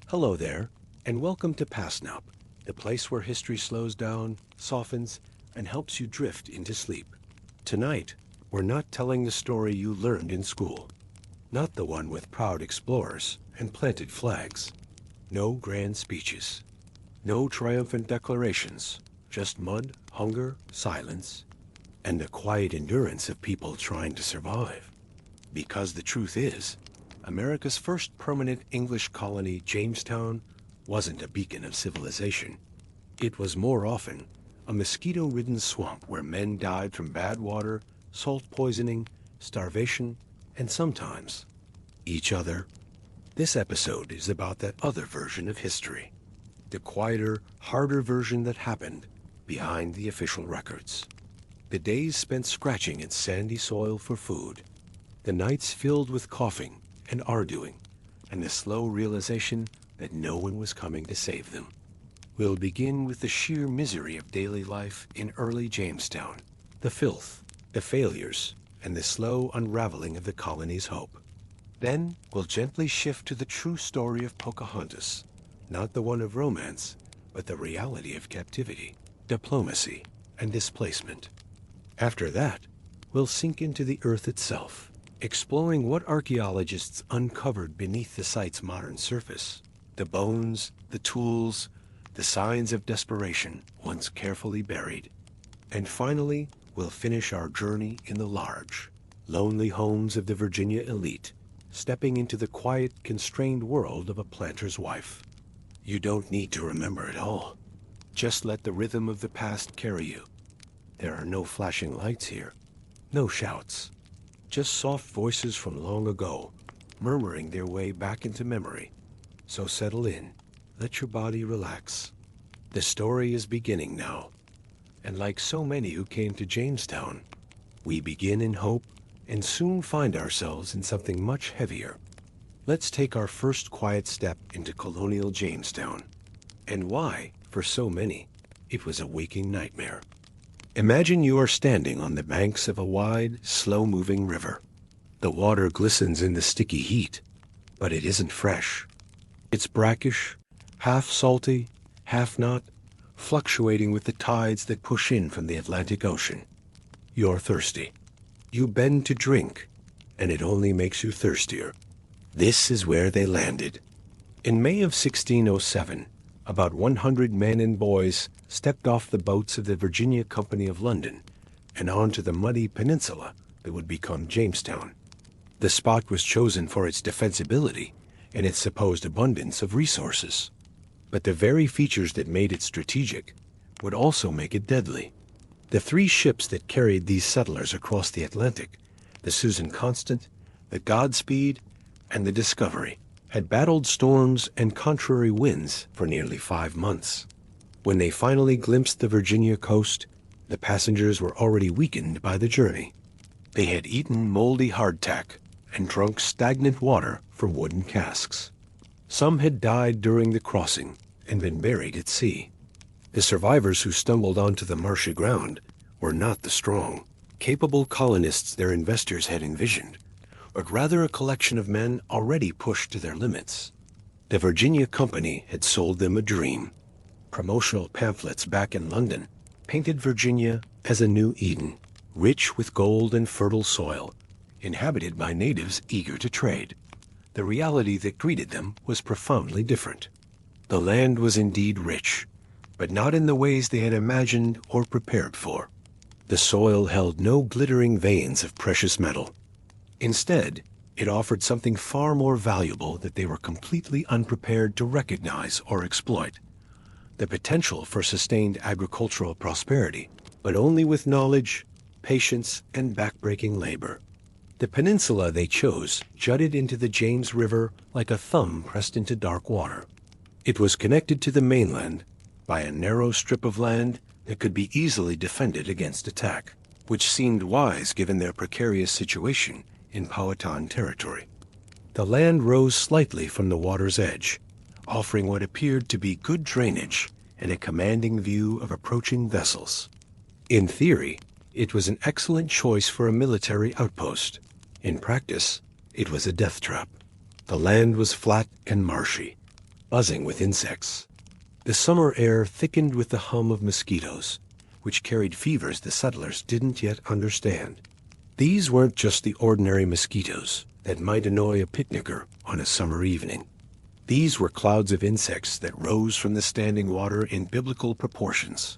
Hello there, and welcome to Passnap, the place where history slows down, softens, and helps you drift into sleep. Tonight, we're not telling the story you learned in school. Not the one with proud explorers and planted flags. No grand speeches. No triumphant declarations. Just mud, hunger, silence, and the quiet endurance of people trying to survive. Because the truth is, America's first permanent English colony, Jamestown, wasn't a beacon of civilization. It was more often a mosquito-ridden swamp where men died from bad water, salt poisoning, starvation, and sometimes each other. This episode is about that other version of history. The quieter, harder version that happened behind the official records. The days spent scratching at sandy soil for food. The nights filled with coughing and arguing, and the slow realization that no one was coming to save them. We'll begin with the sheer misery of daily life in early Jamestown, the filth, the failures, and the slow unraveling of the colony's hope. Then we'll gently shift to the true story of Pocahontas, not the one of romance, but the reality of captivity, diplomacy, and displacement. After that, we'll sink into the earth itself, exploring what archaeologists uncovered beneath the site's modern surface. The bones, the tools, the signs of desperation once carefully buried. And finally, we'll finish our journey in the large, lonely homes of the Virginia elite, stepping into the quiet, constrained world of a planter's wife. You don't need to remember it all. Just let the rhythm of the past carry you. There are no flashing lights here, no shouts. Just soft voices from long ago, murmuring their way back into memory. So settle in, let your body relax. The story is beginning now. And like so many who came to Jamestown, we begin in hope and soon find ourselves in something much heavier. Let's take our first quiet step into Colonial Jamestown, and why, for so many, it was a waking nightmare. Imagine you are standing on the banks of a wide, slow-moving river. The water glistens in the sticky heat, but it isn't fresh. It's brackish, half salty, half not, fluctuating with the tides that push in from the Atlantic Ocean. You're thirsty. You bend to drink, and it only makes you thirstier. This is where they landed. In May of 1607, about 100 men and boys stepped off the boats of the Virginia Company of London and onto the muddy peninsula that would become Jamestown. The spot was chosen for its defensibility and its supposed abundance of resources. But the very features that made it strategic would also make it deadly. The three ships that carried these settlers across the Atlantic, the Susan Constant, the Godspeed, and the Discovery, had battled storms and contrary winds for nearly 5 months. When they finally glimpsed the Virginia coast, the passengers were already weakened by the journey. They had eaten moldy hardtack and drunk stagnant water from wooden casks. Some had died during the crossing and been buried at sea. The survivors who stumbled onto the marshy ground were not the strong, capable colonists their investors had envisioned, but rather a collection of men already pushed to their limits. The Virginia Company had sold them a dream. Promotional pamphlets back in London painted Virginia as a new Eden, rich with gold and fertile soil, inhabited by natives eager to trade. The reality that greeted them was profoundly different. The land was indeed rich, but not in the ways they had imagined or prepared for. The soil held no glittering veins of precious metal. Instead, it offered something far more valuable that they were completely unprepared to recognize or exploit. The potential for sustained agricultural prosperity, but only with knowledge, patience, and backbreaking labor. The peninsula they chose jutted into the James River like a thumb pressed into dark water. It was connected to the mainland by a narrow strip of land that could be easily defended against attack, which seemed wise given their precarious situation in Powhatan territory. The land rose slightly from the water's edge, offering what appeared to be good drainage and a commanding view of approaching vessels. In theory, it was an excellent choice for a military outpost. In practice, it was a death trap. The land was flat and marshy. buzzing with insects. The summer air thickened with the hum of mosquitoes, which carried fevers the settlers didn't yet understand. These weren't just the ordinary mosquitoes that might annoy a picnicker on a summer evening. These were clouds of insects that rose from the standing water in biblical proportions.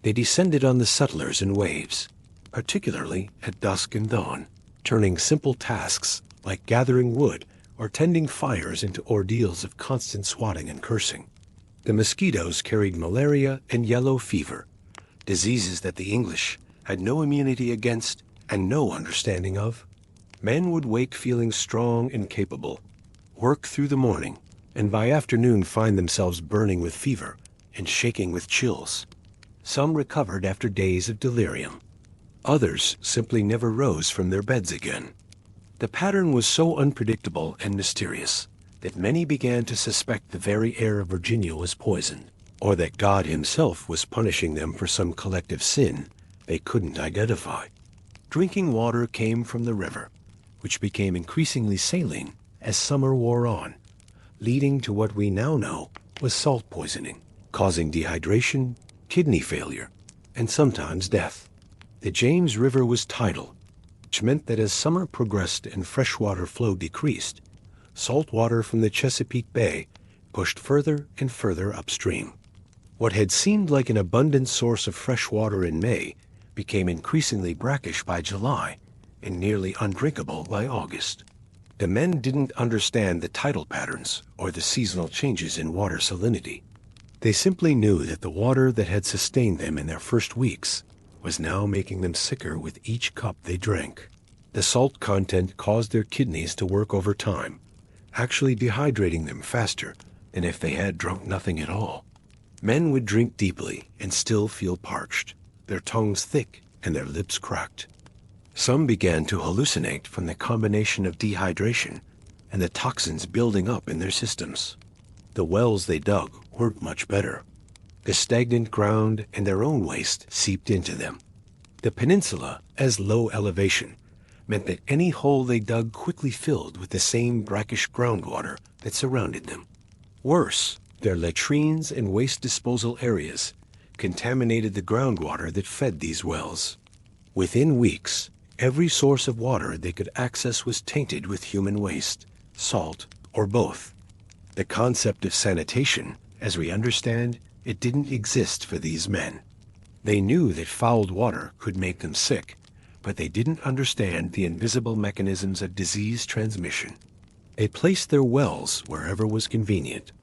They descended on the settlers in waves, particularly at dusk and dawn, turning simple tasks like gathering wood or tending fires into ordeals of constant swatting and cursing. The mosquitoes carried malaria and yellow fever, diseases that the English had no immunity against and no understanding of. Men would wake feeling strong and capable, work through the morning, and by afternoon find themselves burning with fever and shaking with chills. Some recovered after days of delirium. Others simply never rose from their beds again. The pattern was so unpredictable and mysterious that many began to suspect the very air of Virginia was poisoned, or that God himself was punishing them for some collective sin they couldn't identify. Drinking water came from the river, which became increasingly saline as summer wore on, leading to what we now know was salt poisoning, causing dehydration, kidney failure, and sometimes death. The James River was tidal, which meant that as summer progressed and freshwater flow decreased, salt water from the Chesapeake Bay pushed further and further upstream. What had seemed like an abundant source of fresh water in May became increasingly brackish by July and nearly undrinkable by August. The men didn't understand the tidal patterns or the seasonal changes in water salinity. They simply knew that the water that had sustained them in their first weeks was now making them sicker with each cup they drank. The salt content caused their kidneys to work overtime, actually dehydrating them faster than if they had drunk nothing at all. Men would drink deeply and still feel parched, their tongues thick and their lips cracked. Some began to hallucinate from the combination of dehydration and the toxins building up in their systems. The wells they dug weren't much better. The stagnant ground and their own waste seeped into them. The peninsula, as low elevation, meant that any hole they dug quickly filled with the same brackish groundwater that surrounded them. Worse, their latrines and waste disposal areas contaminated the groundwater that fed these wells. Within weeks, every source of water they could access was tainted with human waste, salt, or both. The concept of sanitation, as we understand, it didn't exist for these men. They knew that fouled water could make them sick, but they didn't understand the invisible mechanisms of disease transmission. They placed their wells wherever was convenient,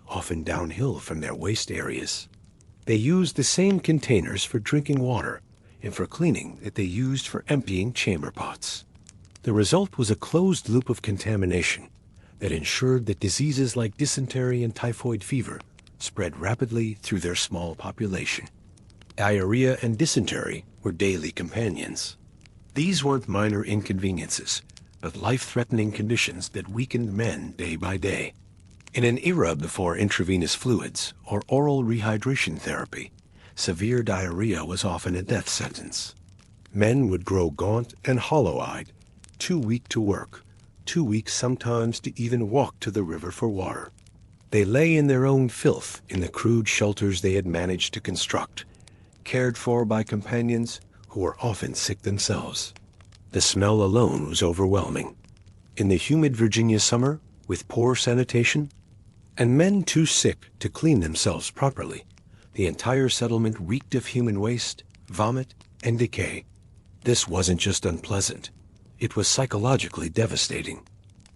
often downhill from their waste areas. They used the same containers for drinking water and for cleaning that they used for emptying chamber pots. The result was a closed loop of contamination that ensured that diseases like dysentery and typhoid fever spread rapidly through their small population. Diarrhea and dysentery were daily companions. These weren't minor inconveniences, but life-threatening conditions that weakened men day by day. In an era before intravenous fluids or oral rehydration therapy, severe diarrhea was often a death sentence. Men would grow gaunt and hollow-eyed, too weak to work, too weak sometimes to even walk to the river for water. They lay in their own filth in the crude shelters they had managed to construct, cared for by companions who were often sick themselves. The smell alone was overwhelming. In the humid Virginia summer, with poor sanitation, and men too sick to clean themselves properly, the entire settlement reeked of human waste, vomit, and decay. This wasn't just unpleasant. It was psychologically devastating.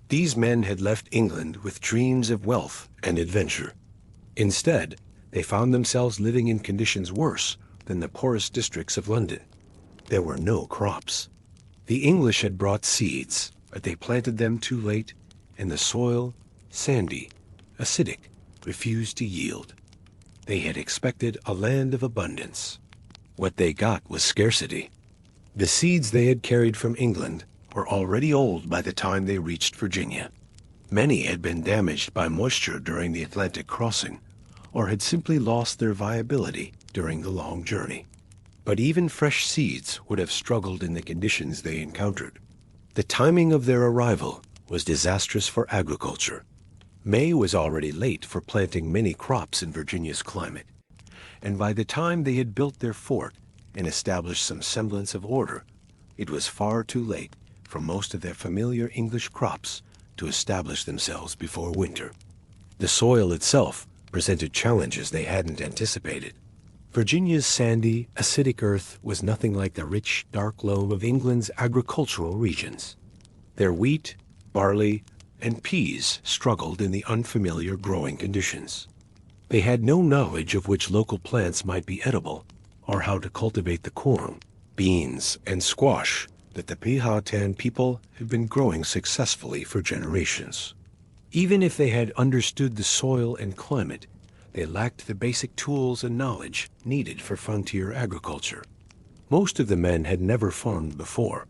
These men had left England with dreams of wealth and adventure. Instead, they found themselves living in conditions worse than the poorest districts of London. There were no crops. The English had brought seeds, but they planted them too late, and the soil, sandy, acidic, refused to yield. They had expected a land of abundance. What they got was scarcity. The seeds they had carried from England were already old by the time they reached Virginia. Many had been damaged by moisture during the Atlantic crossing, or had simply lost their viability during the long journey. But even fresh seeds would have struggled in the conditions they encountered. The timing of their arrival was disastrous for agriculture. May was already late for planting many crops in Virginia's climate, and by the time they had built their fort and established some semblance of order, it was far too late for most of their familiar English crops to establish themselves before winter. The soil itself presented challenges they hadn't anticipated. Virginia's sandy, acidic earth was nothing like the rich, dark loam of England's agricultural regions. Their wheat, barley, and peas struggled in the unfamiliar growing conditions. They had no knowledge of which local plants might be edible, or how to cultivate the corn, beans, and squash that the Powhatan people had been growing successfully for generations. Even if they had understood the soil and climate, they lacked the basic tools and knowledge needed for frontier agriculture. Most of the men had never farmed before,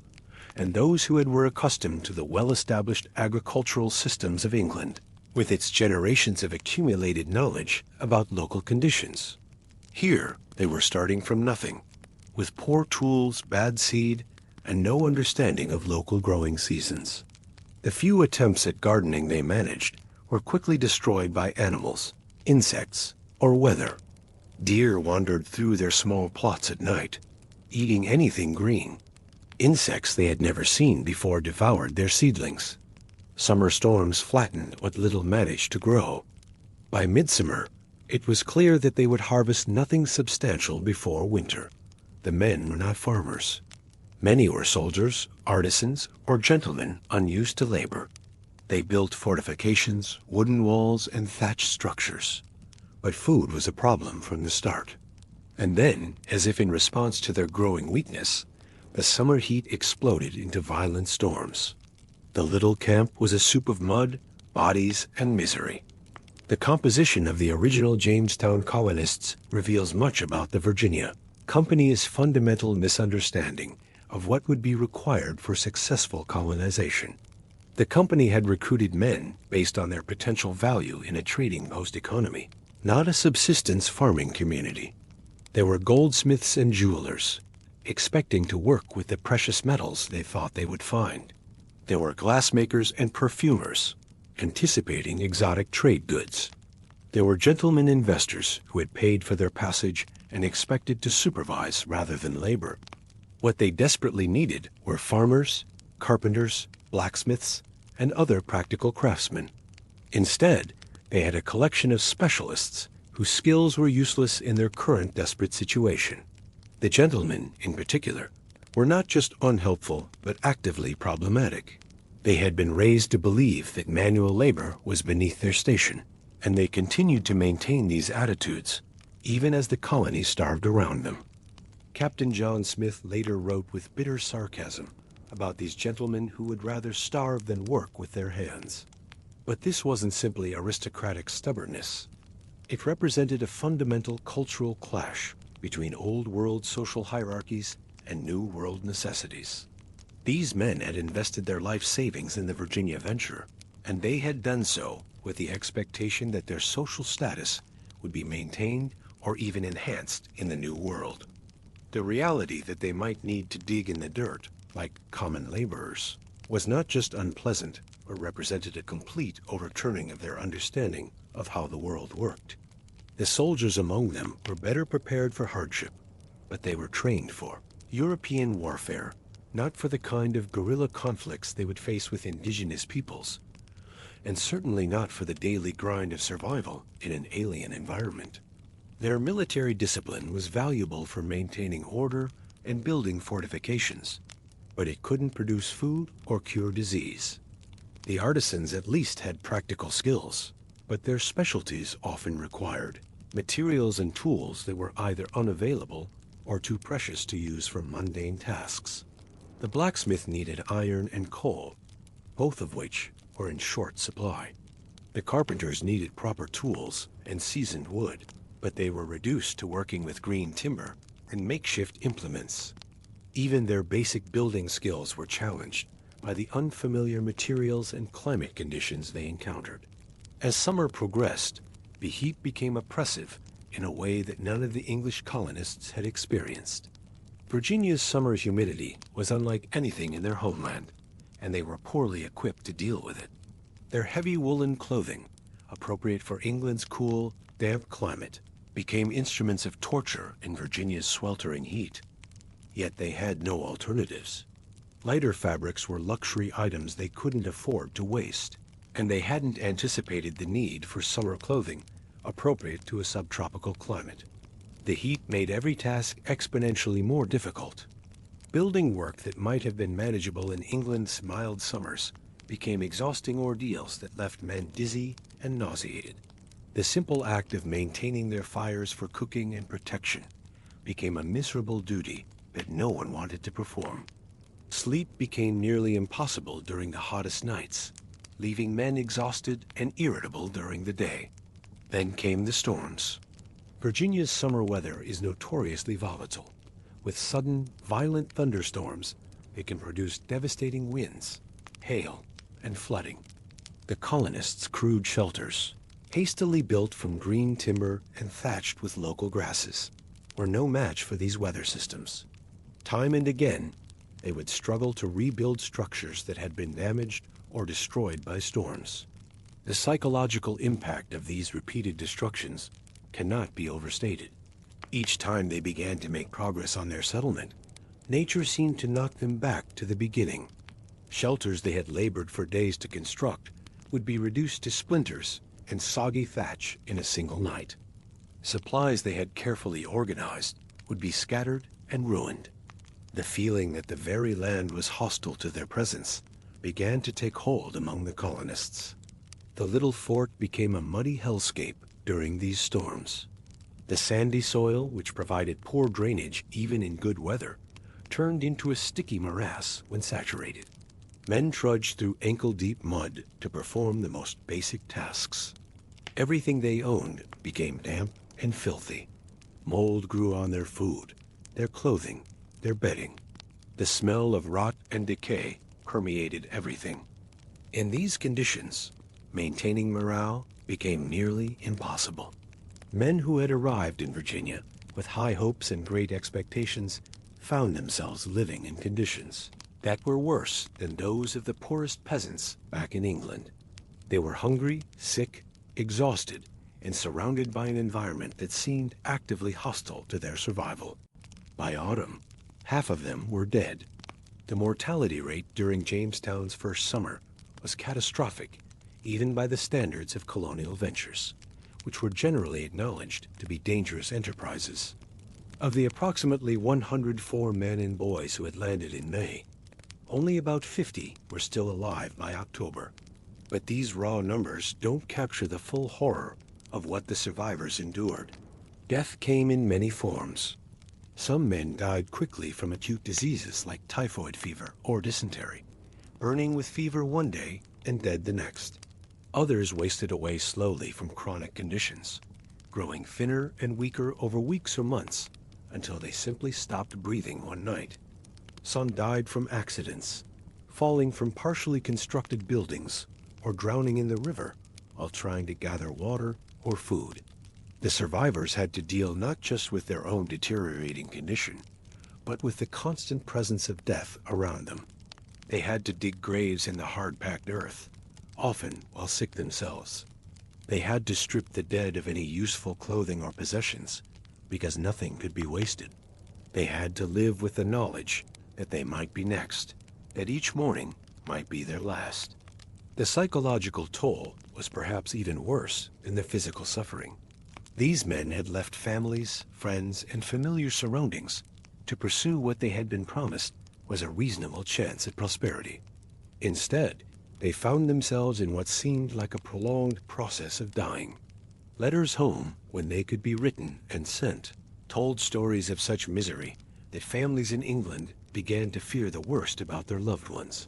and those who were accustomed to the well-established agricultural systems of England, with its generations of accumulated knowledge about local conditions. Here, they were starting from nothing, with poor tools, bad seed, and no understanding of local growing seasons. The few attempts at gardening they managed were quickly destroyed by animals, insects, or weather. Deer wandered through their small plots at night, eating anything green. Insects they had never seen before devoured their seedlings. Summer storms flattened what little managed to grow. By midsummer, it was clear that they would harvest nothing substantial before winter. The men were not farmers. Many were soldiers, artisans, or gentlemen unused to labor. They built fortifications, wooden walls, and thatched structures. But food was a problem from the start. And then, as if in response to their growing weakness, the summer heat exploded into violent storms. The little camp was a soup of mud, bodies, and misery. The composition of the original Jamestown colonists reveals much about the Virginia Company's fundamental misunderstanding of what would be required for successful colonization. The company had recruited men based on their potential value in a trading post economy, not a subsistence farming community. There were goldsmiths and jewelers, expecting to work with the precious metals they thought they would find. There were glassmakers and perfumers, anticipating exotic trade goods. There were gentlemen investors who had paid for their passage and expected to supervise rather than labor. What they desperately needed were farmers, carpenters, blacksmiths, and other practical craftsmen. Instead, they had a collection of specialists whose skills were useless in their current desperate situation. The gentlemen, in particular, were not just unhelpful, but actively problematic. They had been raised to believe that manual labor was beneath their station, and they continued to maintain these attitudes, even as the colony starved around them. Captain John Smith later wrote with bitter sarcasm about these gentlemen who would rather starve than work with their hands. But this wasn't simply aristocratic stubbornness. It represented a fundamental cultural clash between old world social hierarchies and new world necessities. These men had invested their life savings in the Virginia venture, and they had done so with the expectation that their social status would be maintained or even enhanced in the new world. The reality that they might need to dig in the dirt, like common laborers, was not just unpleasant, but represented a complete overturning of their understanding of how the world worked. The soldiers among them were better prepared for hardship, but they were trained for European warfare, not for the kind of guerrilla conflicts they would face with indigenous peoples, and certainly not for the daily grind of survival in an alien environment. Their military discipline was valuable for maintaining order and building fortifications, but it couldn't produce food or cure disease. The artisans at least had practical skills, but their specialties often required materials and tools that were either unavailable or too precious to use for mundane tasks. The blacksmith needed iron and coal, both of which were in short supply. The carpenters needed proper tools and seasoned wood, but they were reduced to working with green timber and makeshift implements. Even their basic building skills were challenged by the unfamiliar materials and climate conditions they encountered. As summer progressed, the heat became oppressive in a way that none of the English colonists had experienced. Virginia's summer humidity was unlike anything in their homeland, and they were poorly equipped to deal with it. Their heavy woolen clothing appropriate for England's cool, damp climate, became instruments of torture in Virginia's sweltering heat. Yet they had no alternatives. Lighter fabrics were luxury items they couldn't afford to waste, and they hadn't anticipated the need for summer clothing appropriate to a subtropical climate. The heat made every task exponentially more difficult. Building work that might have been manageable in England's mild summers became exhausting ordeals that left men dizzy and nauseated. The simple act of maintaining their fires for cooking and protection became a miserable duty that no one wanted to perform. Sleep became nearly impossible during the hottest nights, leaving men exhausted and irritable during the day. Then came the storms. Virginia's summer weather is notoriously volatile. With sudden, violent thunderstorms, it can produce devastating winds, hail, and flooding. The colonists' crude shelters, hastily built from green timber and thatched with local grasses, were no match for these weather systems. Time and again, they would struggle to rebuild structures that had been damaged or destroyed by storms. The psychological impact of these repeated destructions cannot be overstated. Each time they began to make progress on their settlement, nature seemed to knock them back to the beginning. Shelters they had labored for days to construct would be reduced to splinters and soggy thatch in a single night. Supplies they had carefully organized would be scattered and ruined. The feeling that the very land was hostile to their presence began to take hold among the colonists. The little fort became a muddy hellscape during these storms. The sandy soil, which provided poor drainage even in good weather, turned into a sticky morass when saturated. Men trudged through ankle-deep mud to perform the most basic tasks. Everything they owned became damp and filthy. Mold grew on their food, their clothing, their bedding. The smell of rot and decay permeated everything. In these conditions, maintaining morale became nearly impossible. Men who had arrived in Virginia with high hopes and great expectations found themselves living in conditions that were worse than those of the poorest peasants back in England. They were hungry, sick, exhausted, and surrounded by an environment that seemed actively hostile to their survival. By autumn, half of them were dead. The mortality rate during Jamestown's first summer was catastrophic, even by the standards of colonial ventures, which were generally acknowledged to be dangerous enterprises. Of the approximately 104 men and boys who had landed in May, only about 50 were still alive by October. But these raw numbers don't capture the full horror of what the survivors endured. Death came in many forms. Some men died quickly from acute diseases like typhoid fever or dysentery, burning with fever one day and dead the next. Others wasted away slowly from chronic conditions, growing thinner and weaker over weeks or months until they simply stopped breathing one night. Some died from accidents, falling from partially constructed buildings or drowning in the river while trying to gather water or food. The survivors had to deal not just with their own deteriorating condition, but with the constant presence of death around them. They had to dig graves in the hard-packed earth, often while sick themselves. They had to strip the dead of any useful clothing or possessions, because nothing could be wasted. They had to live with the knowledge that they might be next, that each morning might be their last. The psychological toll was perhaps even worse than the physical suffering. These men had left families, friends, and familiar surroundings to pursue what they had been promised was a reasonable chance at prosperity. Instead, they found themselves in what seemed like a prolonged process of dying. Letters home, when they could be written and sent, told stories of such misery that families in England began to fear the worst about their loved ones.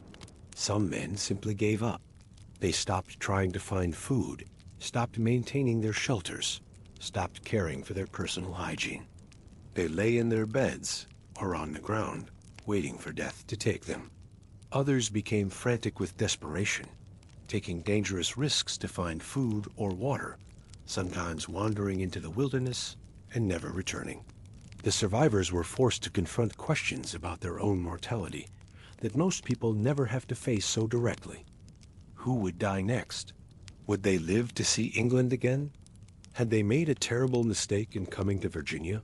Some men simply gave up. They stopped trying to find food, stopped maintaining their shelters, stopped caring for their personal hygiene. They lay in their beds or on the ground, waiting for death to take them. Others became frantic with desperation, taking dangerous risks to find food or water, sometimes wandering into the wilderness and never returning. The survivors were forced to confront questions about their own mortality that most people never have to face so directly. Who would die next? Would they live to see England again? Had they made a terrible mistake in coming to Virginia?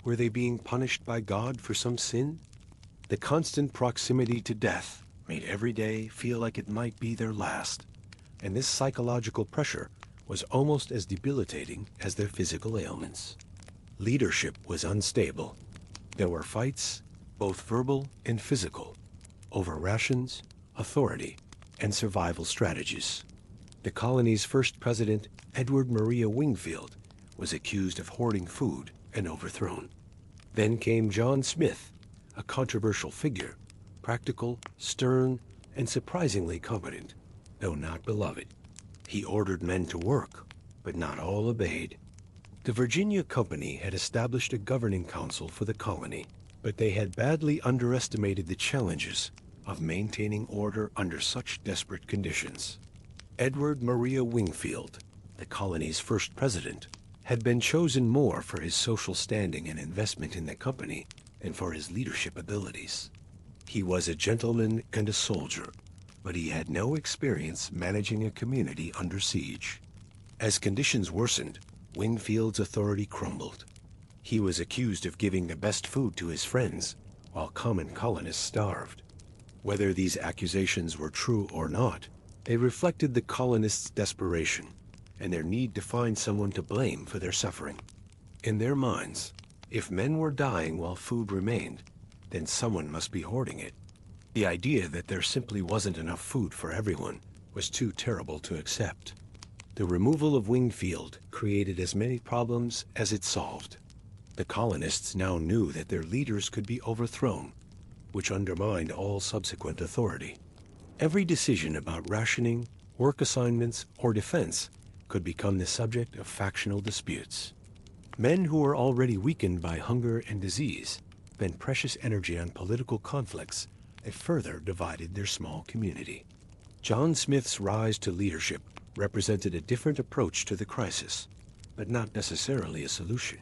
Were they being punished by God for some sin? The constant proximity to death made every day feel like it might be their last, and this psychological pressure was almost as debilitating as their physical ailments. Leadership was unstable. There were fights, both verbal and physical, over rations, authority, and survival strategies. The colony's first president, Edward Maria Wingfield, was accused of hoarding food and overthrown. Then came John Smith, a controversial figure, practical, stern, and surprisingly competent, though not beloved. He ordered men to work, but not all obeyed. The Virginia Company had established a governing council for the colony, but they had badly underestimated the challenges of maintaining order under such desperate conditions. Edward Maria Wingfield, the colony's first president, had been chosen more for his social standing and investment in the company than for his leadership abilities. He was a gentleman and a soldier, but he had no experience managing a community under siege. As conditions worsened, Wingfield's authority crumbled. He was accused of giving the best food to his friends, while common colonists starved. Whether these accusations were true or not, they reflected the colonists' desperation and their need to find someone to blame for their suffering. In their minds, if men were dying while food remained, then someone must be hoarding it. The idea that there simply wasn't enough food for everyone was too terrible to accept. The removal of Wingfield created as many problems as it solved. The colonists now knew that their leaders could be overthrown, which undermined all subsequent authority. Every decision about rationing, work assignments, or defense could become the subject of factional disputes. Men who were already weakened by hunger and disease spent precious energy on political conflicts that further divided their small community. John Smith's rise to leadership represented a different approach to the crisis, but not necessarily a solution.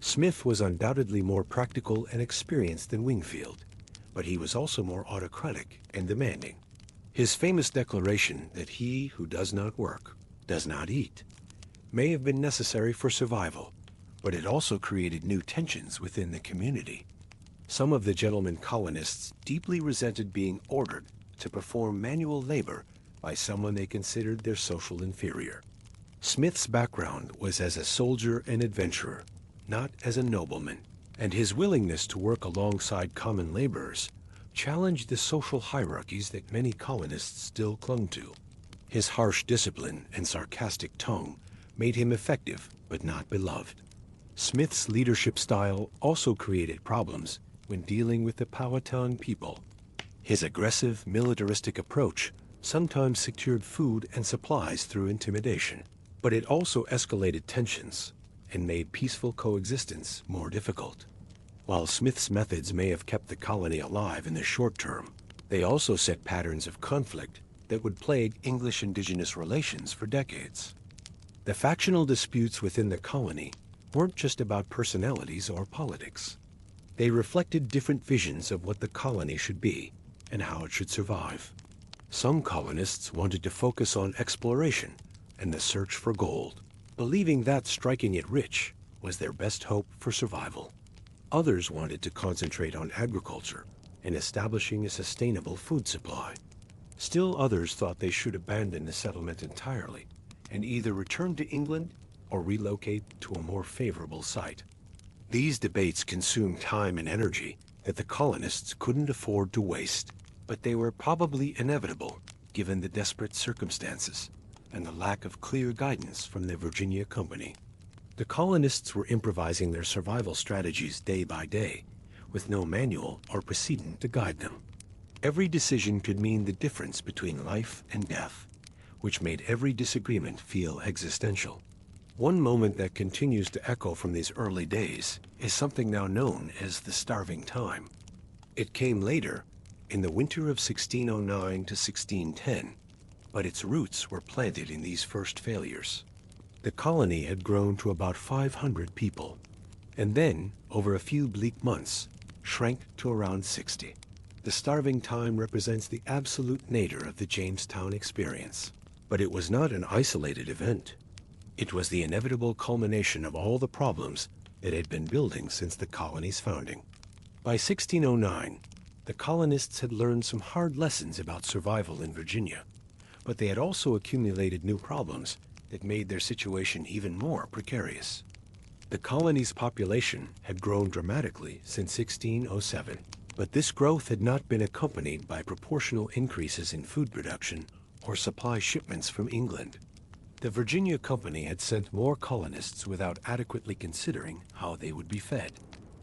Smith was undoubtedly more practical and experienced than Wingfield, but he was also more autocratic and demanding. His famous declaration that he who does not work does not eat may have been necessary for survival, but it also created new tensions within the community. Some of the gentlemen colonists deeply resented being ordered to perform manual labor by someone they considered their social inferior. Smith's background was as a soldier and adventurer, not as a nobleman, and his willingness to work alongside common laborers challenged the social hierarchies that many colonists still clung to. His harsh discipline and sarcastic tone made him effective but not beloved. Smith's leadership style also created problems when dealing with the Powhatan people. His aggressive, militaristic approach sometimes secured food and supplies through intimidation, but it also escalated tensions and made peaceful coexistence more difficult. While Smith's methods may have kept the colony alive in the short term, they also set patterns of conflict that would plague English-indigenous relations for decades. The factional disputes within the colony weren't just about personalities or politics. They reflected different visions of what the colony should be and how it should survive. Some colonists wanted to focus on exploration and the search for gold, believing that striking it rich was their best hope for survival. Others wanted to concentrate on agriculture and establishing a sustainable food supply. Still others thought they should abandon the settlement entirely and either return to England or relocate to a more favorable site. These debates consumed time and energy that the colonists couldn't afford to waste, but they were probably inevitable given the desperate circumstances and the lack of clear guidance from the Virginia Company. The colonists were improvising their survival strategies day by day, with no manual or precedent to guide them. Every decision could mean the difference between life and death, which made every disagreement feel existential. One moment that continues to echo from these early days is something now known as the starving time. It came later, in the winter of 1609 to 1610, but its roots were planted in these first failures. The colony had grown to about 500 people, and then, over a few bleak months, shrank to around 60. The starving time represents the absolute nadir of the Jamestown experience. But it was not an isolated event. It was the inevitable culmination of all the problems that had been building since the colony's founding. By 1609, the colonists had learned some hard lessons about survival in Virginia, but they had also accumulated new problems that made their situation even more precarious. The colony's population had grown dramatically since 1607, but this growth had not been accompanied by proportional increases in food production or supply shipments from England. The Virginia Company had sent more colonists without adequately considering how they would be fed.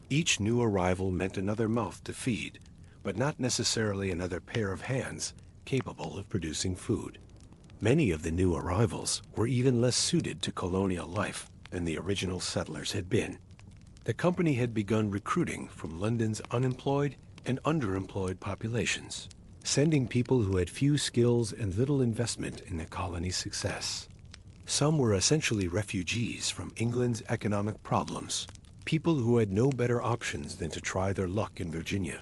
Each new arrival meant another mouth to feed, but not necessarily another pair of hands capable of producing food. Many of the new arrivals were even less suited to colonial life than the original settlers had been. The company had begun recruiting from London's unemployed and underemployed populations, sending people who had few skills and little investment in the colony's success. Some were essentially refugees from England's economic problems, people who had no better options than to try their luck in Virginia.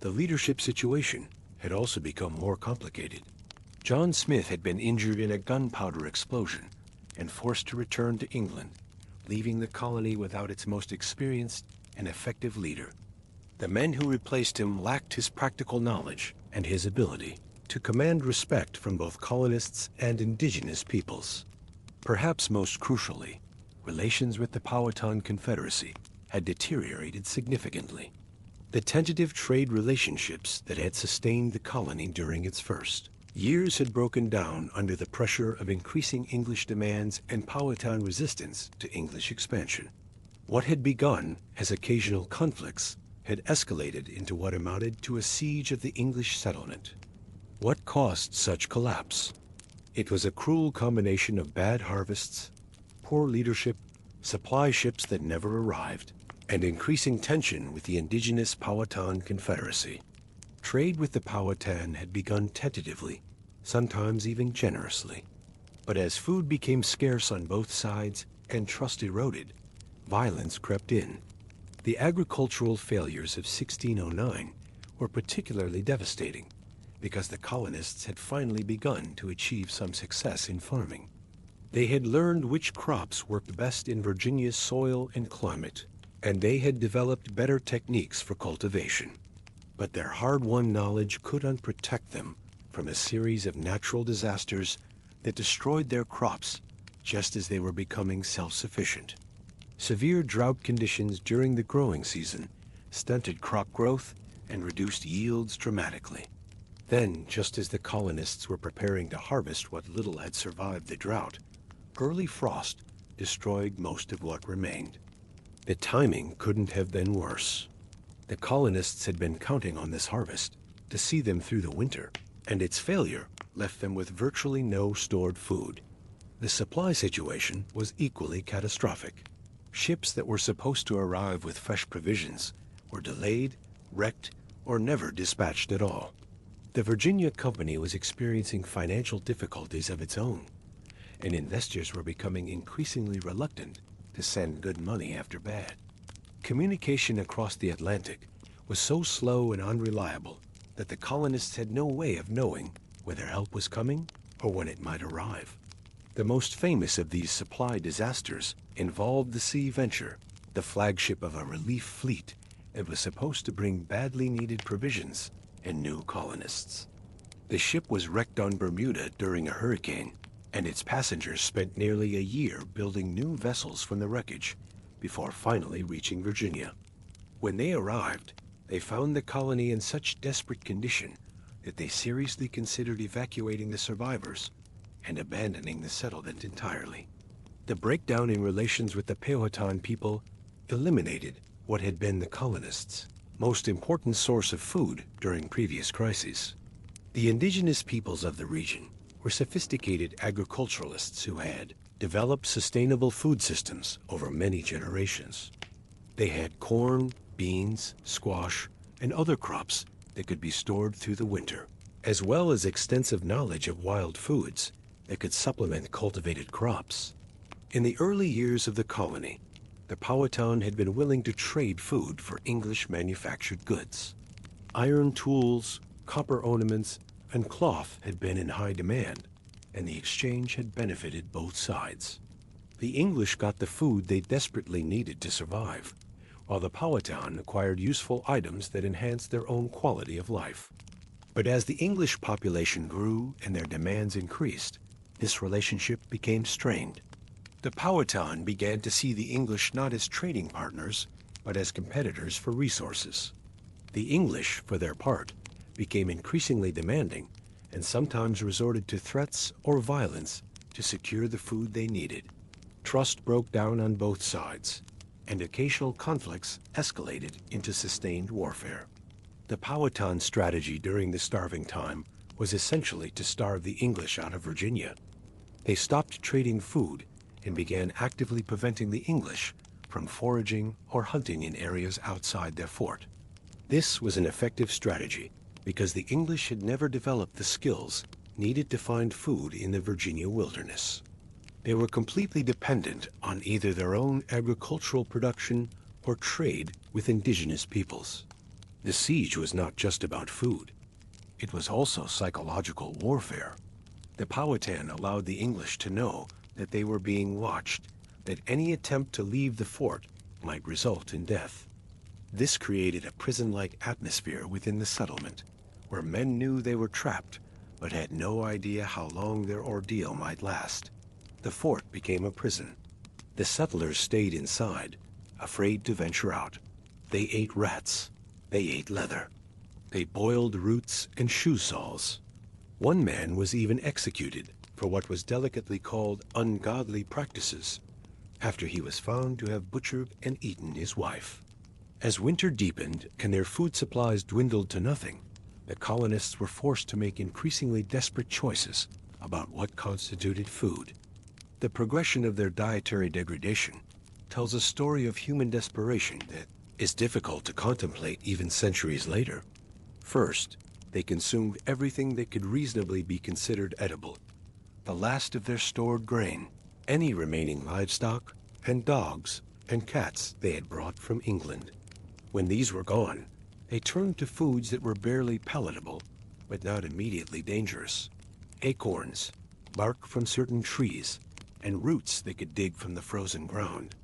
The leadership situation had also become more complicated. John Smith had been injured in a gunpowder explosion and forced to return to England, leaving the colony without its most experienced and effective leader. The men who replaced him lacked his practical knowledge and his ability to command respect from both colonists and indigenous peoples. Perhaps most crucially, relations with the Powhatan Confederacy had deteriorated significantly. The tentative trade relationships that had sustained the colony during its first years had broken down under the pressure of increasing English demands and Powhatan resistance to English expansion. What had begun as occasional conflicts had escalated into what amounted to a siege of the English settlement. What caused such collapse? It was a cruel combination of bad harvests, poor leadership, supply ships that never arrived, and increasing tension with the indigenous Powhatan Confederacy. Trade with the Powhatan had begun tentatively, sometimes even generously. But as food became scarce on both sides and trust eroded, violence crept in. The agricultural failures of 1609 were particularly devastating because the colonists had finally begun to achieve some success in farming. They had learned which crops worked best in Virginia's soil and climate, and they had developed better techniques for cultivation. But their hard-won knowledge couldn't protect them from a series of natural disasters that destroyed their crops just as they were becoming self-sufficient. Severe drought conditions during the growing season stunted crop growth and reduced yields dramatically. Then, just as the colonists were preparing to harvest what little had survived the drought, early frost destroyed most of what remained. The timing couldn't have been worse. The colonists had been counting on this harvest to see them through the winter, and its failure left them with virtually no stored food. The supply situation was equally catastrophic. Ships that were supposed to arrive with fresh provisions were delayed, wrecked, or never dispatched at all. The Virginia Company was experiencing financial difficulties of its own, and investors were becoming increasingly reluctant to send good money after bad. Communication across the Atlantic was so slow and unreliable that the colonists had no way of knowing whether help was coming or when it might arrive. The most famous of these supply disasters involved the Sea Venture, the flagship of a relief fleet that was supposed to bring badly needed provisions and new colonists. The ship was wrecked on Bermuda during a hurricane, and its passengers spent nearly a year building new vessels from the wreckage before finally reaching Virginia. When they arrived, they found the colony in such desperate condition that they seriously considered evacuating the survivors and abandoning the settlement entirely. The breakdown in relations with the Powhatan people eliminated what had been the colonists' most important source of food during previous crises. The indigenous peoples of the region were sophisticated agriculturalists who had developed sustainable food systems over many generations. They had corn, beans, squash, and other crops that could be stored through the winter, as well as extensive knowledge of wild foods that could supplement cultivated crops. In the early years of the colony, the Powhatan had been willing to trade food for English manufactured goods. Iron tools, copper ornaments, and cloth had been in high demand, and the exchange had benefited both sides. The English got the food they desperately needed to survive, while the Powhatan acquired useful items that enhanced their own quality of life. But as the English population grew and their demands increased, this relationship became strained. The Powhatan began to see the English not as trading partners, but as competitors for resources. The English, for their part, became increasingly demanding and sometimes resorted to threats or violence to secure the food they needed. Trust broke down on both sides, and occasional conflicts escalated into sustained warfare. The Powhatan strategy during the starving time was essentially to starve the English out of Virginia. They stopped trading food and began actively preventing the English from foraging or hunting in areas outside their fort. This was an effective strategy because the English had never developed the skills needed to find food in the Virginia wilderness. They were completely dependent on either their own agricultural production or trade with indigenous peoples. The siege was not just about food. It was also psychological warfare. The Powhatan allowed the English to know that they were being watched, that any attempt to leave the fort might result in death. This created a prison-like atmosphere within the settlement, where men knew they were trapped, but had no idea how long their ordeal might last. The fort became a prison. The settlers stayed inside, afraid to venture out. They ate rats. They ate leather. They boiled roots and shoe soles. One man was even executed for what was delicately called ungodly practices, after he was found to have butchered and eaten his wife. As winter deepened and their food supplies dwindled to nothing, the colonists were forced to make increasingly desperate choices about what constituted food. The progression of their dietary degradation tells a story of human desperation that is difficult to contemplate even centuries later. First, they consumed everything that could reasonably be considered edible. The last of their stored grain, any remaining livestock, and dogs and cats they had brought from England. When these were gone, they turned to foods that were barely palatable, but not immediately dangerous. Acorns, bark from certain trees, and roots they could dig from the frozen ground.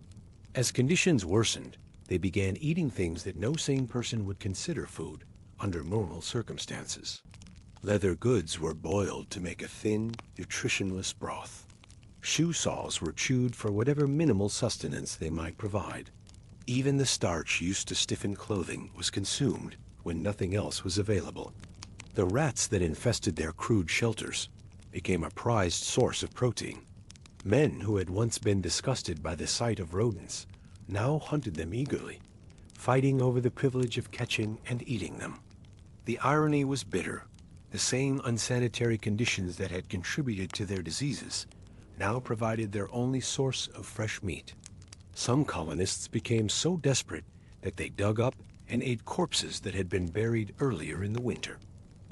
As conditions worsened, they began eating things that no sane person would consider food under normal circumstances. Leather goods were boiled to make a thin, nutritionless broth. Shoe soles were chewed for whatever minimal sustenance they might provide. Even the starch used to stiffen clothing was consumed when nothing else was available. The rats that infested their crude shelters became a prized source of protein. Men who had once been disgusted by the sight of rodents now hunted them eagerly, fighting over the privilege of catching and eating them. The irony was bitter. The same unsanitary conditions that had contributed to their diseases now provided their only source of fresh meat. Some colonists became so desperate that they dug up and ate corpses that had been buried earlier in the winter.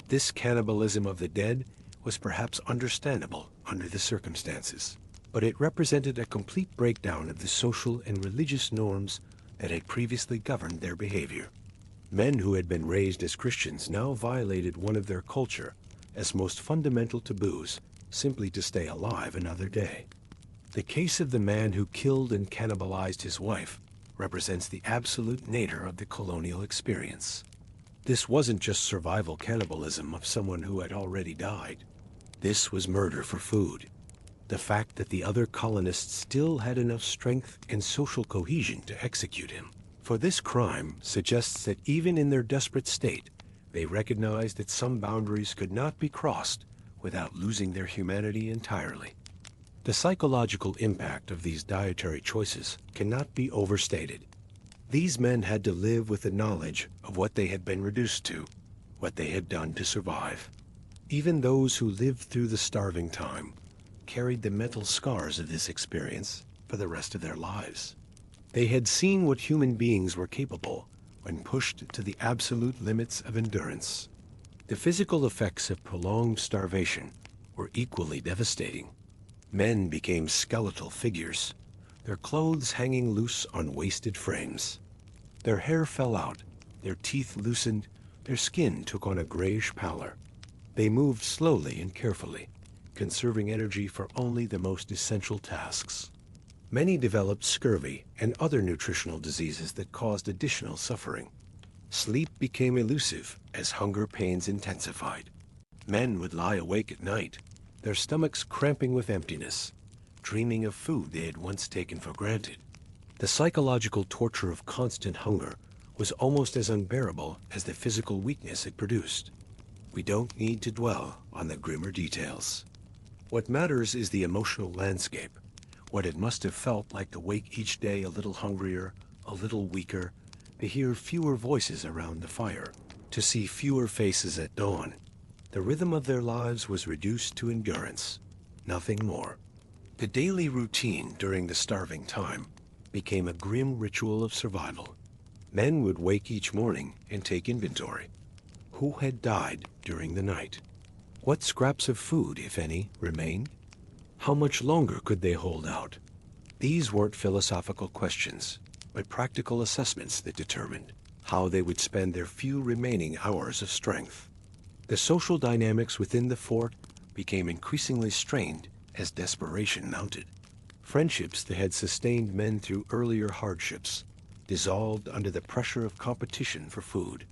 This cannibalism of the dead was perhaps understandable under the circumstances, but it represented a complete breakdown of the social and religious norms that had previously governed their behavior. Men who had been raised as Christians now violated one of their culture as most fundamental taboos, simply to stay alive another day. The case of the man who killed and cannibalized his wife represents the absolute nadir of the colonial experience. This wasn't just survival cannibalism of someone who had already died. This was murder for food. The fact that the other colonists still had enough strength and social cohesion to execute him for this crime suggests that even in their desperate state, they recognized that some boundaries could not be crossed without losing their humanity entirely. The psychological impact of these dietary choices cannot be overstated. These men had to live with the knowledge of what they had been reduced to, what they had done to survive. Even those who lived through the starving time carried the mental scars of this experience for the rest of their lives. They had seen what human beings were capable when pushed to the absolute limits of endurance. The physical effects of prolonged starvation were equally devastating. Men became skeletal figures, their clothes hanging loose on wasted frames. Their hair fell out, their teeth loosened, their skin took on a grayish pallor. They moved slowly and carefully, conserving energy for only the most essential tasks. Many developed scurvy and other nutritional diseases that caused additional suffering. Sleep became elusive as hunger pains intensified. Men would lie awake at night, their stomachs cramping with emptiness, dreaming of food they had once taken for granted. The psychological torture of constant hunger was almost as unbearable as the physical weakness it produced. We don't need to dwell on the grimmer details. What matters is the emotional landscape, what it must have felt like to wake each day a little hungrier, a little weaker, to hear fewer voices around the fire, to see fewer faces at dawn. The rhythm of their lives was reduced to endurance, nothing more. The daily routine during the starving time became a grim ritual of survival. Men would wake each morning and take inventory. Who had died during the night? What scraps of food, if any, remained? How much longer could they hold out? These weren't philosophical questions, but practical assessments that determined how they would spend their few remaining hours of strength. The social dynamics within the fort became increasingly strained as desperation mounted. Friendships that had sustained men through earlier hardships dissolved under the pressure of competition for food.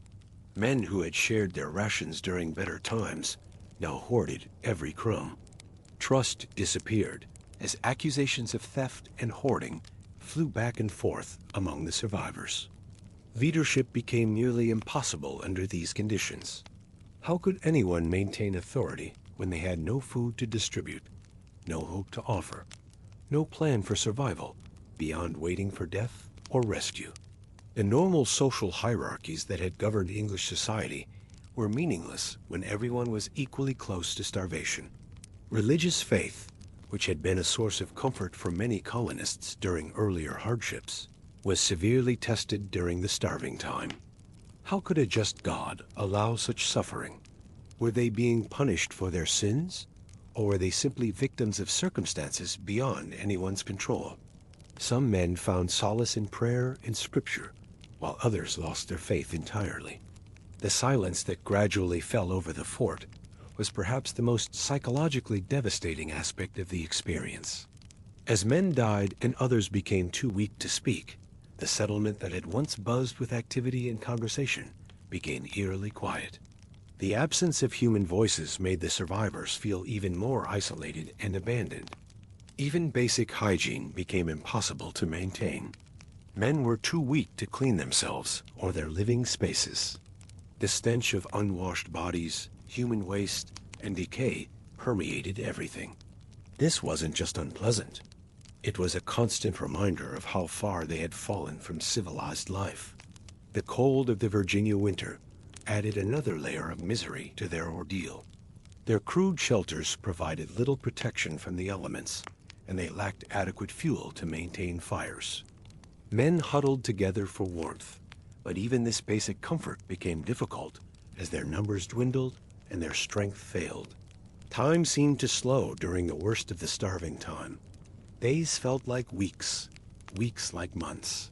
Men who had shared their rations during better times now hoarded every crumb. Trust disappeared as accusations of theft and hoarding flew back and forth among the survivors. Leadership became nearly impossible under these conditions. How could anyone maintain authority when they had no food to distribute, no hope to offer, no plan for survival beyond waiting for death or rescue? The normal social hierarchies that had governed English society were meaningless when everyone was equally close to starvation. Religious faith, which had been a source of comfort for many colonists during earlier hardships, was severely tested during the starving time. How could a just God allow such suffering? Were they being punished for their sins, or were they simply victims of circumstances beyond anyone's control? Some men found solace in prayer and scripture, while others lost their faith entirely. The silence that gradually fell over the fort was perhaps the most psychologically devastating aspect of the experience. As men died and others became too weak to speak, the settlement that had once buzzed with activity and conversation became eerily quiet. The absence of human voices made the survivors feel even more isolated and abandoned. Even basic hygiene became impossible to maintain. Men were too weak to clean themselves or their living spaces. The stench of unwashed bodies, human waste, and decay permeated everything. This wasn't just unpleasant. It was a constant reminder of how far they had fallen from civilized life. The cold of the Virginia winter added another layer of misery to their ordeal. Their crude shelters provided little protection from the elements, and they lacked adequate fuel to maintain fires. Men huddled together for warmth, but even this basic comfort became difficult as their numbers dwindled and their strength failed. Time seemed to slow during the worst of the starving time. Days felt like weeks, weeks like months.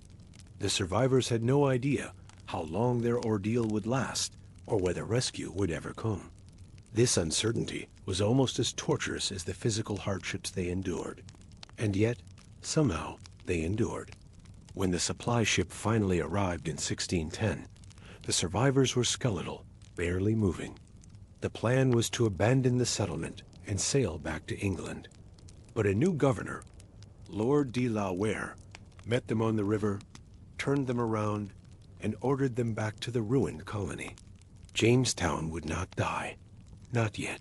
The survivors had no idea how long their ordeal would last or whether rescue would ever come. This uncertainty was almost as torturous as the physical hardships they endured. And yet, somehow, they endured. When the supply ship finally arrived in 1610, the survivors were skeletal, barely moving. The plan was to abandon the settlement and sail back to England. But a new governor, Lord de la Ware, met them on the river, turned them around, and ordered them back to the ruined colony. Jamestown would not die. Not yet.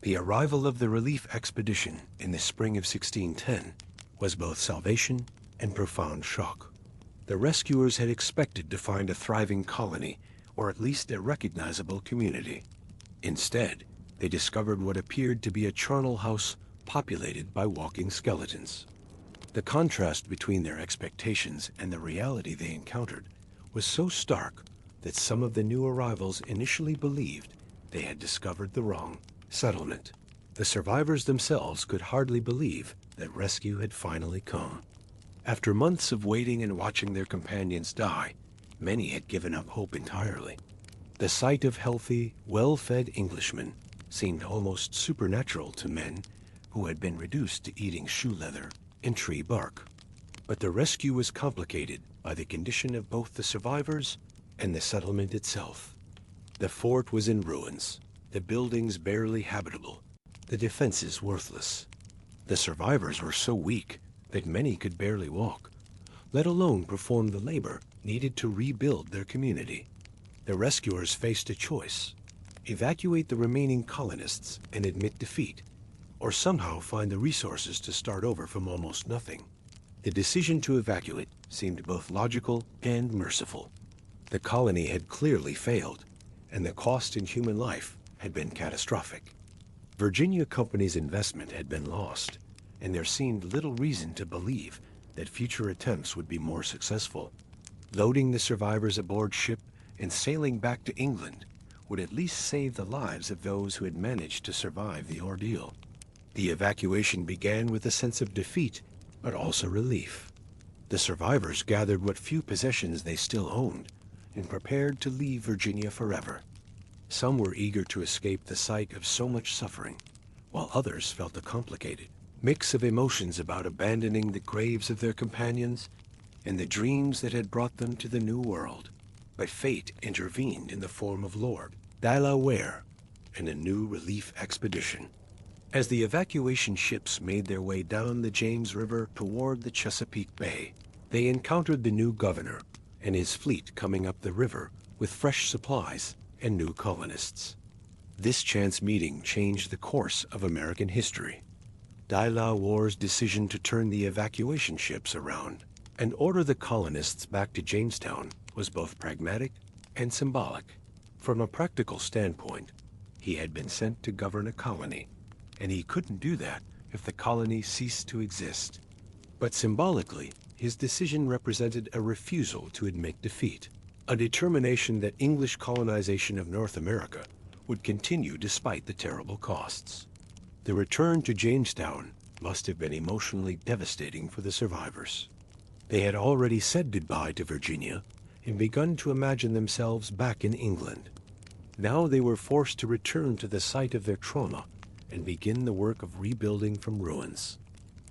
The arrival of the relief expedition in the spring of 1610 was both salvation and profound shock. The rescuers had expected to find a thriving colony, or at least a recognizable community. Instead, they discovered what appeared to be a charnel house populated by walking skeletons. The contrast between their expectations and the reality they encountered was so stark that some of the new arrivals initially believed they had discovered the wrong settlement. The survivors themselves could hardly believe that rescue had finally come. After months of waiting and watching their companions die, many had given up hope entirely. The sight of healthy, well-fed Englishmen seemed almost supernatural to men who had been reduced to eating shoe leather and tree bark. But the rescue was complicated by the condition of both the survivors and the settlement itself. The fort was in ruins, the buildings barely habitable, the defenses worthless. The survivors were so weak that many could barely walk, let alone perform the labor needed to rebuild their community. The rescuers faced a choice: evacuate the remaining colonists and admit defeat, or somehow find the resources to start over from almost nothing. The decision to evacuate seemed both logical and merciful. The colony had clearly failed, and the cost in human life had been catastrophic. Virginia Company's investment had been lost, and there seemed little reason to believe that future attempts would be more successful. Loading the survivors aboard ship and sailing back to England would at least save the lives of those who had managed to survive the ordeal. The evacuation began with a sense of defeat, but also relief. The survivors gathered what few possessions they still owned and prepared to leave Virginia forever. Some were eager to escape the sight of so much suffering, while others felt a complicated mix of emotions about abandoning the graves of their companions and the dreams that had brought them to the New World. But fate intervened in the form of Lord Delaware and a new relief expedition. As the evacuation ships made their way down the James River toward the Chesapeake Bay, they encountered the new governor and his fleet coming up the river with fresh supplies and new colonists. This chance meeting changed the course of American history. Delaware's decision to turn the evacuation ships around and order the colonists back to Jamestown was both pragmatic and symbolic. From a practical standpoint, he had been sent to govern a colony, and he couldn't do that if the colony ceased to exist. But symbolically, his decision represented a refusal to admit defeat, a determination that English colonization of North America would continue despite the terrible costs. The return to Jamestown must have been emotionally devastating for the survivors. They had already said goodbye to Virginia and begun to imagine themselves back in England. Now they were forced to return to the site of their trauma and begin the work of rebuilding from ruins.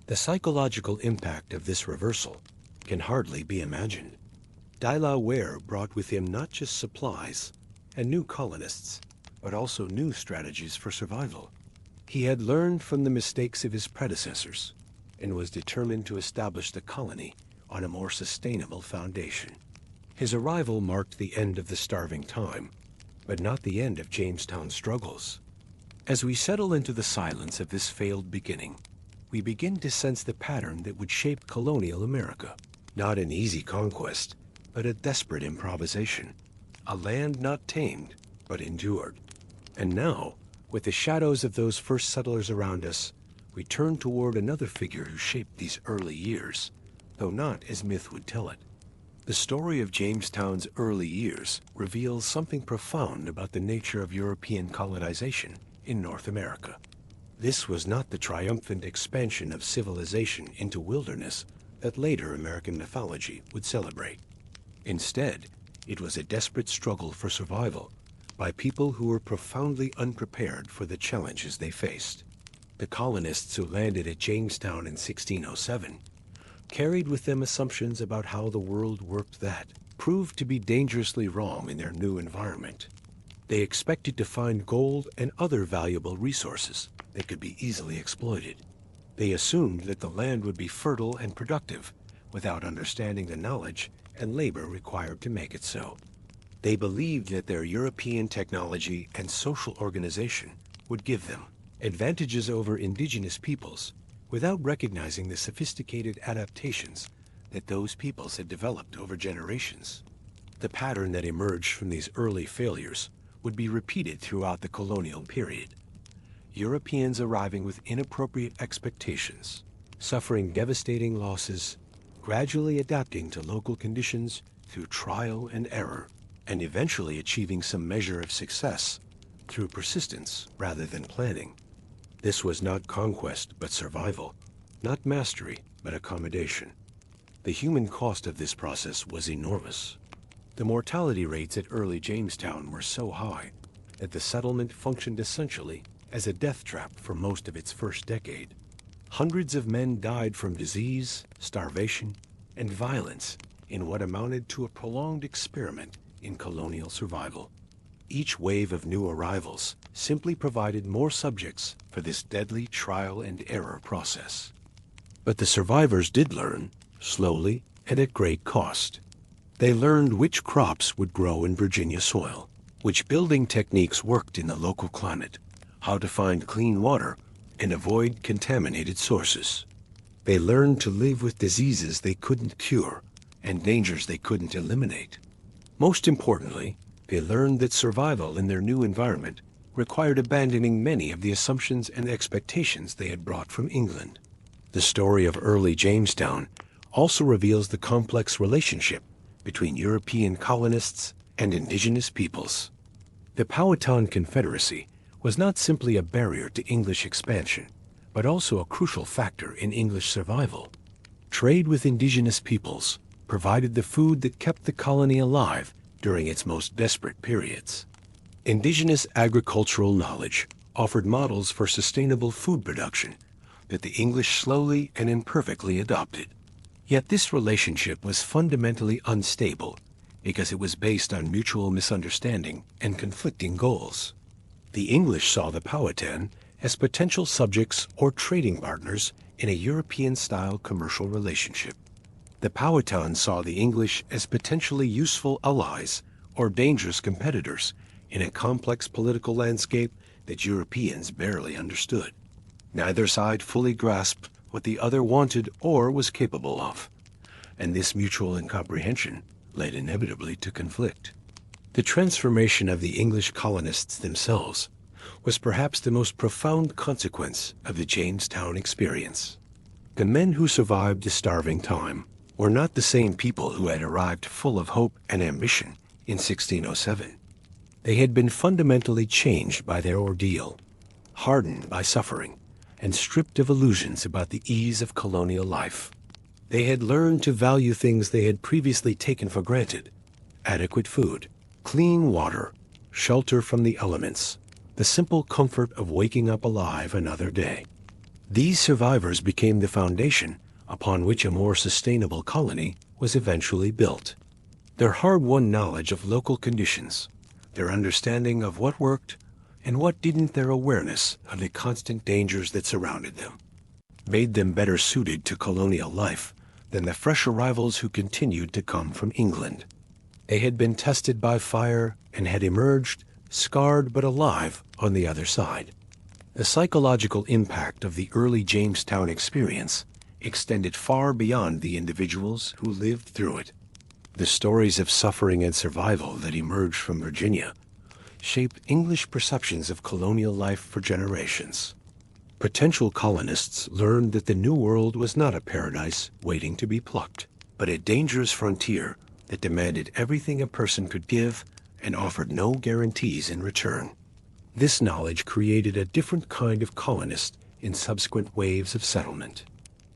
The psychological impact of this reversal can hardly be imagined. Delaware brought with him not just supplies and new colonists, but also new strategies for survival. He had learned from the mistakes of his predecessors and was determined to establish the colony on a more sustainable foundation. His arrival marked the end of the starving time, but not the end of Jamestown's struggles. As we settle into the silence of this failed beginning, we begin to sense the pattern that would shape colonial America. Not an easy conquest, but a desperate improvisation. A land not tamed, but endured. And now, with the shadows of those first settlers around us, we turn toward another figure who shaped these early years, though not as myth would tell it. The story of Jamestown's early years reveals something profound about the nature of European colonization in North America. This was not the triumphant expansion of civilization into wilderness that later American mythology would celebrate. Instead, it was a desperate struggle for survival by people who were profoundly unprepared for the challenges they faced. The colonists who landed at Jamestown in 1607 carried with them assumptions about how the world worked that proved to be dangerously wrong in their new environment. They expected to find gold and other valuable resources that could be easily exploited. They assumed that the land would be fertile and productive without understanding the knowledge and labor required to make it so. They believed that their European technology and social organization would give them advantages over indigenous peoples without recognizing the sophisticated adaptations that those peoples had developed over generations. The pattern that emerged from these early failures would be repeated throughout the colonial period. Europeans arriving with inappropriate expectations, suffering devastating losses, gradually adapting to local conditions through trial and error, and eventually achieving some measure of success through persistence rather than planning. This was not conquest but survival, not mastery but accommodation. The human cost of this process was enormous. The mortality rates at early Jamestown were so high that the settlement functioned essentially as a death trap for most of its first decade. Hundreds of men died from disease, starvation, and violence in what amounted to a prolonged experiment in colonial survival. Each wave of new arrivals simply provided more subjects for this deadly trial and error process. But the survivors did learn, slowly and at great cost. They learned which crops would grow in Virginia soil, which building techniques worked in the local climate, how to find clean water and avoid contaminated sources. They learned to live with diseases they couldn't cure and dangers they couldn't eliminate. Most importantly, they learned that survival in their new environment required abandoning many of the assumptions and expectations they had brought from England. The story of early Jamestown also reveals the complex relationship between European colonists and indigenous peoples. The Powhatan Confederacy was not simply a barrier to English expansion, but also a crucial factor in English survival. Trade with indigenous peoples provided the food that kept the colony alive during its most desperate periods. Indigenous agricultural knowledge offered models for sustainable food production that the English slowly and imperfectly adopted. Yet this relationship was fundamentally unstable because it was based on mutual misunderstanding and conflicting goals. The English saw the Powhatan as potential subjects or trading partners in a European-style commercial relationship. The Powhatan saw the English as potentially useful allies or dangerous competitors in a complex political landscape that Europeans barely understood. Neither side fully grasped what the other wanted or was capable of, and this mutual incomprehension led inevitably to conflict. The transformation of the English colonists themselves was perhaps the most profound consequence of the Jamestown experience. The men who survived the starving time were not the same people who had arrived full of hope and ambition in 1607. They had been fundamentally changed by their ordeal, hardened by suffering, and stripped of illusions about the ease of colonial life. They had learned to value things they had previously taken for granted: adequate food, clean water, shelter from the elements, the simple comfort of waking up alive another day. These survivors became the foundation upon which a more sustainable colony was eventually built. Their hard-won knowledge of local conditions, their understanding of what worked and what didn't, their awareness of the constant dangers that surrounded them, made them better suited to colonial life than the fresh arrivals who continued to come from England. They had been tested by fire and had emerged, scarred but alive, on the other side. The psychological impact of the early Jamestown experience extended far beyond the individuals who lived through it. The stories of suffering and survival that emerged from Virginia shaped English perceptions of colonial life for generations. Potential colonists learned that the New World was not a paradise waiting to be plucked, but a dangerous frontier that demanded everything a person could give and offered no guarantees in return. This knowledge created a different kind of colonist in subsequent waves of settlement.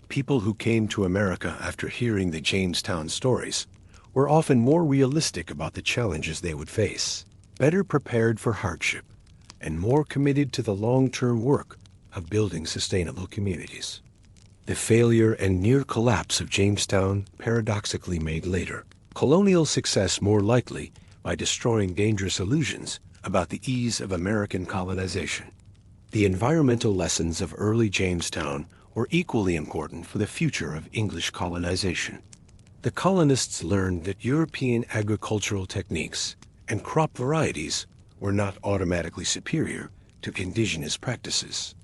People who came to America after hearing the Jamestown stories were often more realistic about the challenges they would face, better prepared for hardship, and more committed to the long-term work of building sustainable communities. The failure and near collapse of Jamestown paradoxically made later colonial success more likely by destroying dangerous illusions about the ease of American colonization. The environmental lessons of early Jamestown were equally important for the future of English colonization. The colonists learned that European agricultural techniques and crop varieties were not automatically superior to indigenous practices.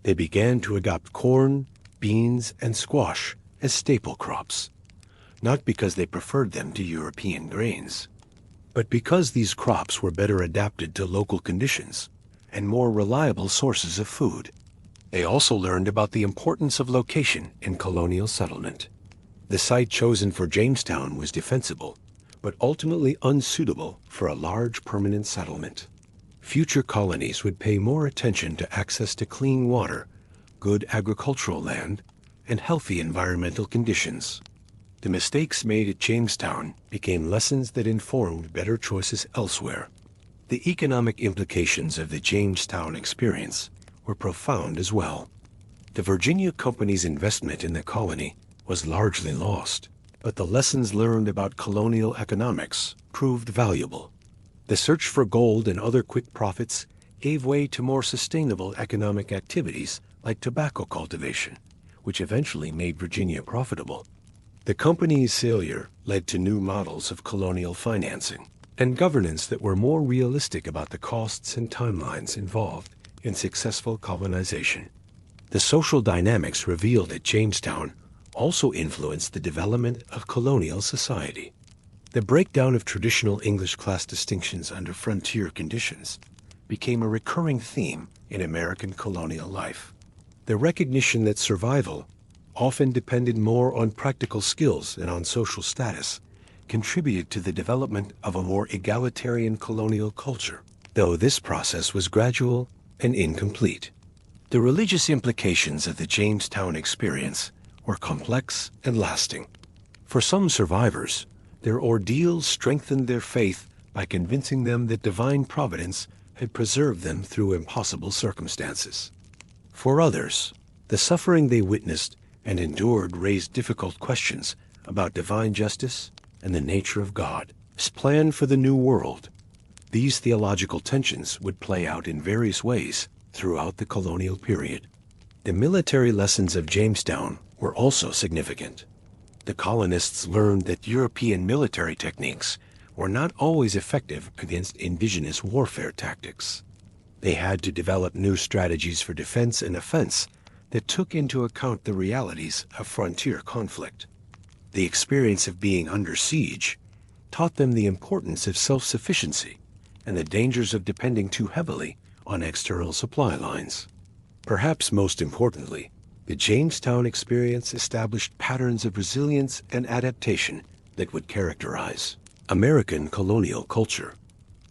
They began to adopt corn, beans, and squash as staple crops, not because they preferred them to European grains, but because these crops were better adapted to local conditions and more reliable sources of food. They also learned about the importance of location in colonial settlement. The site chosen for Jamestown was defensible, but ultimately unsuitable for a large permanent settlement. Future colonies would pay more attention to access to clean water, good agricultural land, and healthy environmental conditions. The mistakes made at Jamestown became lessons that informed better choices elsewhere. The economic implications of the Jamestown experience were profound as well. The Virginia Company's investment in the colony was largely lost, but the lessons learned about colonial economics proved valuable. The search for gold and other quick profits gave way to more sustainable economic activities like tobacco cultivation, which eventually made Virginia profitable. The company's failure led to new models of colonial financing and governance that were more realistic about the costs and timelines involved in successful colonization. The social dynamics revealed at Jamestown also influenced the development of colonial society. The breakdown of traditional English class distinctions under frontier conditions became a recurring theme in American colonial life. The recognition that survival often depended more on practical skills than on social status contributed to the development of a more egalitarian colonial culture, though this process was gradual and incomplete. The religious implications of the Jamestown experience were complex and lasting. For some survivors, their ordeal strengthened their faith by convincing them that divine providence had preserved them through impossible circumstances. For others, the suffering they witnessed and endured raised difficult questions about divine justice and the nature of God's plan for the New World. These theological tensions would play out in various ways throughout the colonial period. The military lessons of Jamestown were also significant. The colonists learned that European military techniques were not always effective against indigenous warfare tactics. They had to develop new strategies for defense and offense that took into account the realities of frontier conflict. The experience of being under siege taught them the importance of self-sufficiency and the dangers of depending too heavily on external supply lines. Perhaps most importantly, the Jamestown experience established patterns of resilience and adaptation that would characterize American colonial culture.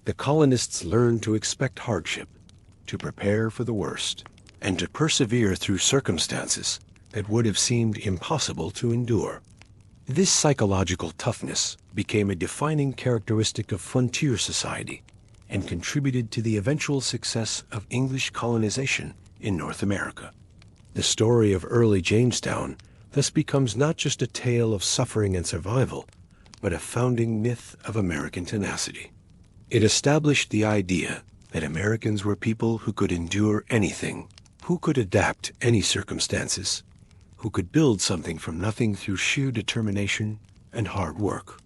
The colonists learned to expect hardship, to prepare for the worst, and to persevere through circumstances that would have seemed impossible to endure. This psychological toughness became a defining characteristic of frontier society and contributed to the eventual success of English colonization in North America. The story of early Jamestown thus becomes not just a tale of suffering and survival, but a founding myth of American tenacity. It established the idea that Americans were people who could endure anything, who could adapt any circumstances, who could build something from nothing through sheer determination and hard work.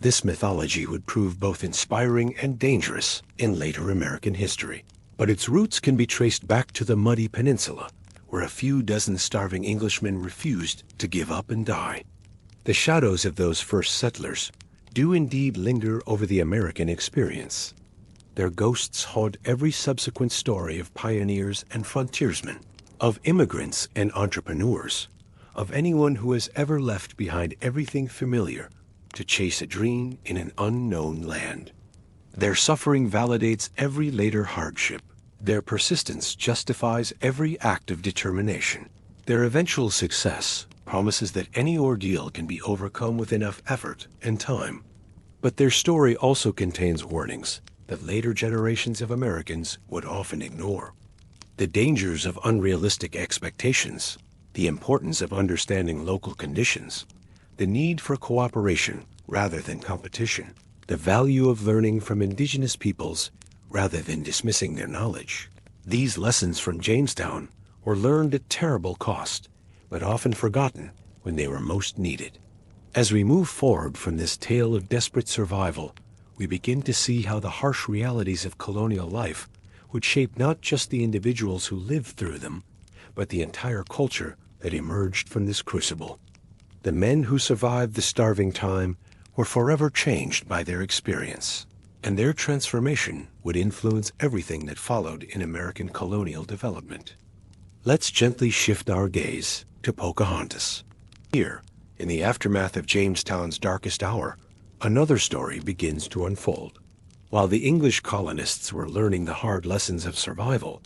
This mythology would prove both inspiring and dangerous in later American history, but its roots can be traced back to the Muddy Peninsula, where a few dozen starving Englishmen refused to give up and die. The shadows of those first settlers do indeed linger over the American experience. Their ghosts haunt every subsequent story of pioneers and frontiersmen, of immigrants and entrepreneurs, of anyone who has ever left behind everything familiar to chase a dream in an unknown land. Their suffering validates every later hardship. Their persistence justifies every act of determination. Their eventual success promises that any ordeal can be overcome with enough effort and time. But their story also contains warnings that later generations of Americans would often ignore. The dangers of unrealistic expectations, the importance of understanding local conditions, the need for cooperation rather than competition, the value of learning from indigenous peoples rather than dismissing their knowledge. These lessons from Jamestown were learned at terrible cost, but often forgotten when they were most needed. As we move forward from this tale of desperate survival, we begin to see how the harsh realities of colonial life would shape not just the individuals who lived through them, but the entire culture that emerged from this crucible. The men who survived the starving time were forever changed by their experience, and their transformation would influence everything that followed in American colonial development. Let's gently shift our gaze to Pocahontas. Here, in the aftermath of Jamestown's darkest hour, another story begins to unfold. While the English colonists were learning the hard lessons of survival,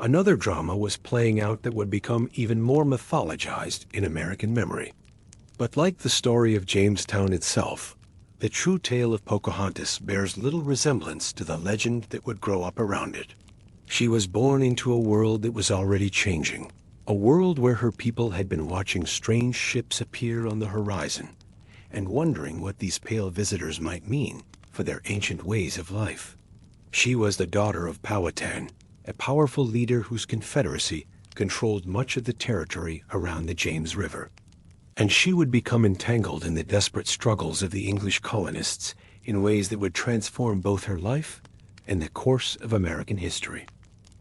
another drama was playing out that would become even more mythologized in American memory. But like the story of Jamestown itself, The true tale of Pocahontas bears little resemblance to the legend that would grow up around it. She was born into a world that was already changing, a world where her people had been watching strange ships appear on the horizon and wondering what these pale visitors might mean for their ancient ways of life. She was the daughter of Powhatan, a powerful leader whose confederacy controlled much of the territory around the James River. And she would become entangled in the desperate struggles of the English colonists in ways that would transform both her life and the course of American history.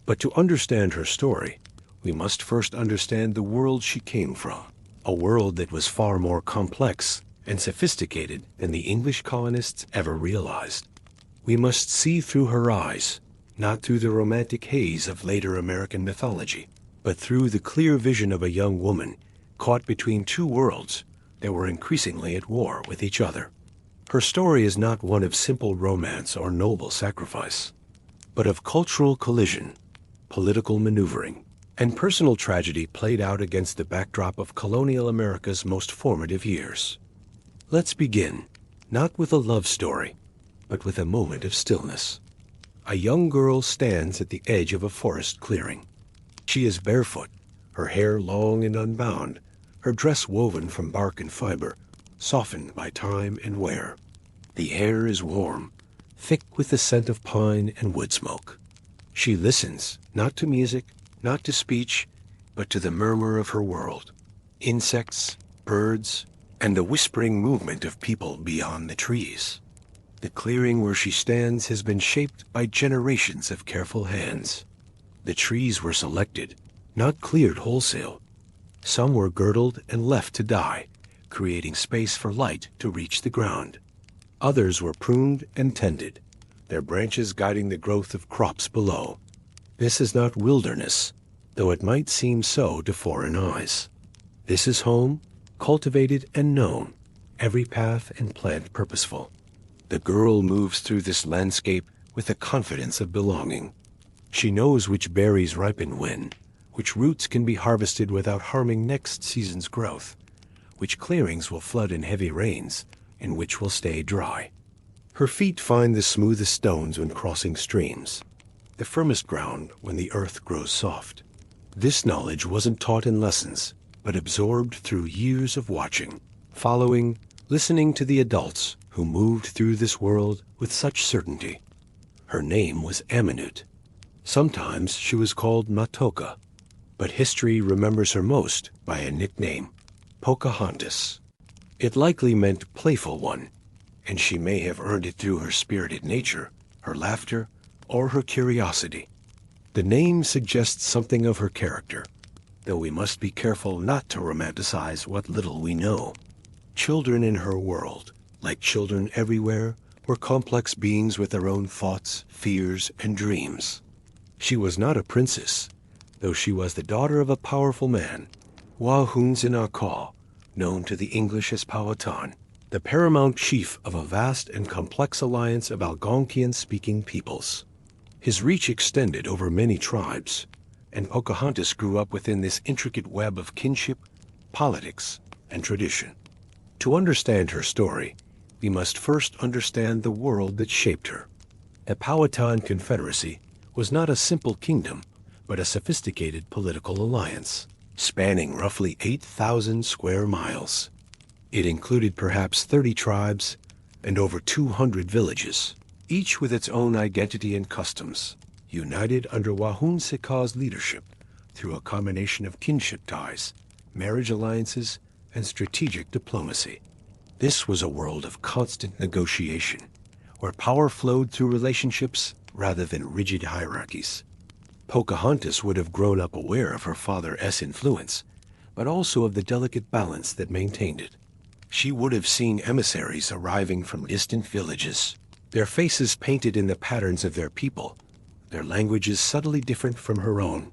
But to understand her story, we must first understand the world she came from, a world that was far more complex and sophisticated than the English colonists ever realized. We must see through her eyes, not through the romantic haze of later American mythology, but through the clear vision of a young woman caught between two worlds that were increasingly at war with each other. Her story is not one of simple romance or noble sacrifice, but of cultural collision, political maneuvering, and personal tragedy played out against the backdrop of colonial America's most formative years. Let's begin, not with a love story, but with a moment of stillness. A young girl stands at the edge of a forest clearing. She is barefoot, her hair long and unbound, her dress woven from bark and fiber, softened by time and wear. The air is warm, thick with the scent of pine and wood smoke. She listens, not to music, not to speech, but to the murmur of her world. Insects, birds, and the whispering movement of people beyond the trees. The clearing where she stands has been shaped by generations of careful hands. The trees were selected, not cleared wholesale. Some were girdled and left to die, creating space for light to reach the ground. Others were pruned and tended, their branches guiding the growth of crops below. This is not wilderness, though it might seem so to foreign eyes. This is home, cultivated and known, every path and plant purposeful. The girl moves through this landscape with the confidence of belonging. She knows which berries ripen when, which roots can be harvested without harming next season's growth, which clearings will flood in heavy rains, and which will stay dry. Her feet find the smoothest stones when crossing streams, the firmest ground when the earth grows soft. This knowledge wasn't taught in lessons, but absorbed through years of watching, following, listening to the adults who moved through this world with such certainty. Her name was Aminute. Sometimes she was called Matoka, but history remembers her most by a nickname, Pocahontas. It likely meant playful one, and she may have earned it through her spirited nature, her laughter, or her curiosity. The name suggests something of her character, though we must be careful not to romanticize what little we know. Children in her world, like children everywhere, were complex beings with their own thoughts, fears, and dreams. She was not a princess, though she was the daughter of a powerful man, Wahunzinakaw, known to the English as Powhatan, the paramount chief of a vast and complex alliance of Algonquian-speaking peoples. His reach extended over many tribes, and Pocahontas grew up within this intricate web of kinship, politics, and tradition. To understand her story, we must first understand the world that shaped her. A Powhatan confederacy was not a simple kingdom, but a sophisticated political alliance, spanning roughly 8,000 square miles. It included perhaps 30 tribes and over 200 villages, each with its own identity and customs, united under Wahunsikaw's leadership through a combination of kinship ties, marriage alliances, and strategic diplomacy. This was a world of constant negotiation, where power flowed through relationships rather than rigid hierarchies. Pocahontas would have grown up aware of her father's influence, but also of the delicate balance that maintained it. She would have seen emissaries arriving from distant villages, their faces painted in the patterns of their people, their languages subtly different from her own.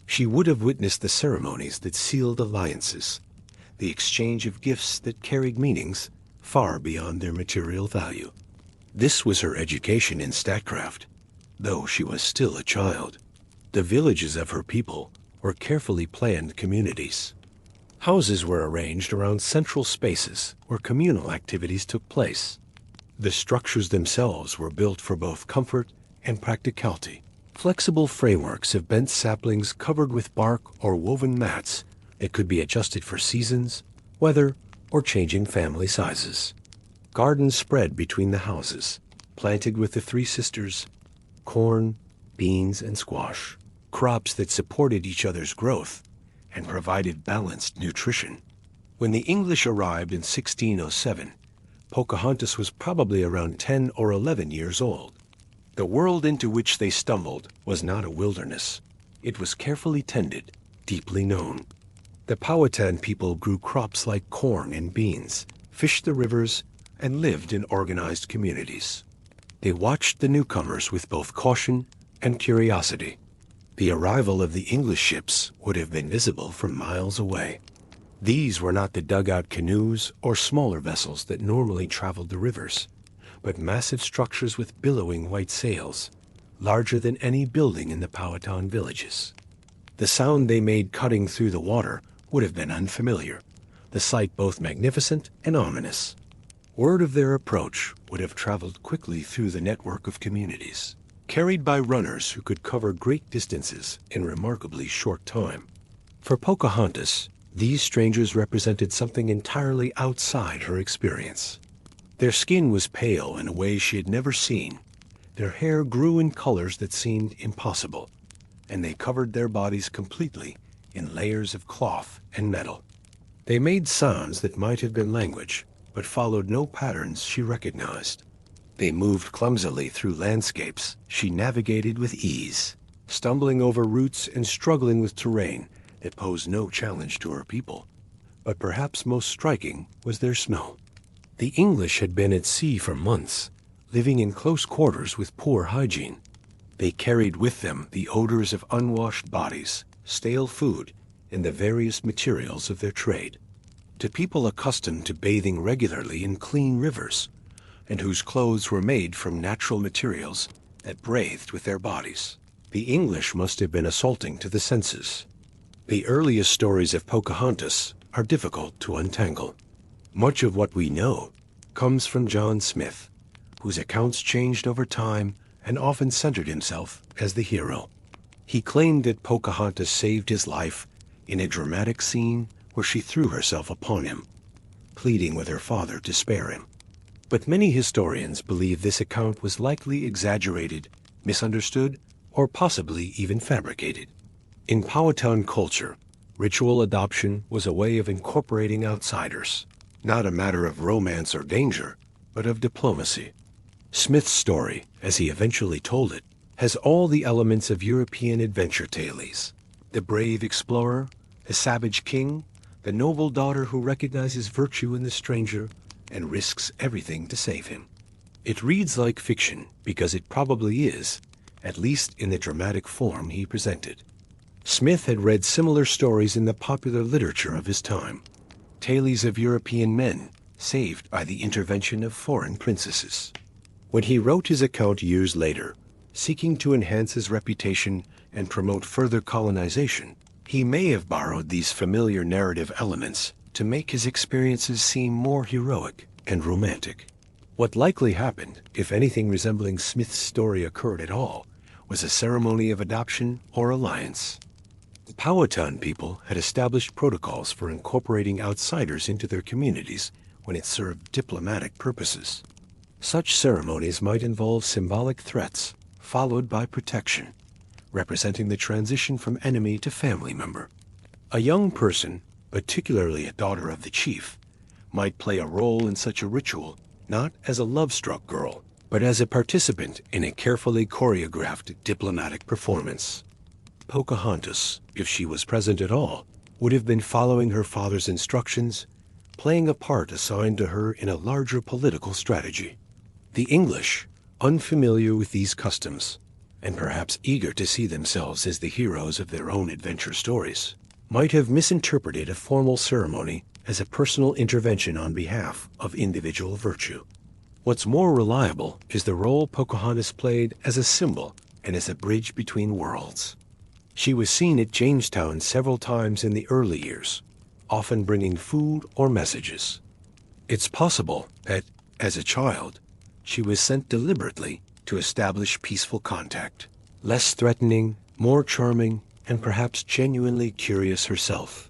She would have witnessed the ceremonies that sealed alliances, the exchange of gifts that carried meanings far beyond their material value. This was her education in statecraft, though she was still a child. The villages of her people were carefully planned communities. Houses were arranged around central spaces where communal activities took place. The structures themselves were built for both comfort and practicality. Flexible frameworks of bent saplings covered with bark or woven mats that could be adjusted for seasons, weather, or changing family sizes. Gardens spread between the houses, planted with the three sisters, corn, beans, and squash, crops that supported each other's growth and provided balanced nutrition. When the English arrived in 1607, Pocahontas was probably around 10 or 11 years old. The world into which they stumbled was not a wilderness. It was carefully tended, deeply known. The Powhatan people grew crops like corn and beans, fished the rivers, and lived in organized communities. They watched the newcomers with both caution and curiosity. The arrival of the English ships would have been visible from miles away. These were not the dugout canoes or smaller vessels that normally traveled the rivers, but massive structures with billowing white sails, larger than any building in the Powhatan villages. The sound they made cutting through the water would have been unfamiliar, the sight both magnificent and ominous. Word of their approach would have traveled quickly through the network of communities, carried by runners who could cover great distances in remarkably short time. For Pocahontas, these strangers represented something entirely outside her experience. Their skin was pale in a way she had never seen. Their hair grew in colors that seemed impossible, and they covered their bodies completely in layers of cloth and metal. They made sounds that might have been language, but followed no patterns she recognized. They moved clumsily through landscapes she navigated with ease, stumbling over roots and struggling with terrain that posed no challenge to her people. But perhaps most striking was their smell. The English had been at sea for months, living in close quarters with poor hygiene. They carried with them the odors of unwashed bodies, stale food, and the various materials of their trade. To people accustomed to bathing regularly in clean rivers, and whose clothes were made from natural materials that breathed with their bodies, the English must have been assaulting to the senses. The earliest stories of Pocahontas are difficult to untangle. Much of what we know comes from John Smith, whose accounts changed over time and often centered himself as the hero. He claimed that Pocahontas saved his life in a dramatic scene where she threw herself upon him, pleading with her father to spare him. But many historians believe this account was likely exaggerated, misunderstood, or possibly even fabricated. In Powhatan culture, ritual adoption was a way of incorporating outsiders, not a matter of romance or danger, but of diplomacy. Smith's story, as he eventually told it, has all the elements of European adventure tales. The brave explorer, the savage king, the noble daughter who recognizes virtue in the stranger and risks everything to save him. It reads like fiction because it probably is, at least in the dramatic form he presented. Smith had read similar stories in the popular literature of his time, tales of European men saved by the intervention of foreign princesses. When he wrote his account years later, seeking to enhance his reputation and promote further colonization, he may have borrowed these familiar narrative elements to make his experiences seem more heroic and romantic. What likely happened, if anything resembling Smith's story occurred at all, was a ceremony of adoption or alliance. The Powhatan people had established protocols for incorporating outsiders into their communities when it served diplomatic purposes. Such ceremonies might involve symbolic threats, followed by protection, representing the transition from enemy to family member. A young person, particularly a daughter of the chief, might play a role in such a ritual, not as a love-struck girl, but as a participant in a carefully choreographed diplomatic performance. Pocahontas, if she was present at all, would have been following her father's instructions, playing a part assigned to her in a larger political strategy. The English, unfamiliar with these customs, and perhaps eager to see themselves as the heroes of their own adventure stories, might have misinterpreted a formal ceremony as a personal intervention on behalf of individual virtue. What's more reliable is the role Pocahontas played as a symbol and as a bridge between worlds. She was seen at Jamestown several times in the early years, often bringing food or messages. It's possible that, as a child, she was sent deliberately to establish peaceful contact. Less threatening, more charming, and perhaps genuinely curious herself.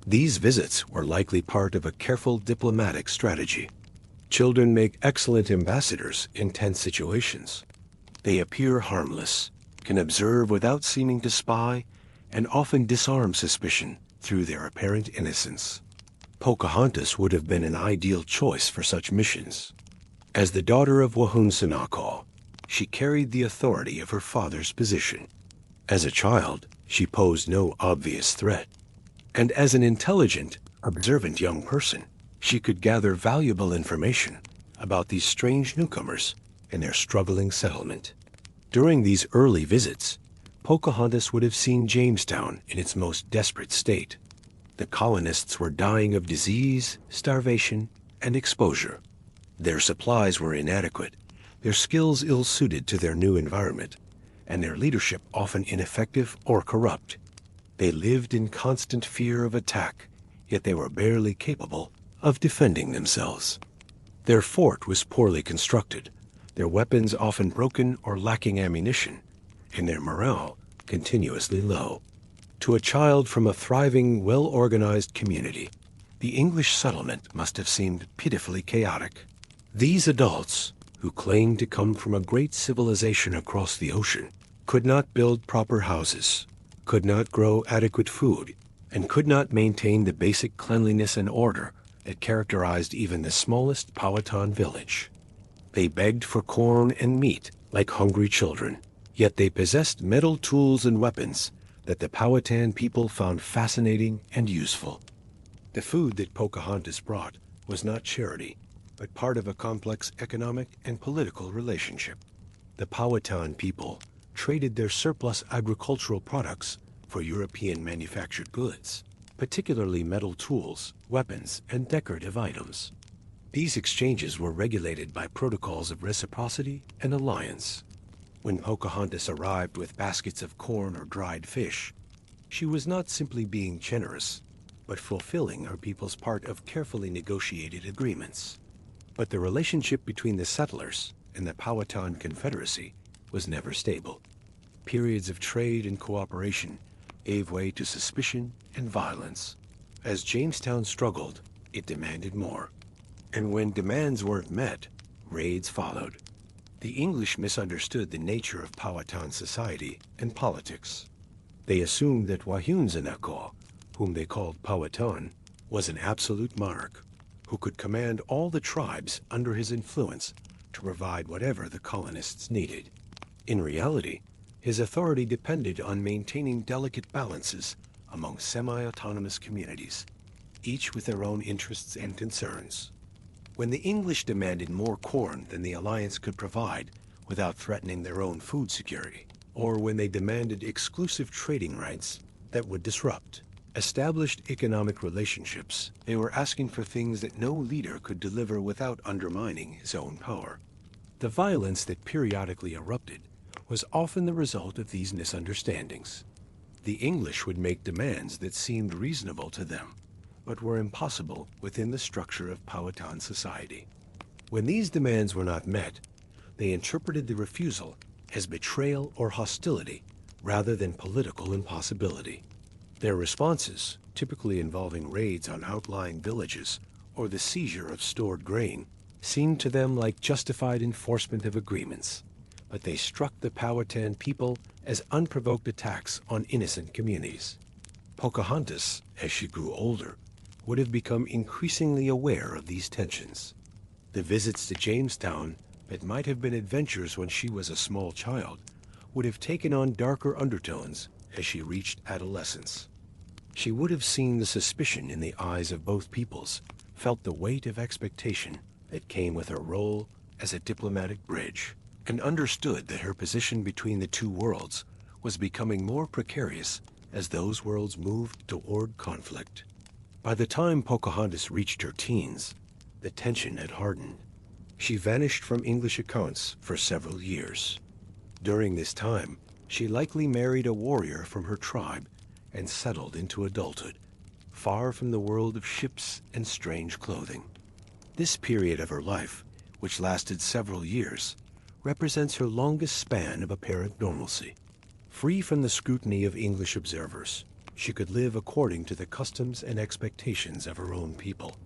These visits were likely part of a careful diplomatic strategy. Children make excellent ambassadors in tense situations. They appear harmless, can observe without seeming to spy, and often disarm suspicion through their apparent innocence. Pocahontas would have been an ideal choice for such missions. As the daughter of Wahunsenakaw, she carried the authority of her father's position. As a child, she posed no obvious threat. And as an intelligent, observant young person, she could gather valuable information about these strange newcomers and their struggling settlement. During these early visits, Pocahontas would have seen Jamestown in its most desperate state. The colonists were dying of disease, starvation, and exposure. Their supplies were inadequate, their skills ill-suited to their new environment, and their leadership often ineffective or corrupt. They lived in constant fear of attack, yet they were barely capable of defending themselves. Their fort was poorly constructed, their weapons often broken or lacking ammunition, and their morale continuously low. To a child from a thriving, well-organized community, the English settlement must have seemed pitifully chaotic. These adults, who claimed to come from a great civilization across the ocean, could not build proper houses, could not grow adequate food, and could not maintain the basic cleanliness and order that characterized even the smallest Powhatan village. They begged for corn and meat like hungry children, yet they possessed metal tools and weapons that the Powhatan people found fascinating and useful. The food that Pocahontas brought was not charity, but part of a complex economic and political relationship. The Powhatan people traded their surplus agricultural products for European manufactured goods, particularly metal tools, weapons, and decorative items. These exchanges were regulated by protocols of reciprocity and alliance. When Pocahontas arrived with baskets of corn or dried fish, she was not simply being generous, but fulfilling her people's part of carefully negotiated agreements. But the relationship between the settlers and the Powhatan Confederacy was never stable. Periods of trade and cooperation gave way to suspicion and violence. As Jamestown struggled, it demanded more. And when demands weren't met, raids followed. The English misunderstood the nature of Powhatan society and politics. They assumed that Wahunsenakaw, whom they called Powhatan, was an absolute monarch who could command all the tribes under his influence to provide whatever the colonists needed. In reality, his authority depended on maintaining delicate balances among semi-autonomous communities, each with their own interests and concerns. When the English demanded more corn than the alliance could provide without threatening their own food security, or when they demanded exclusive trading rights that would disrupt established economic relationships, they were asking for things that no leader could deliver without undermining his own power. The violence that periodically erupted was often the result of these misunderstandings. The English would make demands that seemed reasonable to them, but were impossible within the structure of Powhatan society. When these demands were not met, they interpreted the refusal as betrayal or hostility rather than political impossibility. Their responses, typically involving raids on outlying villages or the seizure of stored grain, seemed to them like justified enforcement of agreements, but they struck the Powhatan people as unprovoked attacks on innocent communities. Pocahontas, as she grew older, would have become increasingly aware of these tensions. The visits to Jamestown that might have been adventures when she was a small child would have taken on darker undertones as she reached adolescence. She would have seen the suspicion in the eyes of both peoples, felt the weight of expectation that came with her role as a diplomatic bridge, and understood that her position between the two worlds was becoming more precarious as those worlds moved toward conflict. By the time Pocahontas reached her teens, the tension had hardened. She vanished from English accounts for several years. During this time, she likely married a warrior from her tribe and settled into adulthood, far from the world of ships and strange clothing. This period of her life which lasted several years, represents her longest span of apparent normalcy. Free from the scrutiny of English observers, she could live according to the customs and expectations of her own people.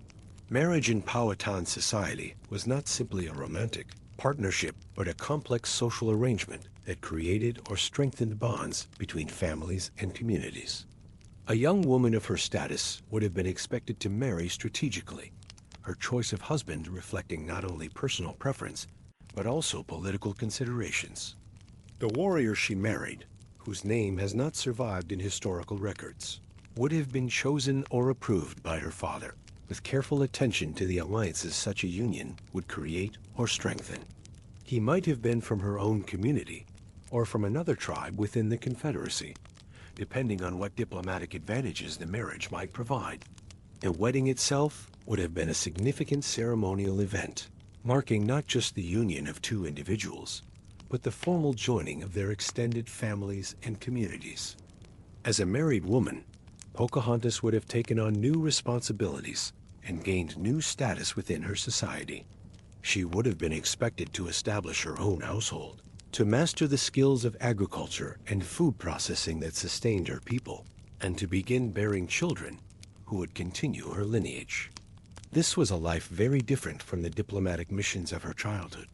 Marriage in Powhatan society was not simply a romantic partnership, but a complex social arrangement that created or strengthened bonds between families and communities. A young woman of her status would have been expected to marry strategically, her choice of husband reflecting not only personal preference, but also political considerations. The warrior she married, whose name has not survived in historical records, would have been chosen or approved by her father, with careful attention to the alliances such a union would create or strengthen. He might have been from her own community, or from another tribe within the Confederacy, depending on what diplomatic advantages the marriage might provide. The wedding itself would have been a significant ceremonial event, marking not just the union of two individuals, but the formal joining of their extended families and communities. As a married woman, Pocahontas would have taken on new responsibilities and gained new status within her society. She would have been expected to establish her own household, to master the skills of agriculture and food processing that sustained her people, and to begin bearing children who would continue her lineage. This was a life very different from the diplomatic missions of her childhood,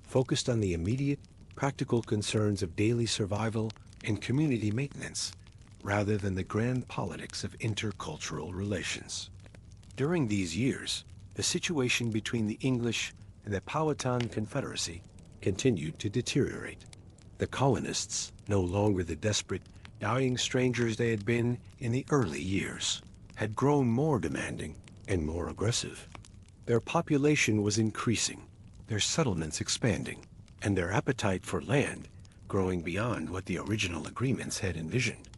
focused on the immediate, practical concerns of daily survival and community maintenance, rather than the grand politics of intercultural relations. During these years, the situation between the English and the Powhatan Confederacy continued to deteriorate. The colonists, no longer the desperate, dying strangers they had been in the early years, had grown more demanding and more aggressive. Their population was increasing, their settlements expanding, and their appetite for land growing beyond what the original agreements had envisioned.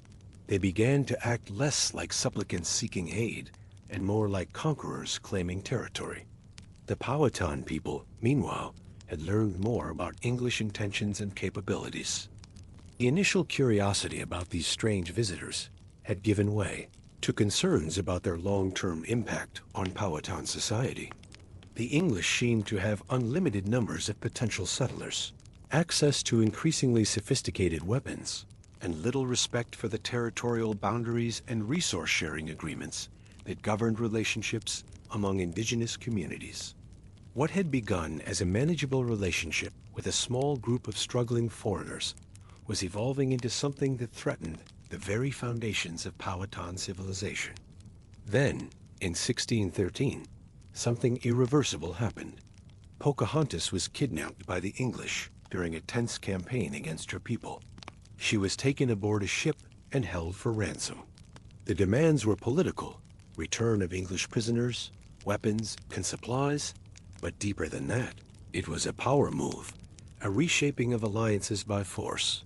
They began to act less like supplicants seeking aid and more like conquerors claiming territory. The Powhatan people, meanwhile, had learned more about English intentions and capabilities. The initial curiosity about these strange visitors had given way to concerns about their long-term impact on Powhatan society. The English seemed to have unlimited numbers of potential settlers, access to increasingly sophisticated weapons, and little respect for the territorial boundaries and resource-sharing agreements that governed relationships among indigenous communities. What had begun as a manageable relationship with a small group of struggling foreigners was evolving into something that threatened the very foundations of Powhatan civilization. Then, in 1613, something irreversible happened. Pocahontas was kidnapped by the English during a tense campaign against her people. She was taken aboard a ship and held for ransom. The demands were political: return of English prisoners, weapons, and supplies. But deeper than that, it was a power move, a reshaping of alliances by force.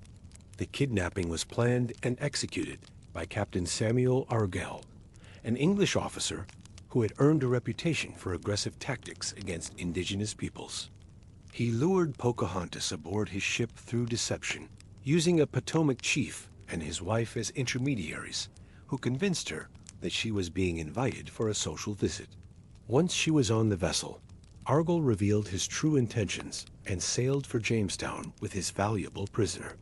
The kidnapping was planned and executed by Captain Samuel Argall, an English officer who had earned a reputation for aggressive tactics against indigenous peoples. He lured Pocahontas aboard his ship through deception, using a Potomac chief and his wife as intermediaries, who convinced her that she was being invited for a social visit. Once she was on the vessel, Argall revealed his true intentions and sailed for Jamestown with his valuable prisoner.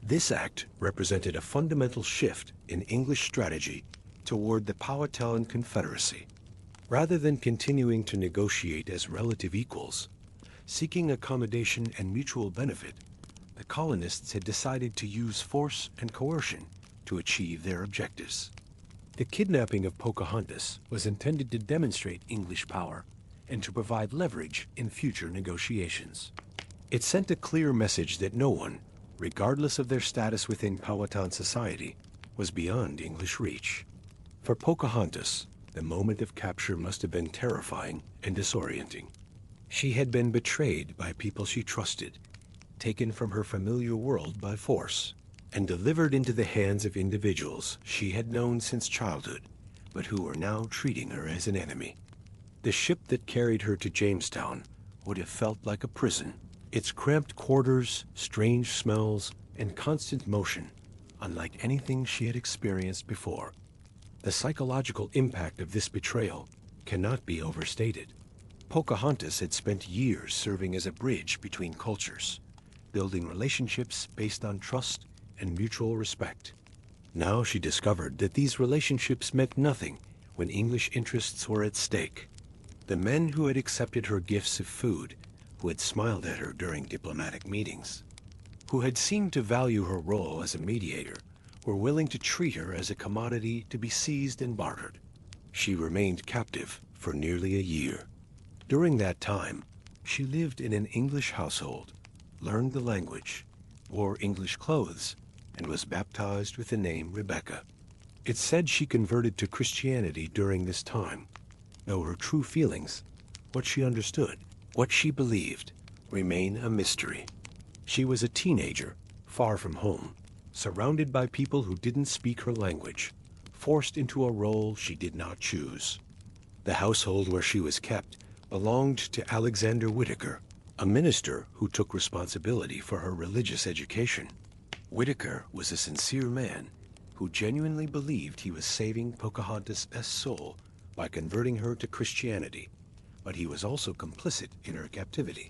This act represented a fundamental shift in English strategy toward the Powhatan Confederacy. Rather than continuing to negotiate as relative equals, seeking accommodation and mutual benefit, the colonists had decided to use force and coercion to achieve their objectives. The kidnapping of Pocahontas was intended to demonstrate English power and to provide leverage in future negotiations. It sent a clear message that no one, regardless of their status within Powhatan society, was beyond English reach. For Pocahontas, the moment of capture must have been terrifying and disorienting. She had been betrayed by people she trusted, taken from her familiar world by force, and delivered into the hands of individuals she had known since childhood, but who were now treating her as an enemy. The ship that carried her to Jamestown would have felt like a prison, its cramped quarters, strange smells, and constant motion, unlike anything she had experienced before. The psychological impact of this betrayal cannot be overstated. Pocahontas had spent years serving as a bridge between cultures, building relationships based on trust and mutual respect. Now she discovered that these relationships meant nothing when English interests were at stake. The men who had accepted her gifts of food, who had smiled at her during diplomatic meetings, who had seemed to value her role as a mediator, were willing to treat her as a commodity to be seized and bartered. She remained captive for nearly a year. During that time, she lived in an English household, learned the language, wore English clothes, and was baptized with the name Rebecca. It's said she converted to Christianity during this time, though her true feelings, what she understood, what she believed, remain a mystery. She was a teenager, far from home, surrounded by people who didn't speak her language, forced into a role she did not choose. The household where she was kept belonged to Alexander Whitaker, a minister who took responsibility for her religious education. Whitaker was a sincere man who genuinely believed he was saving Pocahontas' soul by converting her to Christianity, but he was also complicit in her captivity.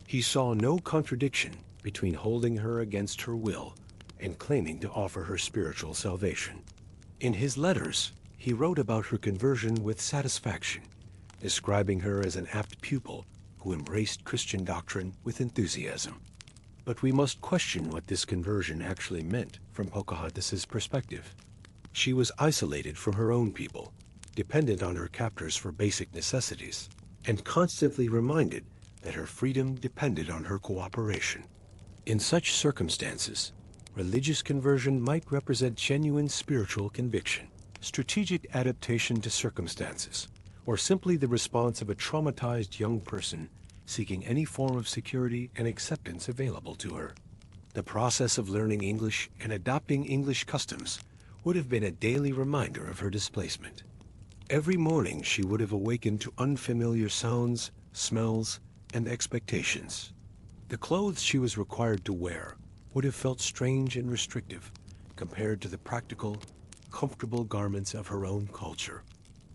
He saw no contradiction between holding her against her will and claiming to offer her spiritual salvation. In his letters, he wrote about her conversion with satisfaction, describing her as an apt pupil who embraced Christian doctrine with enthusiasm. But we must question what this conversion actually meant from Pocahontas' perspective. She was isolated from her own people, dependent on her captors for basic necessities, and constantly reminded that her freedom depended on her cooperation. In such circumstances, religious conversion might represent genuine spiritual conviction, strategic adaptation to circumstances, or simply the response of a traumatized young person seeking any form of security and acceptance available to her. The process of learning English and adopting English customs would have been a daily reminder of her displacement. Every morning she would have awakened to unfamiliar sounds, smells, and expectations. The clothes she was required to wear would have felt strange and restrictive compared to the practical, comfortable garments of her own culture.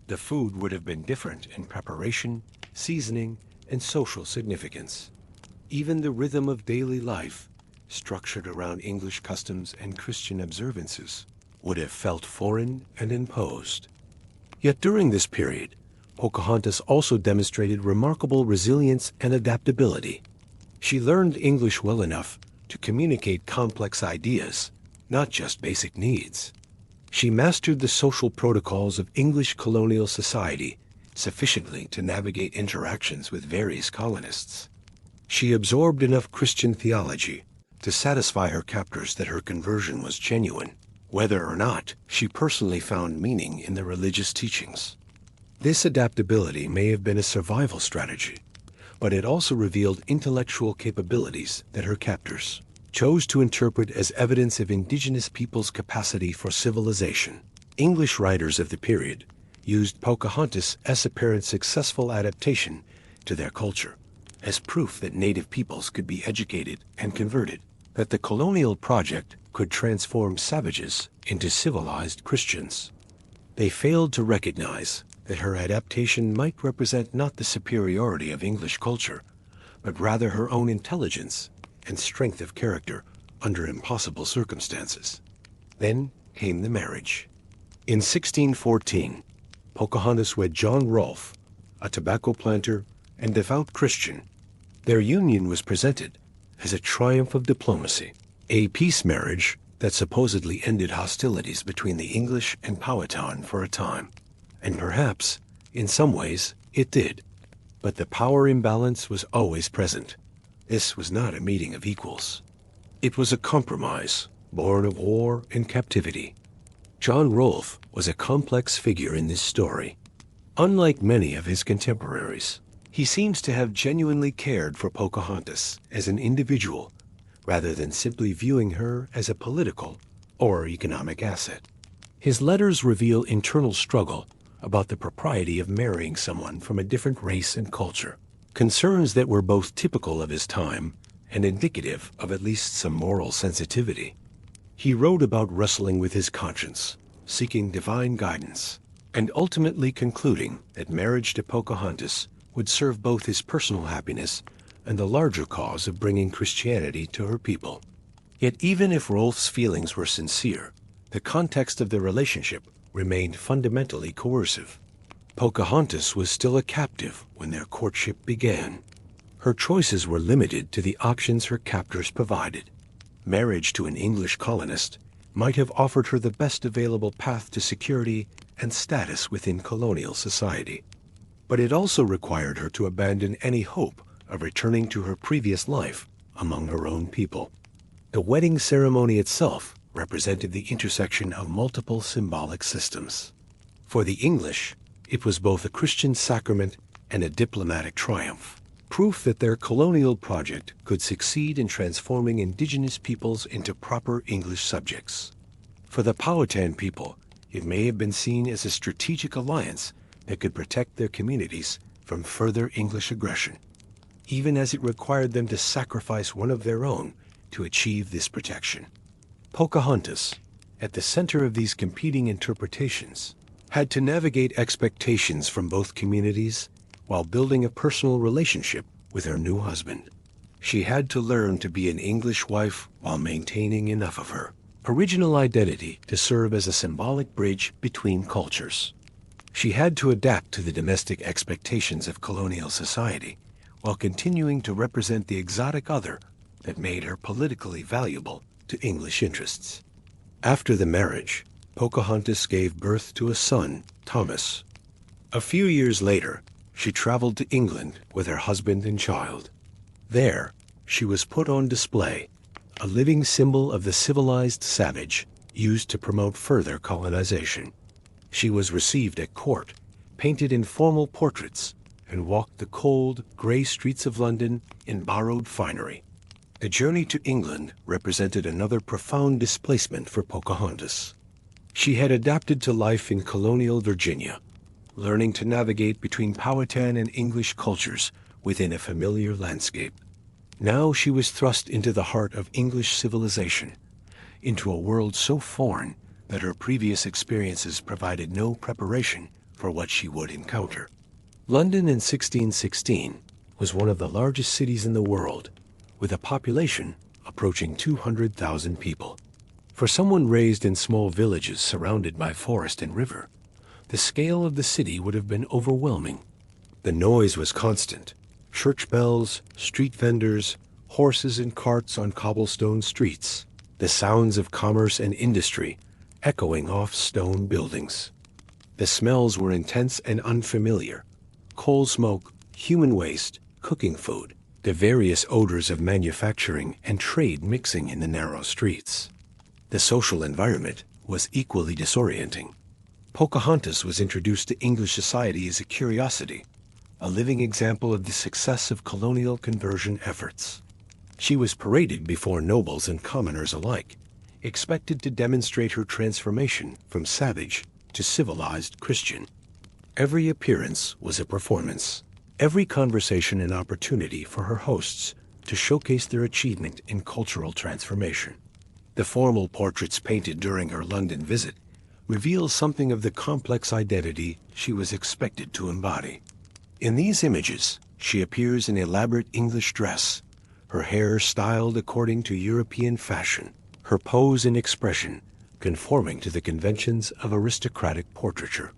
The food would have been different in preparation, seasoning, and social significance. Even the rhythm of daily life, structured around English customs and Christian observances, would have felt foreign and imposed. Yet during this period, Pocahontas also demonstrated remarkable resilience and adaptability. She learned English well enough to communicate complex ideas, not just basic needs. She mastered the social protocols of English colonial society sufficiently to navigate interactions with various colonists. She absorbed enough Christian theology to satisfy her captors that her conversion was genuine, whether or not she personally found meaning in the religious teachings. This adaptability may have been a survival strategy, but it also revealed intellectual capabilities that her captors chose to interpret as evidence of indigenous peoples' capacity for civilization. English writers of the period used Pocahontas' as apparent successful adaptation to their culture as proof that native peoples could be educated and converted, that the colonial project could transform savages into civilized Christians. They failed to recognize that her adaptation might represent not the superiority of English culture, but rather her own intelligence and strength of character under impossible circumstances. Then came the marriage. In 1614, Pocahontas wed John Rolfe, a tobacco planter and devout Christian. Their union was presented as a triumph of diplomacy, a peace marriage that supposedly ended hostilities between the English and Powhatan for a time. And perhaps, in some ways, it did. But the power imbalance was always present. This was not a meeting of equals. It was a compromise, born of war and captivity. John Rolfe was a complex figure in this story. Unlike many of his contemporaries, he seems to have genuinely cared for Pocahontas as an individual, rather than simply viewing her as a political or economic asset. His letters reveal internal struggle about the propriety of marrying someone from a different race and culture, concerns that were both typical of his time and indicative of at least some moral sensitivity. He wrote about wrestling with his conscience, seeking divine guidance, and ultimately concluding that marriage to Pocahontas would serve both his personal happiness and the larger cause of bringing Christianity to her people. Yet even if Rolf's feelings were sincere, the context of the relationship remained fundamentally coercive. Pocahontas was still a captive when their courtship began. Her choices were limited to the options her captors provided. Marriage to an English colonist might have offered her the best available path to security and status within colonial society. But it also required her to abandon any hope of returning to her previous life among her own people. The wedding ceremony itself represented the intersection of multiple symbolic systems. For the English, it was both a Christian sacrament and a diplomatic triumph, proof that their colonial project could succeed in transforming indigenous peoples into proper English subjects. For the Powhatan people, it may have been seen as a strategic alliance that could protect their communities from further English aggression, even as it required them to sacrifice one of their own to achieve this protection. Pocahontas, at the center of these competing interpretations, had to navigate expectations from both communities while building a personal relationship with her new husband. She had to learn to be an English wife while maintaining enough of her original identity to serve as a symbolic bridge between cultures. She had to adapt to the domestic expectations of colonial society while continuing to represent the exotic other that made her politically valuable to English interests. After the marriage, Pocahontas gave birth to a son, Thomas. A few years later, she traveled to England with her husband and child. There, she was put on display, a living symbol of the civilized savage used to promote further colonization. She was received at court, painted in formal portraits, and walked the cold, gray streets of London in borrowed finery. The journey to England represented another profound displacement for Pocahontas. She had adapted to life in colonial Virginia, learning to navigate between Powhatan and English cultures within a familiar landscape. Now she was thrust into the heart of English civilization, into a world so foreign that her previous experiences provided no preparation for what she would encounter. London in 1616 was one of the largest cities in the world, with a population approaching 200,000 people. For someone raised in small villages surrounded by forest and river, the scale of the city would have been overwhelming. The noise was constant. Church bells, street vendors, horses and carts on cobblestone streets, the sounds of commerce and industry echoing off stone buildings. The smells were intense and unfamiliar. Coal smoke, human waste, cooking food, the various odors of manufacturing and trade mixing in the narrow streets. The social environment was equally disorienting. Pocahontas was introduced to English society as a curiosity, a living example of the success of colonial conversion efforts. She was paraded before nobles and commoners alike, expected to demonstrate her transformation from savage to civilized Christian. Every appearance was a performance, every conversation an opportunity for her hosts to showcase their achievement in cultural transformation. The formal portraits painted during her London visit reveal something of the complex identity she was expected to embody. In these images, she appears in elaborate English dress, her hair styled according to European fashion, her pose and expression conforming to the conventions of aristocratic portraiture.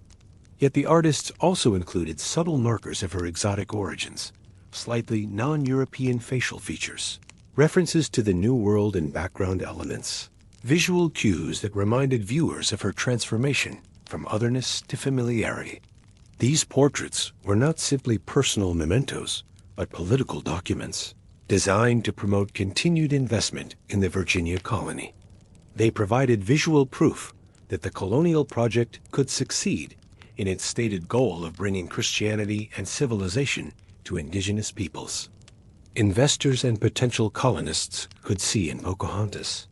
Yet the artists also included subtle markers of her exotic origins, slightly non-European facial features, references to the New World and background elements, visual cues that reminded viewers of her transformation from otherness to familiarity. These portraits were not simply personal mementos, but political documents designed to promote continued investment in the Virginia colony. They provided visual proof that the colonial project could succeed in its stated goal of bringing Christianity and civilization to indigenous peoples. Investors and potential colonists could see in Pocahontas'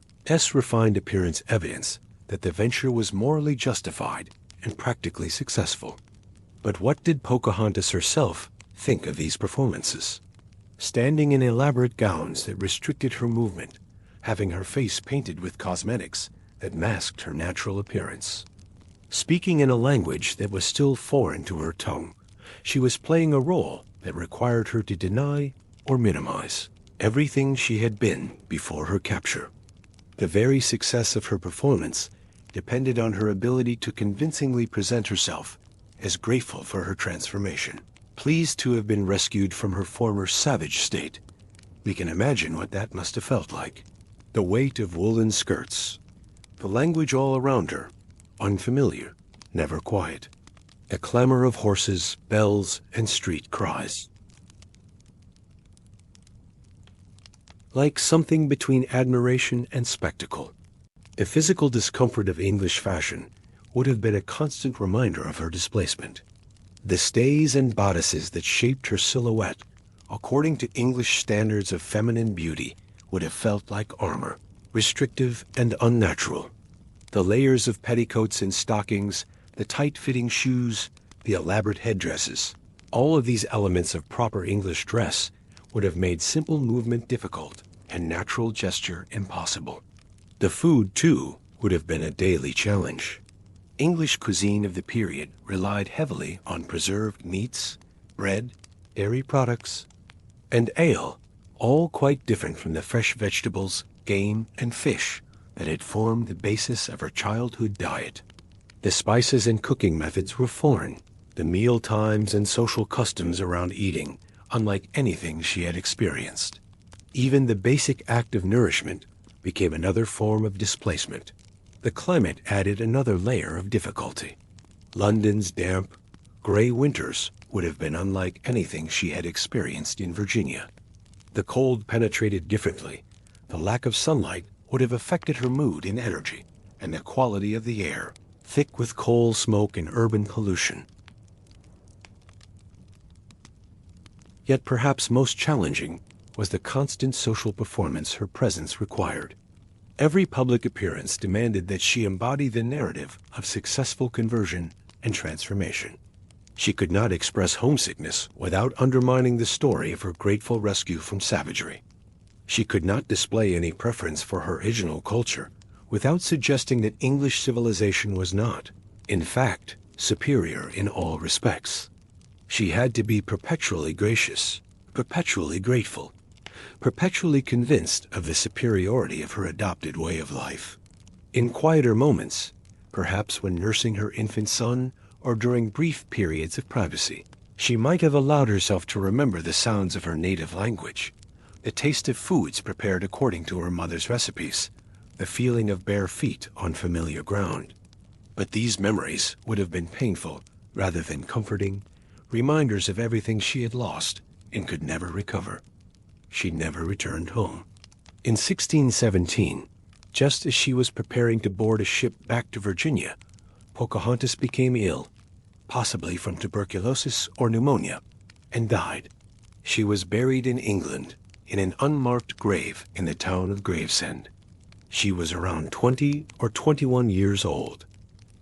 refined appearance evidence that the venture was morally justified and practically successful. But what did Pocahontas herself think of these performances? Standing in elaborate gowns that restricted her movement, having her face painted with cosmetics that masked her natural appearance. Speaking in a language that was still foreign to her tongue, she was playing a role that required her to deny or minimize everything she had been before her capture. The very success of her performance depended on her ability to convincingly present herself as grateful for her transformation, pleased to have been rescued from her former savage state. We can imagine what that must have felt like. The weight of woolen skirts, the language all around her, unfamiliar, never quiet. A clamor of horses, bells, and street cries. Like something between admiration and spectacle. The physical discomfort of English fashion would have been a constant reminder of her displacement. The stays and bodices that shaped her silhouette, according to English standards of feminine beauty, would have felt like armor, restrictive and unnatural. The layers of petticoats and stockings, the tight-fitting shoes, the elaborate headdresses, all of these elements of proper English dress would have made simple movement difficult and natural gesture impossible. The food, too, would have been a daily challenge. English cuisine of the period relied heavily on preserved meats, bread, dairy products, and ale, all quite different from the fresh vegetables, game, and fish that had formed the basis of her childhood diet. The spices and cooking methods were foreign, the meal times and social customs around eating unlike anything she had experienced. Even the basic act of nourishment became another form of displacement. The climate added another layer of difficulty. London's damp, gray winters would have been unlike anything she had experienced in Virginia. The cold penetrated differently. The lack of sunlight would have affected her mood and energy, and the quality of the air, thick with coal smoke and urban pollution. Yet perhaps most challenging was the constant social performance her presence required. Every public appearance demanded that she embody the narrative of successful conversion and transformation. She could not express homesickness without undermining the story of her grateful rescue from savagery. She could not display any preference for her original culture without suggesting that English civilization was not, in fact, superior in all respects. She had to be perpetually gracious, perpetually grateful, perpetually convinced of the superiority of her adopted way of life. In quieter moments, perhaps when nursing her infant son or during brief periods of privacy, she might have allowed herself to remember the sounds of her native language, the taste of foods prepared according to her mother's recipes, the feeling of bare feet on familiar ground. But these memories would have been painful rather than comforting, reminders of everything she had lost and could never recover. She never returned home. In 1617, just as she was preparing to board a ship back to Virginia, Pocahontas became ill, possibly from tuberculosis or pneumonia, and died. She was buried in England in an unmarked grave in the town of Gravesend. She was around 20 or 21 years old.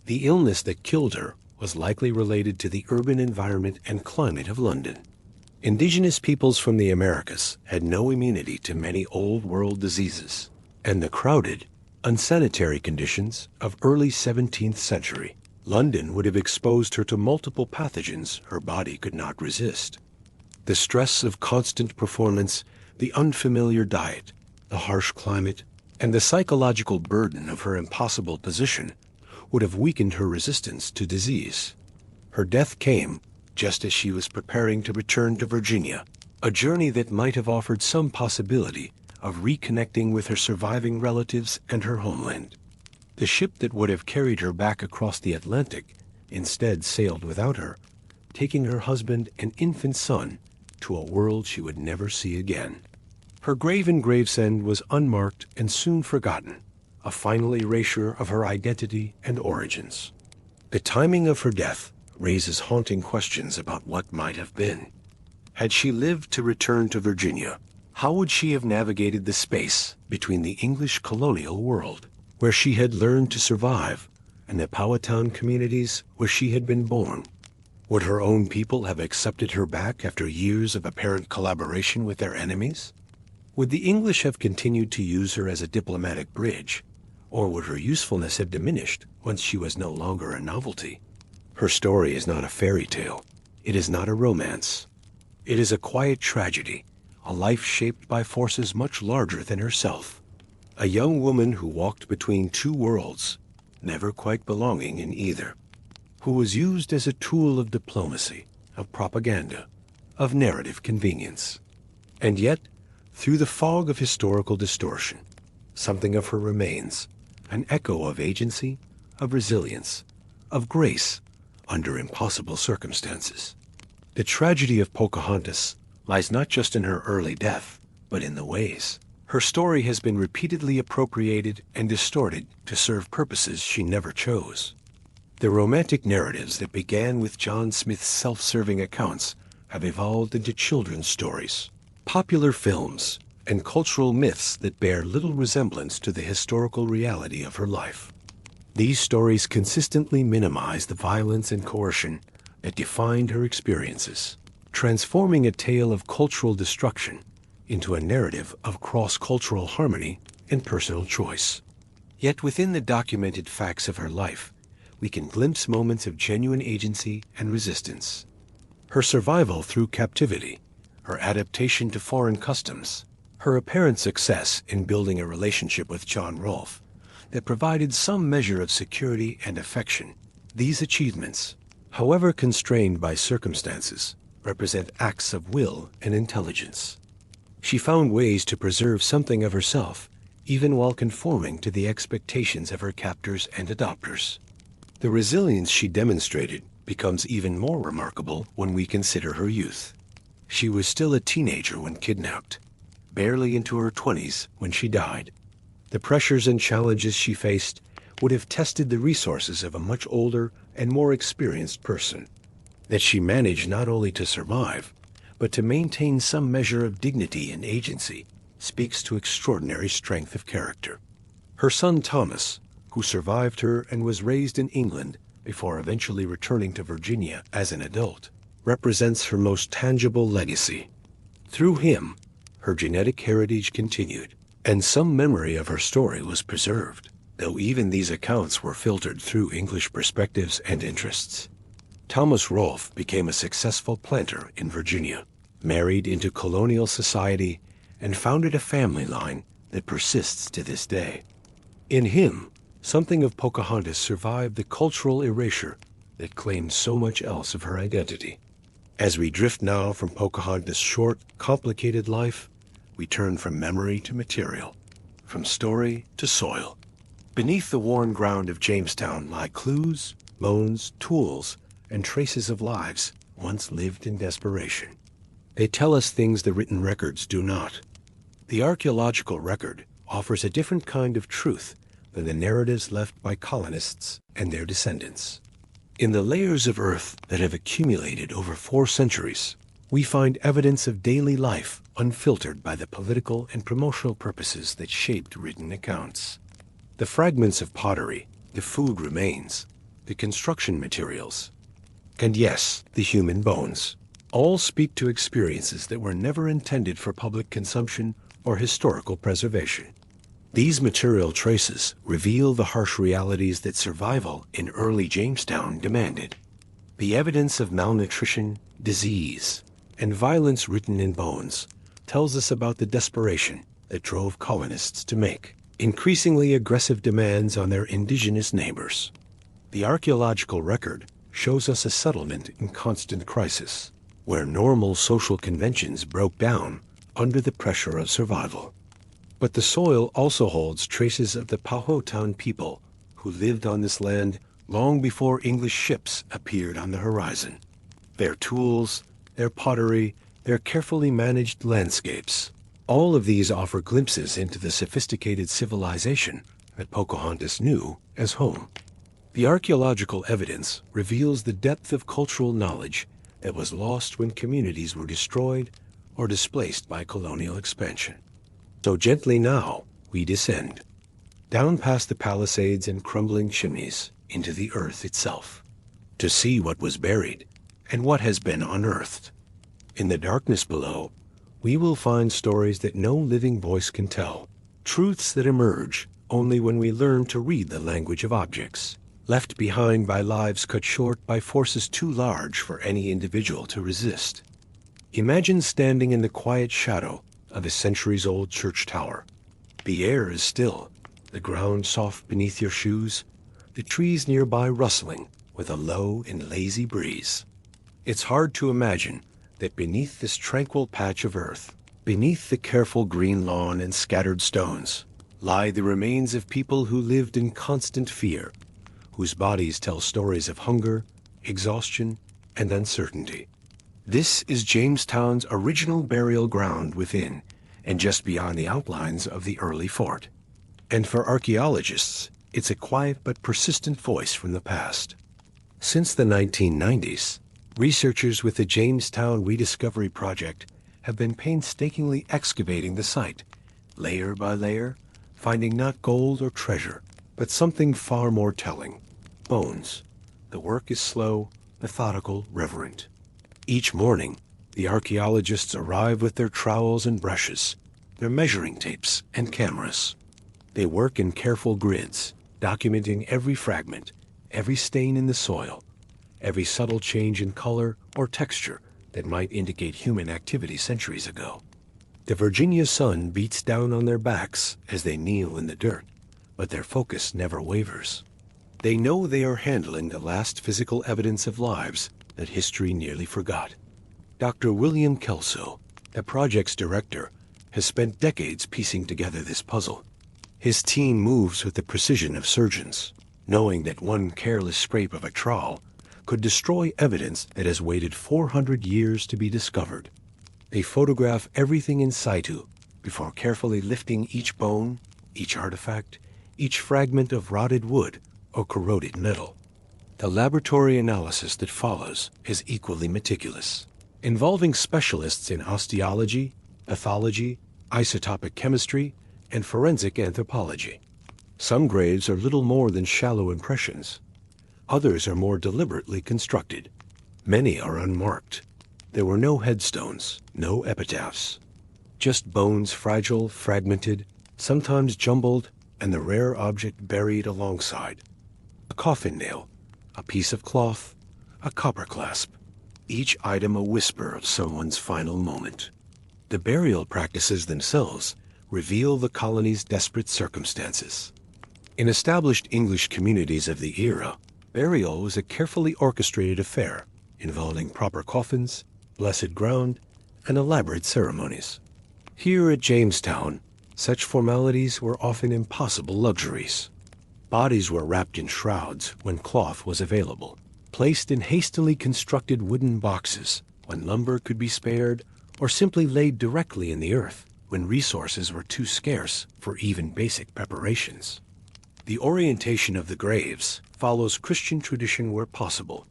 The illness that killed her was likely related to the urban environment and climate of London. Indigenous peoples from the Americas had no immunity to many old-world diseases, and the crowded, unsanitary conditions of early 17th century London would have exposed her to multiple pathogens her body could not resist. The stress of constant performance, the unfamiliar diet, the harsh climate, and the psychological burden of her impossible position would have weakened her resistance to disease. Her death came just as she was preparing to return to Virginia, a journey that might have offered some possibility of reconnecting with her surviving relatives and her homeland. The ship that would have carried her back across the Atlantic instead sailed without her, taking her husband and infant son to a world she would never see again. Her grave in Gravesend was unmarked and soon forgotten, a final erasure of her identity and origins. The timing of her death raises haunting questions about what might have been. Had she lived to return to Virginia, how would she have navigated the space between the English colonial world, where she had learned to survive, and the Powhatan communities where she had been born? Would her own people have accepted her back after years of apparent collaboration with their enemies? Would the English have continued to use her as a diplomatic bridge, or would her usefulness have diminished once she was no longer a novelty? Her story is not a fairy tale. It is not a romance. It is a quiet tragedy, a life shaped by forces much larger than herself. A young woman who walked between two worlds, never quite belonging in either, who was used as a tool of diplomacy, of propaganda, of narrative convenience. And yet, through the fog of historical distortion, something of her remains, an echo of agency, of resilience, of grace under impossible circumstances. The tragedy of Pocahontas lies not just in her early death, but in the ways her story has been repeatedly appropriated and distorted to serve purposes she never chose. The romantic narratives that began with John Smith's self-serving accounts have evolved into children's stories, popular films, and cultural myths that bear little resemblance to the historical reality of her life. These stories consistently minimize the violence and coercion that defined her experiences, transforming a tale of cultural destruction into a narrative of cross-cultural harmony and personal choice. Yet within the documented facts of her life, we can glimpse moments of genuine agency and resistance. Her survival through captivity, her adaptation to foreign customs, her apparent success in building a relationship with John Rolfe that provided some measure of security and affection. These achievements, however constrained by circumstances, represent acts of will and intelligence. She found ways to preserve something of herself, even while conforming to the expectations of her captors and adopters. The resilience she demonstrated becomes even more remarkable when we consider her youth. She was still a teenager when kidnapped, barely into her 20s when she died. The pressures and challenges she faced would have tested the resources of a much older and more experienced person. That she managed not only to survive, but to maintain some measure of dignity and agency speaks to extraordinary strength of character. Her son Thomas, who survived her and was raised in England before eventually returning to Virginia as an adult, represents her most tangible legacy. Through him, her genetic heritage continued, and some memory of her story was preserved, though even these accounts were filtered through English perspectives and interests. Thomas Rolfe became a successful planter in Virginia, married into colonial society, and founded a family line that persists to this day. In him, something of Pocahontas survived the cultural erasure that claimed so much else of her identity. As we drift now from Pocahontas' short, complicated life, we turn from memory to material, from story to soil. Beneath the worn ground of Jamestown lie clues, bones, tools, and traces of lives once lived in desperation. They tell us things the written records do not. The archaeological record offers a different kind of truth than the narratives left by colonists and their descendants. In the layers of earth that have accumulated over 4 centuries, we find evidence of daily life unfiltered by the political and promotional purposes that shaped written accounts. The fragments of pottery, the food remains, the construction materials, and yes, the human bones, all speak to experiences that were never intended for public consumption or historical preservation. These material traces reveal the harsh realities that survival in early Jamestown demanded. The evidence of malnutrition, disease, and violence written in bones tells us about the desperation that drove colonists to make increasingly aggressive demands on their indigenous neighbors. The archaeological record shows us a settlement in constant crisis, where normal social conventions broke down under the pressure of survival. But the soil also holds traces of the Powhatan people who lived on this land long before English ships appeared on the horizon. Their tools, their pottery, their carefully managed landscapes, all of these offer glimpses into the sophisticated civilization that Pocahontas knew as home. The archaeological evidence reveals the depth of cultural knowledge that was lost when communities were destroyed or displaced by colonial expansion. So gently now we descend, down past the palisades and crumbling chimneys into the earth itself, to see what was buried and what has been unearthed. In the darkness below, we will find stories that no living voice can tell, truths that emerge only when we learn to read the language of objects, left behind by lives cut short by forces too large for any individual to resist. Imagine standing in the quiet shadow of a centuries-old church tower. The air is still, the ground soft beneath your shoes, the trees nearby rustling with a low and lazy breeze. It's hard to imagine that beneath this tranquil patch of earth, beneath the careful green lawn and scattered stones, lie the remains of people who lived in constant fear, whose bodies tell stories of hunger, exhaustion, and uncertainty. This is Jamestown's original burial ground within and just beyond the outlines of the early fort. And for archaeologists, it's a quiet but persistent voice from the past. Since the 1990s, researchers with the Jamestown Rediscovery Project have been painstakingly excavating the site, layer by layer, finding not gold or treasure, but something far more telling: bones. The work is slow, methodical, reverent. Each morning, the archaeologists arrive with their trowels and brushes, their measuring tapes and cameras. They work in careful grids, documenting every fragment, every stain in the soil, every subtle change in color or texture that might indicate human activity centuries ago. The Virginia sun beats down on their backs as they kneel in the dirt, but their focus never wavers. They know they are handling the last physical evidence of lives that history nearly forgot. Dr. William Kelso, the project's director, has spent decades piecing together this puzzle. His team moves with the precision of surgeons, knowing that one careless scrape of a trowel could destroy evidence that has waited 400 years to be discovered. They photograph everything in situ before carefully lifting each bone, each artifact, each fragment of rotted wood or corroded metal. The laboratory analysis that follows is equally meticulous, involving specialists in osteology, pathology, isotopic chemistry, and forensic anthropology. Some graves are little more than shallow impressions. Others are more deliberately constructed. Many are unmarked. There were no headstones, no epitaphs. Just bones, fragile, fragmented, sometimes jumbled, and the rare object buried alongside. A coffin nail, a piece of cloth, a copper clasp, each item a whisper of someone's final moment. The burial practices themselves reveal the colony's desperate circumstances. In established English communities of the era, burial was a carefully orchestrated affair involving proper coffins, blessed ground, and elaborate ceremonies. Here at Jamestown, such formalities were often impossible luxuries. Bodies were wrapped in shrouds when cloth was available, placed in hastily constructed wooden boxes when lumber could be spared, or simply laid directly in the earth when resources were too scarce for even basic preparations. The orientation of the graves follows Christian tradition where possible,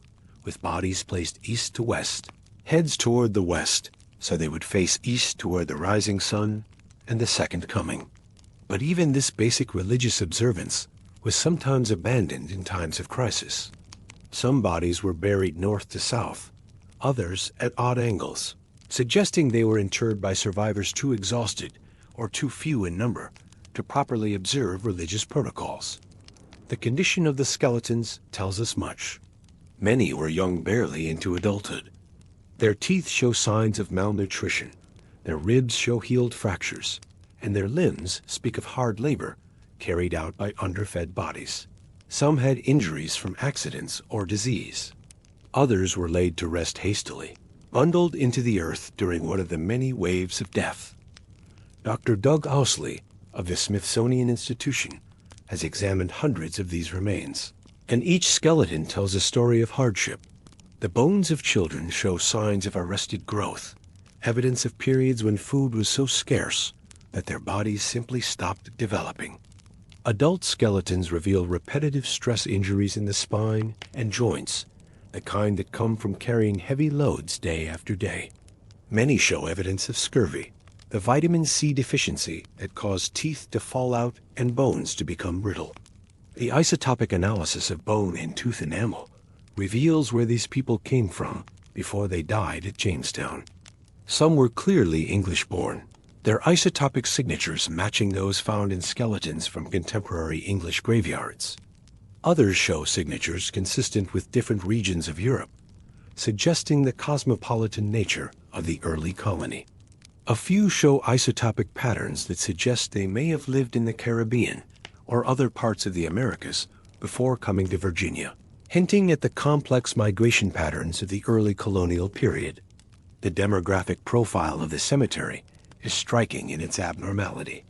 with bodies placed east to west, heads toward the west, so they would face east toward the rising sun and the second coming. But even this basic religious observance was sometimes abandoned in times of crisis. Some bodies were buried north to south, others at odd angles, suggesting they were interred by survivors too exhausted or too few in number to properly observe religious protocols. The condition of the skeletons tells us much. Many were young barely into adulthood. Their teeth show signs of malnutrition, their ribs show healed fractures, and their limbs speak of hard labor carried out by underfed bodies. Some had injuries from accidents or disease. Others were laid to rest hastily, bundled into the earth during one of the many waves of death. Dr. Doug Ousley of the Smithsonian Institution has examined hundreds of these remains, and each skeleton tells a story of hardship. The bones of children show signs of arrested growth, evidence of periods when food was so scarce that their bodies simply stopped developing. Adult skeletons reveal repetitive stress injuries in the spine and joints, the kind that come from carrying heavy loads day after day. Many show evidence of scurvy, the vitamin C deficiency that caused teeth to fall out and bones to become brittle. The isotopic analysis of bone and tooth enamel reveals where these people came from before they died at Jamestown. Some were clearly English-born, their isotopic signatures matching those found in skeletons from contemporary English graveyards. Others show signatures consistent with different regions of Europe, suggesting the cosmopolitan nature of the early colony. A few show isotopic patterns that suggest they may have lived in the Caribbean or other parts of the Americas before coming to Virginia, hinting at the complex migration patterns of the early colonial period. The demographic profile of the cemetery is striking in its abnormality.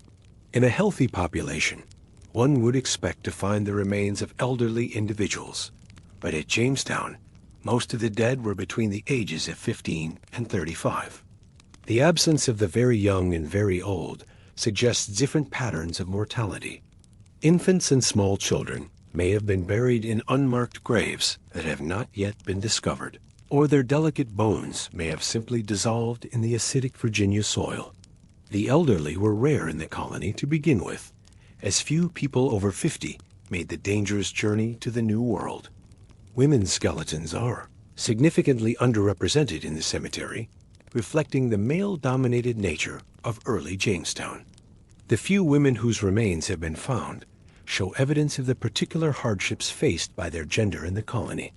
In a healthy population, one would expect to find the remains of elderly individuals, but at Jamestown, most of the dead were between the ages of 15 and 35. The absence of the very young and very old suggests different patterns of mortality. Infants and small children may have been buried in unmarked graves that have not yet been discovered, or their delicate bones may have simply dissolved in the acidic Virginia soil. The elderly were rare in the colony to begin with, as few people over 50 made the dangerous journey to the New World. Women's skeletons are significantly underrepresented in the cemetery, reflecting the male-dominated nature of early Jamestown. The few women whose remains have been found show evidence of the particular hardships faced by their gender in the colony.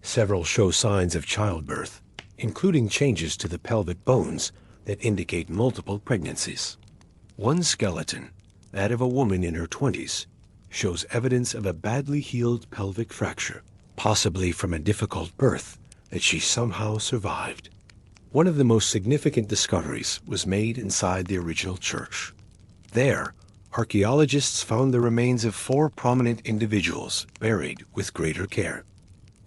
Several show signs of childbirth, including changes to the pelvic bones that indicate multiple pregnancies. One skeleton, that of a woman in her 20s, shows evidence of a badly healed pelvic fracture, possibly from a difficult birth that she somehow survived. One of the most significant discoveries was made inside the original church. There, archaeologists found the remains of 4 prominent individuals buried with greater care.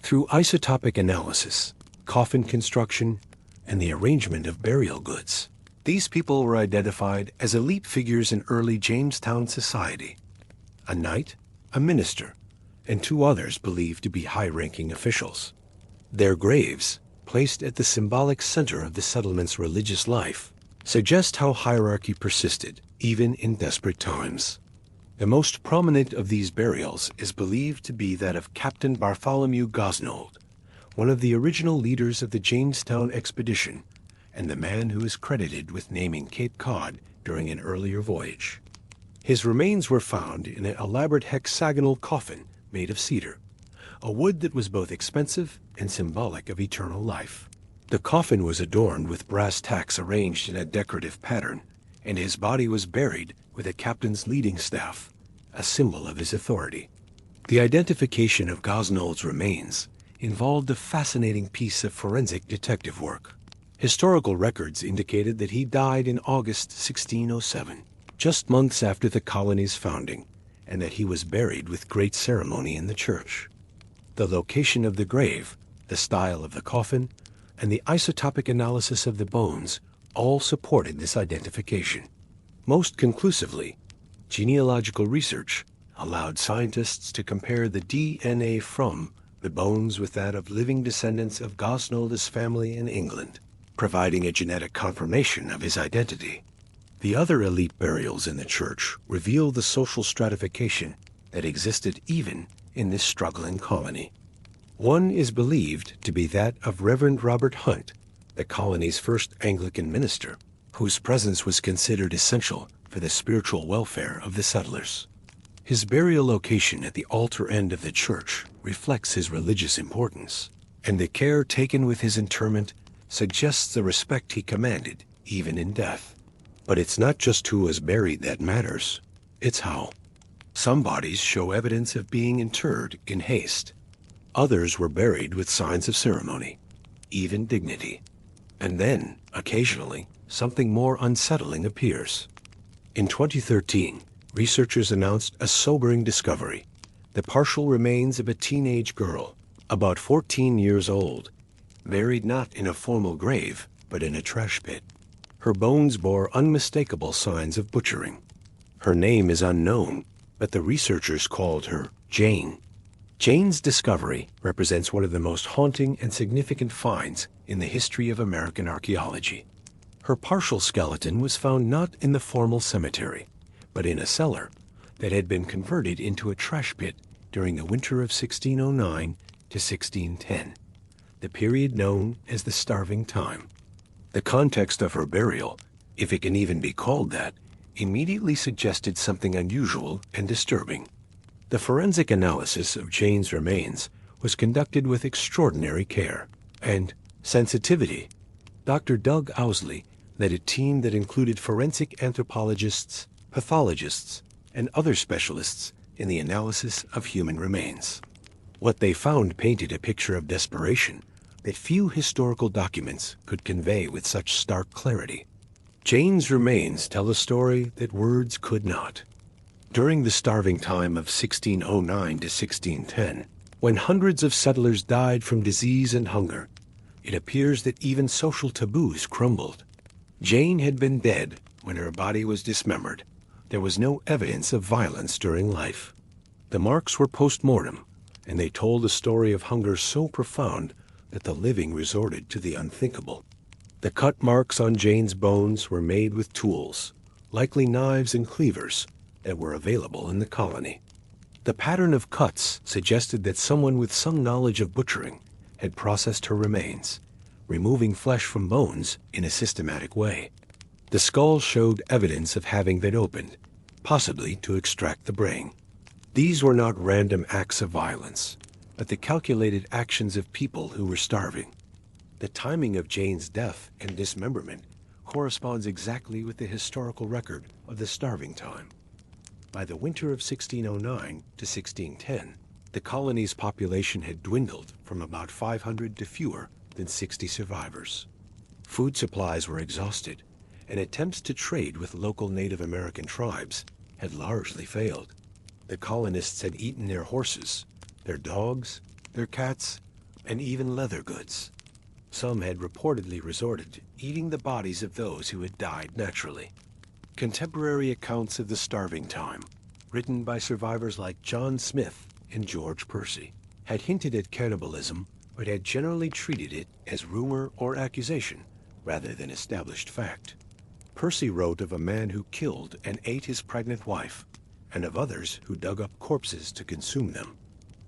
Through isotopic analysis, coffin construction, and the arrangement of burial goods, these people were identified as elite figures in early Jamestown society: a knight, a minister, and 2 others believed to be high-ranking officials. Their graves, placed at the symbolic center of the settlement's religious life, suggest how hierarchy persisted even in desperate times. The most prominent of these burials is believed to be that of Captain Bartholomew Gosnold, one of the original leaders of the Jamestown expedition and the man who is credited with naming Cape Cod during an earlier voyage. His remains were found in an elaborate hexagonal coffin made of cedar, a wood that was both expensive and symbolic of eternal life. The coffin was adorned with brass tacks arranged in a decorative pattern, and his body was buried with a captain's leading staff, a symbol of his authority. The identification of Gosnold's remains involved a fascinating piece of forensic detective work. Historical records indicated that he died in August 1607, just months after the colony's founding, and that he was buried with great ceremony in the church. The location of the grave, the style of the coffin, and the isotopic analysis of the bones all supported this identification. Most conclusively, genealogical research allowed scientists to compare the DNA from the bones with that of living descendants of Gosnold's family in England, providing a genetic confirmation of his identity. The other elite burials in the church reveal the social stratification that existed even in this struggling colony. One is believed to be that of Reverend Robert Hunt, the colony's first Anglican minister, whose presence was considered essential for the spiritual welfare of the settlers. His burial location at the altar end of the church reflects his religious importance, and the care taken with his interment suggests the respect he commanded even in death. But it's not just who was buried that matters, it's how. Some bodies show evidence of being interred in haste. Others were buried with signs of ceremony, even dignity. And then, occasionally, something more unsettling appears. In 2013, researchers announced a sobering discovery: the partial remains of a teenage girl, about 14 years old, buried not in a formal grave, but in a trash pit. Her bones bore unmistakable signs of butchering. Her name is unknown, but the researchers called her Jane. Jane's discovery represents one of the most haunting and significant finds in the history of American archaeology. Her partial skeleton was found not in the formal cemetery, but in a cellar that had been converted into a trash pit during the winter of 1609 to 1610, the period known as the Starving Time. The context of her burial, if it can even be called that, immediately suggested something unusual and disturbing. The forensic analysis of Jane's remains was conducted with extraordinary care. and sensitivity. Dr. Doug Owsley led a team that included forensic anthropologists, pathologists, and other specialists in the analysis of human remains. What they found painted a picture of desperation that few historical documents could convey with such stark clarity. Jane's remains tell a story that words could not. During the starving time of 1609 to 1610, when hundreds of settlers died from disease and hunger, it appears that even social taboos crumbled. Jane had been dead when her body was dismembered. There was no evidence of violence during life. The marks were post-mortem, and they told a story of hunger so profound that the living resorted to the unthinkable. The cut marks on Jane's bones were made with tools, likely knives and cleavers, that were available in the colony. The pattern of cuts suggested that someone with some knowledge of butchering had processed her remains, removing flesh from bones in a systematic way. The skull showed evidence of having been opened, possibly to extract the brain. These were not random acts of violence, but the calculated actions of people who were starving. The timing of Jane's death and dismemberment corresponds exactly with the historical record of the starving time. By the winter of 1609 to 1610, the colony's population had dwindled from about 500 to fewer than 60 survivors. Food supplies were exhausted, and attempts to trade with local Native American tribes had largely failed. The colonists had eaten their horses, their dogs, their cats, and even leather goods. Some had reportedly resorted to eating the bodies of those who had died naturally. Contemporary accounts of the starving time, written by survivors like John Smith and George Percy, had hinted at cannibalism, but had generally treated it as rumor or accusation rather than established fact. Percy wrote of a man who killed and ate his pregnant wife, and of others who dug up corpses to consume them.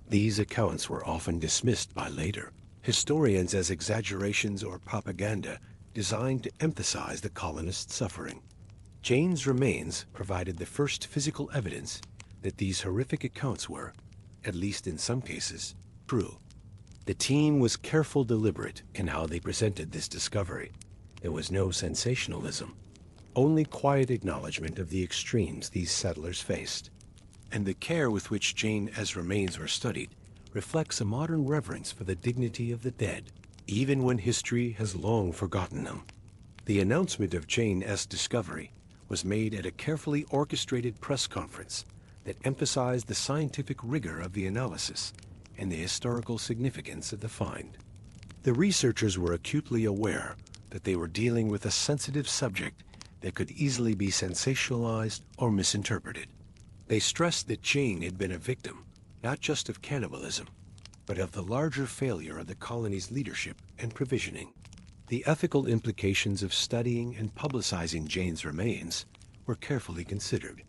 These accounts were often dismissed by later historians as exaggerations or propaganda designed to emphasize the colonists' suffering. Jane's remains provided the first physical evidence that these horrific accounts were, at least in some cases, true. The team was careful, deliberate in how they presented this discovery. There was no sensationalism, only quiet acknowledgement of the extremes these settlers faced. And the care with which Jane's remains were studied reflects a modern reverence for the dignity of the dead, even when history has long forgotten them. The announcement of Jane's discovery was made at a carefully orchestrated press conference that emphasized the scientific rigor of the analysis and the historical significance of the find. The researchers were acutely aware that they were dealing with a sensitive subject that could easily be sensationalized or misinterpreted. They stressed that Jane had been a victim, not just of cannibalism, but of the larger failure of the colony's leadership and provisioning. The ethical implications of studying and publicizing Jane's remains were carefully considered.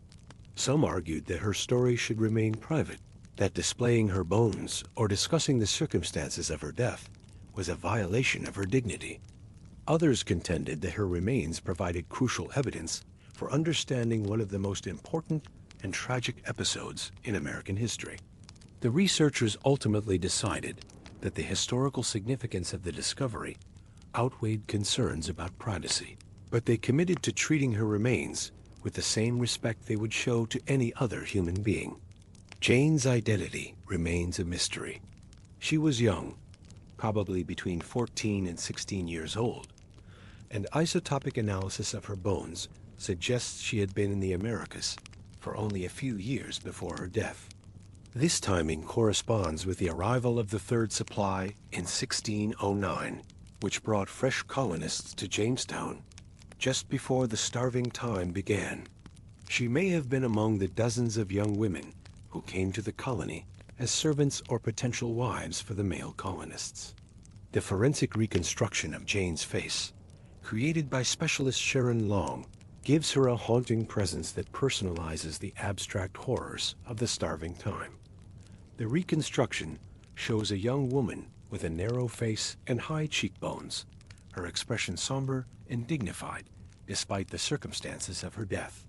Some argued that her story should remain private, that displaying her bones or discussing the circumstances of her death was a violation of her dignity. Others contended that her remains provided crucial evidence for understanding one of the most important and tragic episodes in American history. The researchers ultimately decided that the historical significance of the discovery outweighed concerns about privacy, but they committed to treating her remains with the same respect they would show to any other human being. Jane's identity remains a mystery. She was young, probably between 14 and 16 years old, and isotopic analysis of her bones suggests she had been in the Americas for only a few years before her death. This timing corresponds with the arrival of the third supply in 1609, which brought fresh colonists to Jamestown just before the starving time began. She may have been among the dozens of young women who came to the colony as servants or potential wives for the male colonists. The forensic reconstruction of Jane's face, created by specialist Sharon Long, gives her a haunting presence that personalizes the abstract horrors of the starving time. The reconstruction shows a young woman with a narrow face and high cheekbones, her expression somber and dignified despite the circumstances of her death.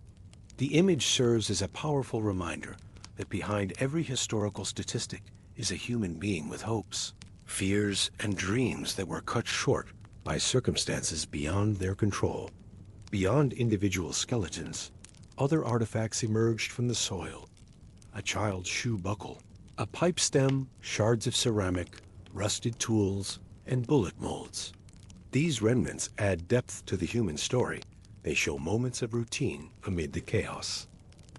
The image serves as a powerful reminder that behind every historical statistic is a human being with hopes. fears and dreams that were cut short by circumstances beyond their control. Beyond individual skeletons, other artifacts emerged from the soil. A child's shoe buckle, a pipe stem, shards of ceramic, rusted tools, and bullet molds. These remnants add depth to the human story. They show moments of routine amid the chaos.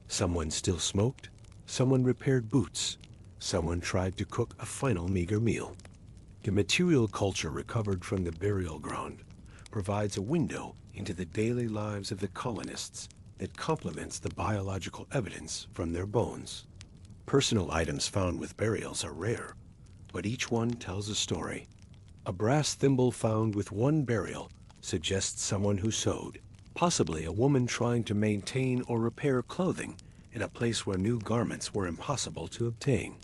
Someone still smoked, someone repaired boots, someone tried to cook a final meager meal. The material culture recovered from the burial ground provides a window into the daily lives of the colonists that complements the biological evidence from their bones. Personal items found with burials are rare, but each one tells a story. A brass thimble found with one burial suggests someone who sewed, possibly a woman trying to maintain or repair clothing in a place where new garments were impossible to obtain.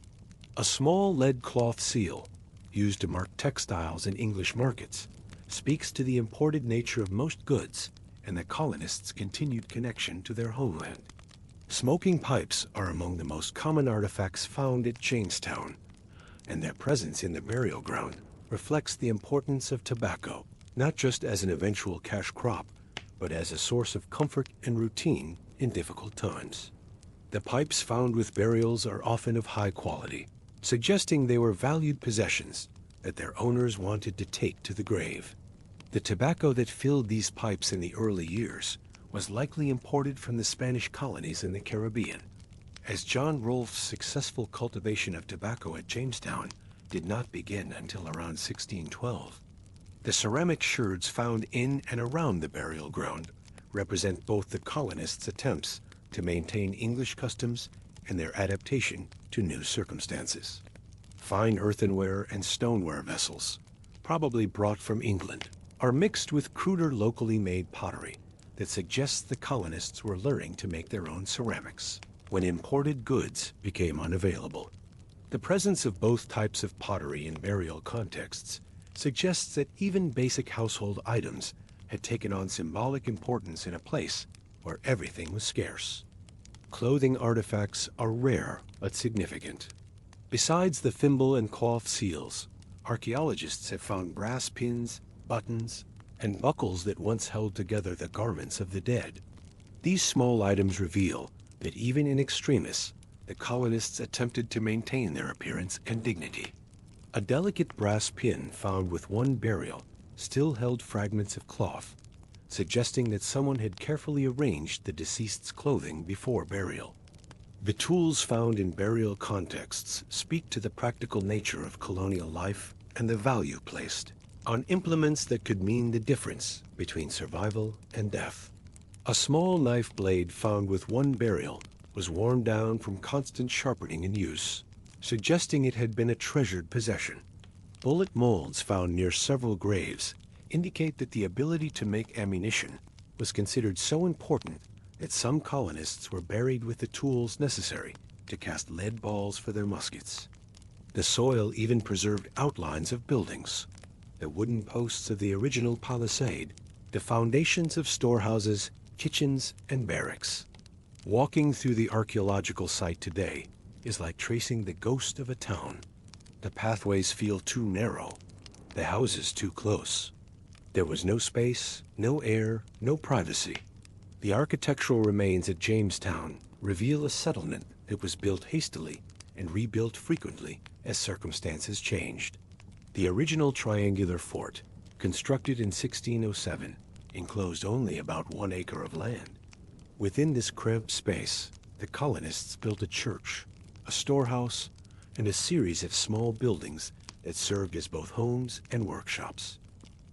A small lead cloth seal, used to mark textiles in English markets, speaks to the imported nature of most goods and the colonists' continued connection to their homeland. Smoking pipes are among the most common artifacts found at Jamestown, and their presence in the burial ground reflects the importance of tobacco, not just as an eventual cash crop, but as a source of comfort and routine in difficult times. The pipes found with burials are often of high quality, suggesting they were valued possessions that their owners wanted to take to the grave. The tobacco that filled these pipes in the early years was likely imported from the Spanish colonies in the Caribbean, as John Rolfe's successful cultivation of tobacco at Jamestown did not begin until around 1612. The ceramic sherds found in and around the burial ground represent both the colonists' attempts to maintain English customs and their adaptation to new circumstances. Fine earthenware and stoneware vessels, probably brought from England, are mixed with cruder locally made pottery that suggests the colonists were learning to make their own ceramics when imported goods became unavailable. The presence of both types of pottery in burial contexts suggests that even basic household items had taken on symbolic importance in a place where everything was scarce. Clothing artifacts are rare but significant. Besides the thimble and cloth seals, archaeologists have found brass pins, buttons, and buckles that once held together the garments of the dead. These small items reveal that even in extremis, the colonists attempted to maintain their appearance and dignity. A delicate brass pin found with one burial still held fragments of cloth, suggesting that someone had carefully arranged the deceased's clothing before burial. The tools found in burial contexts speak to the practical nature of colonial life and the value placed on implements that could mean the difference between survival and death. A small knife blade found with one burial was worn down from constant sharpening and use, suggesting it had been a treasured possession. Bullet molds found near several graves indicate that the ability to make ammunition was considered so important that some colonists were buried with the tools necessary to cast lead balls for their muskets. The soil even preserved outlines of buildings, the wooden posts of the original palisade, the foundations of storehouses, kitchens, and barracks. Walking through the archaeological site today is like tracing the ghost of a town. The pathways feel too narrow, the houses too close. There was no space, no air, no privacy. The architectural remains at Jamestown reveal a settlement that was built hastily and rebuilt frequently as circumstances changed. The original triangular fort, constructed in 1607, enclosed only about 1 acre of land. Within this cramped space, the colonists built a church, a storehouse, and a series of small buildings that served as both homes and workshops.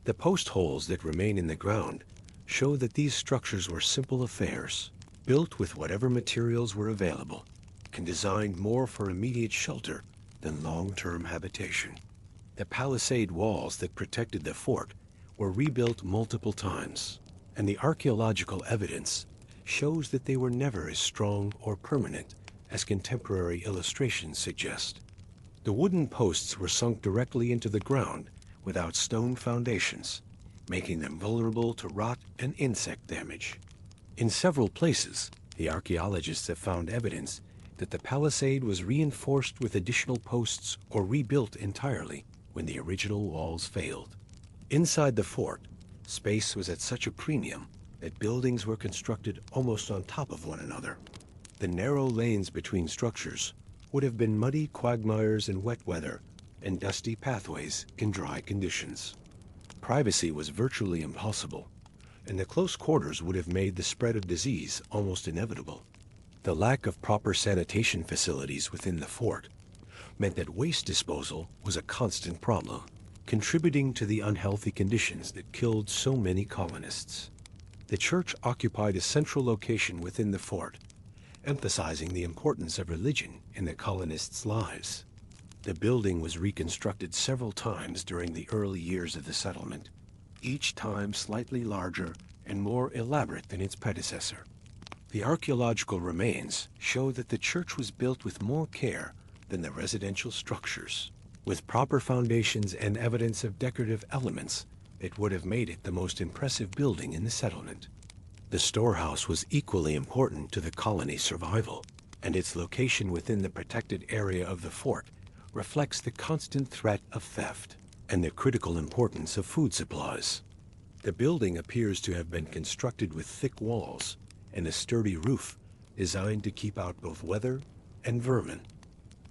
The post holes that remain in the ground show that these structures were simple affairs, built with whatever materials were available, and designed more for immediate shelter than long-term habitation. The palisade walls that protected the fort were rebuilt multiple times, and the archaeological evidence shows that they were never as strong or permanent as contemporary illustrations suggest. The wooden posts were sunk directly into the ground without stone foundations, making them vulnerable to rot and insect damage. In several places, the archaeologists have found evidence that the palisade was reinforced with additional posts or rebuilt entirely, when the original walls failed. Inside the fort, space was at such a premium that buildings were constructed almost on top of one another. The narrow lanes between structures would have been muddy quagmires in wet weather and dusty pathways in dry conditions. Privacy was virtually impossible, and the close quarters would have made the spread of disease almost inevitable. The lack of proper sanitation facilities within the fort meant that waste disposal was a constant problem, contributing to the unhealthy conditions that killed so many colonists. The church occupied a central location within the fort, emphasizing the importance of religion in the colonists' lives. The building was reconstructed several times during the early years of the settlement, each time slightly larger and more elaborate than its predecessor. The archaeological remains show that the church was built with more care than the residential structures. With proper foundations and evidence of decorative elements, it would have made it the most impressive building in the settlement. The storehouse was equally important to the colony's survival, and its location within the protected area of the fort reflects the constant threat of theft and the critical importance of food supplies. The building appears to have been constructed with thick walls and a sturdy roof designed to keep out both weather and vermin.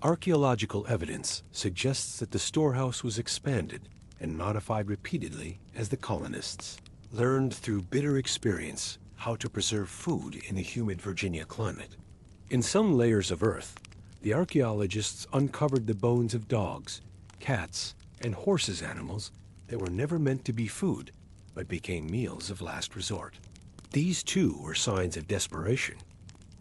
Archaeological evidence suggests that the storehouse was expanded and modified repeatedly as the colonists learned through bitter experience how to preserve food in a humid Virginia climate. In some layers of earth, the archaeologists uncovered the bones of dogs, cats, and horses animals that were never meant to be food, but became meals of last resort. These too were signs of desperation,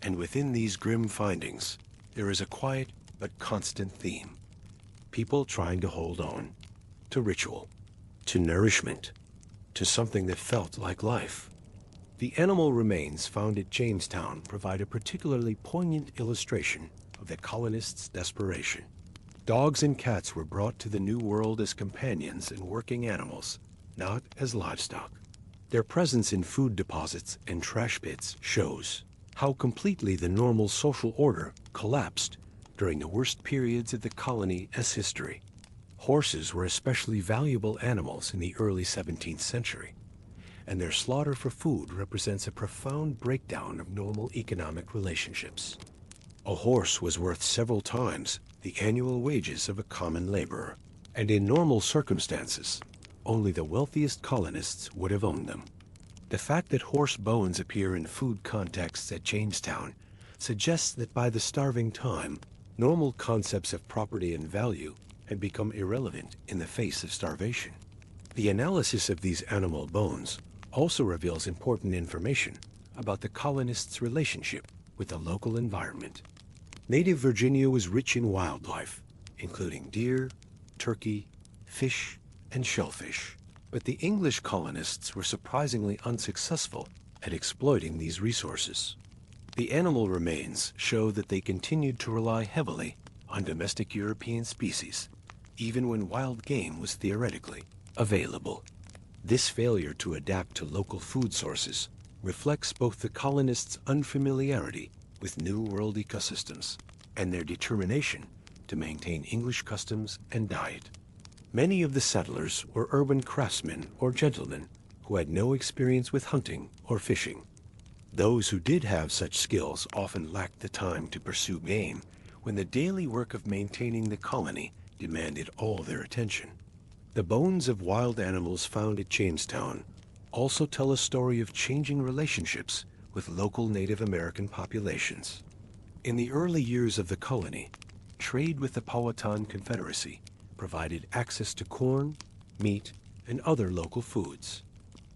and within these grim findings, there is a quiet but constant theme. People trying to hold on, to ritual, to nourishment, to something that felt like life. The animal remains found at Jamestown provide a particularly poignant illustration of the colonists' desperation. Dogs and cats were brought to the New World as companions and working animals, not as livestock. Their presence in food deposits and trash pits shows how completely the normal social order collapsed during the worst periods of the colony's history. Horses were especially valuable animals in the early 17th century, and their slaughter for food represents a profound breakdown of normal economic relationships. A horse was worth several times the annual wages of a common laborer, and in normal circumstances, only the wealthiest colonists would have owned them. The fact that horse bones appear in food contexts at Jamestown suggests that by the starving time, normal concepts of property and value had become irrelevant in the face of starvation. The analysis of these animal bones also reveals important information about the colonists' relationship with the local environment. Native Virginia was rich in wildlife, including deer, turkey, fish, and shellfish. But the English colonists were surprisingly unsuccessful at exploiting these resources. The animal remains show that they continued to rely heavily on domestic European species, even when wild game was theoretically available. This failure to adapt to local food sources reflects both the colonists' unfamiliarity with New World ecosystems and their determination to maintain English customs and diet. Many of the settlers were urban craftsmen or gentlemen who had no experience with hunting or fishing. Those who did have such skills often lacked the time to pursue game when the daily work of maintaining the colony demanded all their attention. The bones of wild animals found at Jamestown also tell a story of changing relationships with local Native American populations. In the early years of the colony, trade with the Powhatan Confederacy provided access to corn, meat, and other local foods.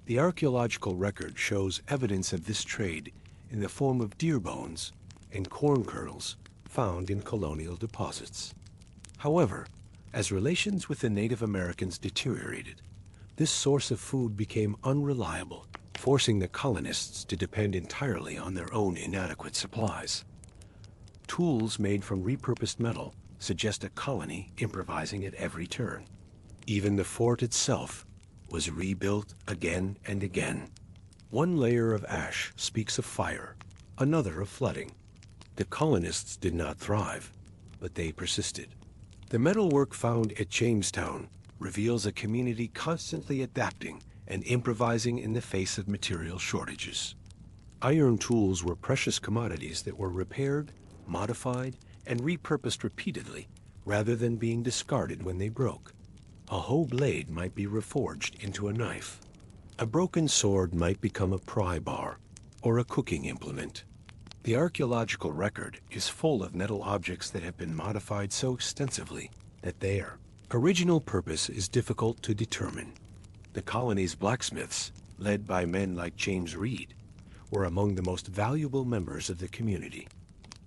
The archaeological record shows evidence of this trade in the form of deer bones and corn kernels found in colonial deposits. However, as relations with the Native Americans deteriorated, this source of food became unreliable, forcing the colonists to depend entirely on their own inadequate supplies. Tools made from repurposed metal suggest a colony improvising at every turn. Even the fort itself was rebuilt again and again. One layer of ash speaks of fire, another of flooding. The colonists did not thrive, but they persisted. The metalwork found at Jamestown reveals a community constantly adapting and improvising in the face of material shortages. Iron tools were precious commodities that were repaired, modified, and repurposed repeatedly rather than being discarded when they broke. A hoe blade might be reforged into a knife. A broken sword might become a pry bar or a cooking implement. The archaeological record is full of metal objects that have been modified so extensively that their original purpose is difficult to determine. The colony's blacksmiths, led by men like James Reed, were among the most valuable members of the community.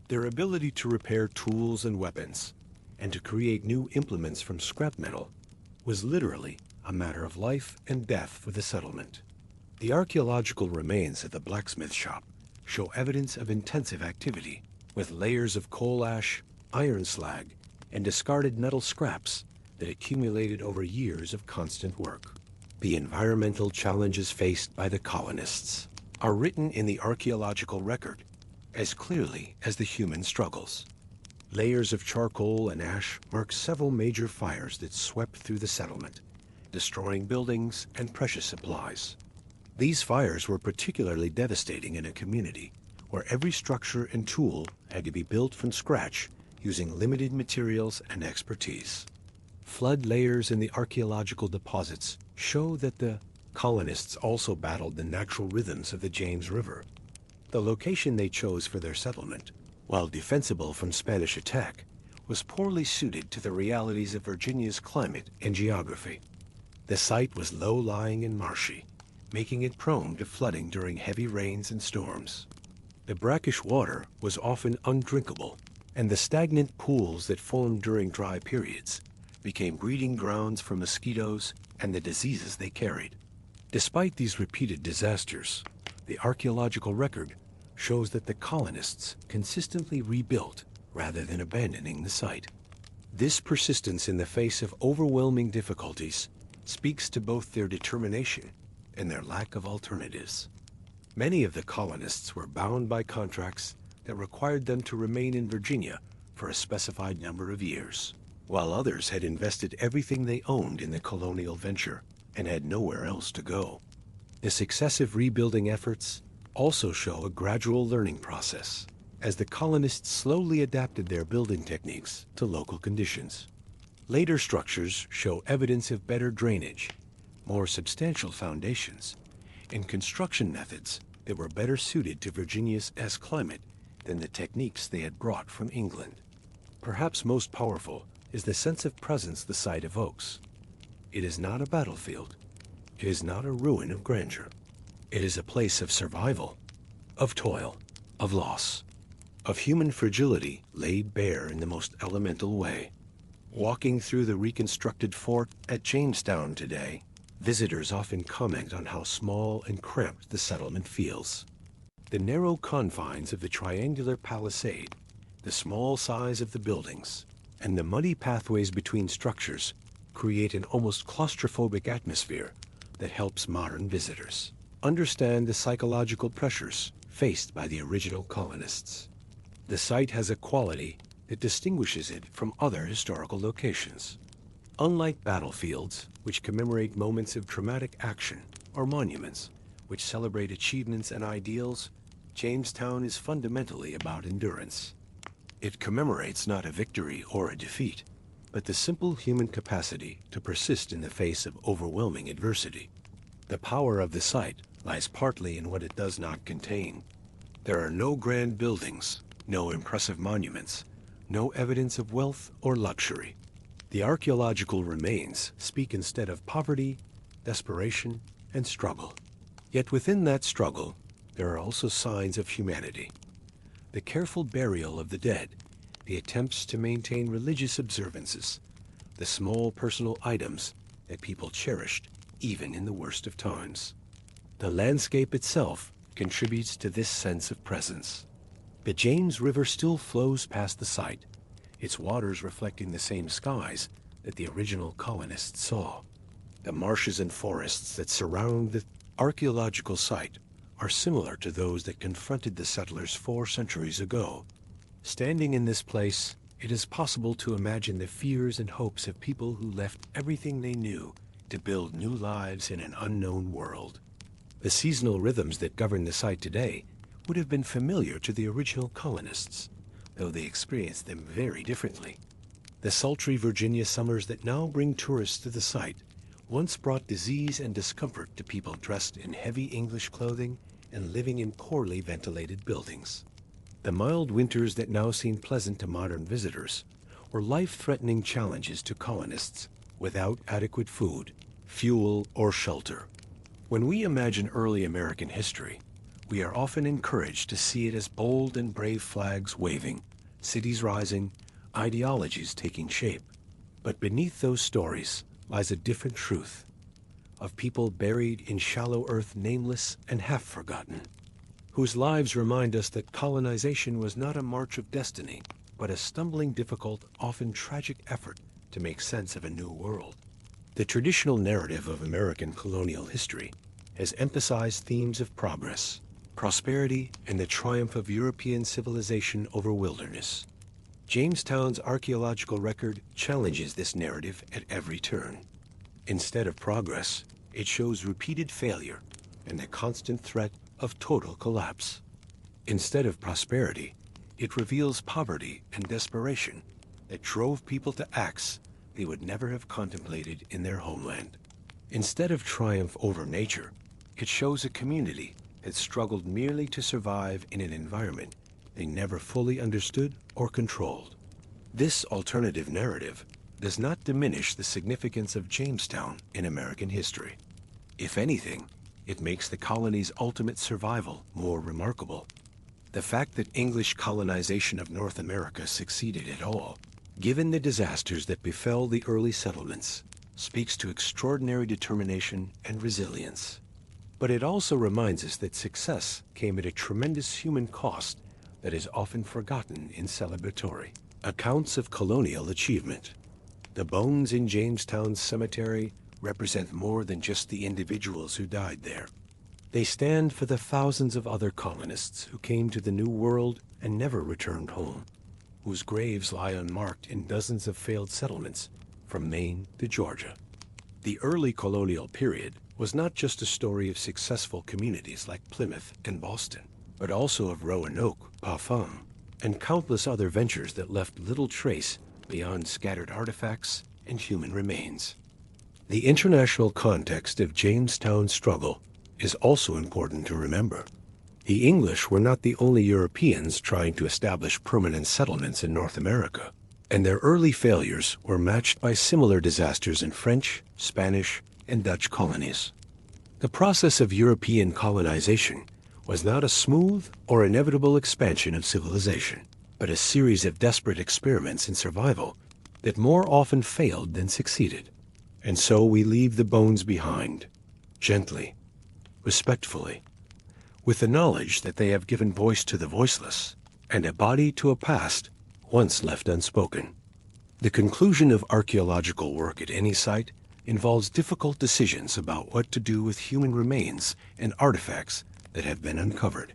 Their ability to repair tools and weapons and to create new implements from scrap metal was literally a matter of life and death for the settlement. The archaeological remains at the blacksmith shop show evidence of intensive activity, with layers of coal ash, iron slag, and discarded metal scraps that accumulated over years of constant work. The environmental challenges faced by the colonists are written in the archaeological record as clearly as the human struggles. Layers of charcoal and ash mark several major fires that swept through the settlement, destroying buildings and precious supplies. These fires were particularly devastating in a community where every structure and tool had to be built from scratch using limited materials and expertise. Flood layers in the archaeological deposits show that the colonists also battled the natural rhythms of the James River. The location they chose for their settlement, while defensible from Spanish attack, was poorly suited to the realities of Virginia's climate and geography. The site was low-lying and marshy, making it prone to flooding during heavy rains and storms. The brackish water was often undrinkable, and the stagnant pools that formed during dry periods became breeding grounds for mosquitoes and the diseases they carried. Despite these repeated disasters, the archaeological record shows that the colonists consistently rebuilt rather than abandoning the site. This persistence in the face of overwhelming difficulties speaks to both their determination and their lack of alternatives. Many of the colonists were bound by contracts that required them to remain in Virginia for a specified number of years, while others had invested everything they owned in the colonial venture and had nowhere else to go. The successive rebuilding efforts also show a gradual learning process, as the colonists slowly adapted their building techniques to local conditions. Later structures show evidence of better drainage, more substantial foundations, and construction methods that were better suited to Virginia's climate than the techniques they had brought from England. Perhaps most powerful is the sense of presence the site evokes. It is not a battlefield. It is not a ruin of grandeur. It is a place of survival, of toil, of loss, of human fragility laid bare in the most elemental way. Walking through the reconstructed fort at Jamestown today, visitors often comment on how small and cramped the settlement feels. The narrow confines of the triangular palisade, the small size of the buildings, and the muddy pathways between structures create an almost claustrophobic atmosphere that helps modern visitors understand the psychological pressures faced by the original colonists. The site has a quality that distinguishes it from other historical locations. Unlike battlefields, which commemorate moments of dramatic action, or monuments, which celebrate achievements and ideals, Jamestown is fundamentally about endurance. It commemorates not a victory or a defeat, but the simple human capacity to persist in the face of overwhelming adversity. The power of the site lies partly in what it does not contain. There are no grand buildings, no impressive monuments, no evidence of wealth or luxury. The archaeological remains speak instead of poverty, desperation, and struggle. Yet within that struggle, there are also signs of humanity. The careful burial of the dead, the attempts to maintain religious observances, the small personal items that people cherished even in the worst of times. The landscape itself contributes to this sense of presence. The James River still flows past the site, its waters reflecting the same skies that the original colonists saw. The marshes and forests that surround the archaeological site are similar to those that confronted the settlers 4 centuries ago. Standing in this place, it is possible to imagine the fears and hopes of people who left everything they knew to build new lives in an unknown world. The seasonal rhythms that govern the site today would have been familiar to the original colonists, though they experienced them very differently. The sultry Virginia summers that now bring tourists to the site once brought disease and discomfort to people dressed in heavy English clothing and living in poorly ventilated buildings. The mild winters that now seem pleasant to modern visitors were life-threatening challenges to colonists without adequate food, fuel, or shelter. When we imagine early American history, we are often encouraged to see it as bold and brave flags waving, cities rising, ideologies taking shape. But beneath those stories lies a different truth of people buried in shallow earth, nameless and half-forgotten, whose lives remind us that colonization was not a march of destiny, but a stumbling, difficult, often tragic effort to make sense of a new world. The traditional narrative of American colonial history has emphasized themes of progress, prosperity, and the triumph of European civilization over wilderness. Jamestown's archaeological record challenges this narrative at every turn. Instead of progress, it shows repeated failure and the constant threat of total collapse. Instead of prosperity, it reveals poverty and desperation that drove people to acts they would never have contemplated in their homeland. Instead of triumph over nature, it shows a community that struggled merely to survive in an environment they never fully understood or controlled. This alternative narrative does not diminish the significance of Jamestown in American history. If anything, it makes the colony's ultimate survival more remarkable. The fact that English colonization of North America succeeded at all, given the disasters that befell the early settlements, speaks to extraordinary determination and resilience. But it also reminds us that success came at a tremendous human cost that is often forgotten in celebratory accounts of colonial achievement. The bones in Jamestown's cemetery represent more than just the individuals who died there. They stand for the thousands of other colonists who came to the New World and never returned home, whose graves lie unmarked in dozens of failed settlements from Maine to Georgia. The early colonial period was not just a story of successful communities like Plymouth and Boston, but also of Roanoke, Parfum, and countless other ventures that left little trace beyond scattered artifacts and human remains. The international context of Jamestown's struggle is also important to remember. The English were not the only Europeans trying to establish permanent settlements in North America, and their early failures were matched by similar disasters in French, Spanish, and Dutch colonies. The process of European colonization was not a smooth or inevitable expansion of civilization, but a series of desperate experiments in survival that more often failed than succeeded. And so we leave the bones behind, gently, respectfully, with the knowledge that they have given voice to the voiceless and a body to a past once left unspoken. The conclusion of archaeological work at any site involves difficult decisions about what to do with human remains and artifacts that have been uncovered.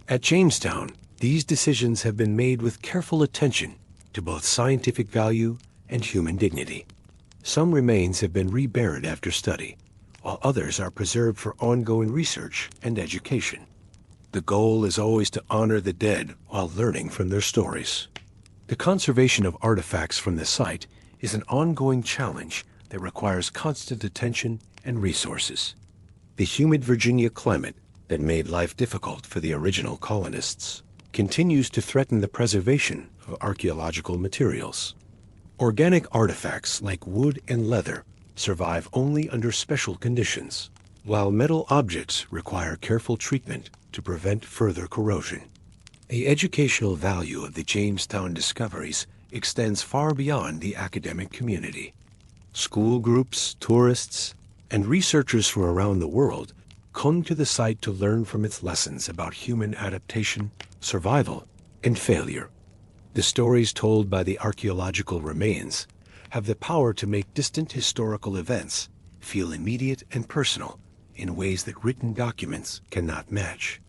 At Jamestown, these decisions have been made with careful attention to both scientific value and human dignity. Some remains have been reburied after study, while others are preserved for ongoing research and education. The goal is always to honor the dead while learning from their stories. The conservation of artifacts from the site is an ongoing challenge that requires constant attention and resources. The humid Virginia climate that made life difficult for the original colonists continues to threaten the preservation of archaeological materials. Organic artifacts like wood and leather survive only under special conditions, while metal objects require careful treatment to prevent further corrosion. The educational value of the Jamestown discoveries extends far beyond the academic community. School groups, tourists, and researchers from around the world come to the site to learn from its lessons about human adaptation, survival, and failure. The stories told by the archaeological remains have the power to make distant historical events feel immediate and personal in ways that written documents cannot match.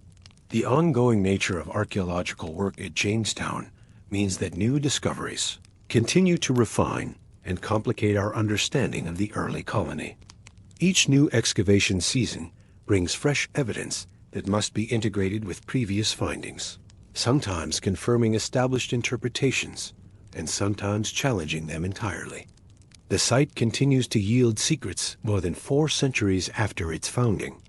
The ongoing nature of archaeological work at Jamestown means that new discoveries continue to refine and complicate our understanding of the early colony. Each new excavation season brings fresh evidence that must be integrated with previous findings, sometimes confirming established interpretations and sometimes challenging them entirely. The site continues to yield secrets more than 4 centuries after its founding.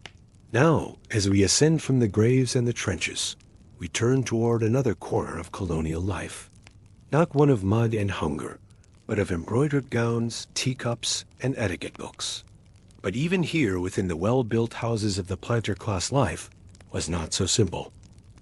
Now, as we ascend from the graves and the trenches, we turn toward another corner of colonial life. Not one of mud and hunger, but of embroidered gowns, teacups, and etiquette books. But even here within the well-built houses of the planter class life was not so simple.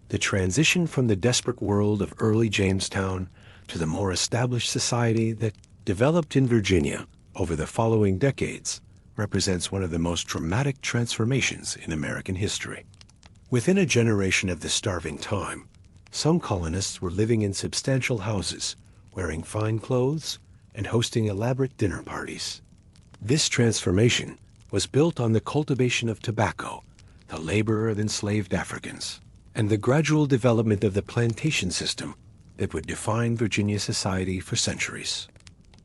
The transition from the desperate world of early Jamestown to the more established society that developed in Virginia over the following decades represents one of the most dramatic transformations in American history. Within a generation of the starving time, some colonists were living in substantial houses, wearing fine clothes, and hosting elaborate dinner parties. This transformation was built on the cultivation of tobacco, the labor of enslaved Africans, and the gradual development of the plantation system that would define Virginia society for centuries.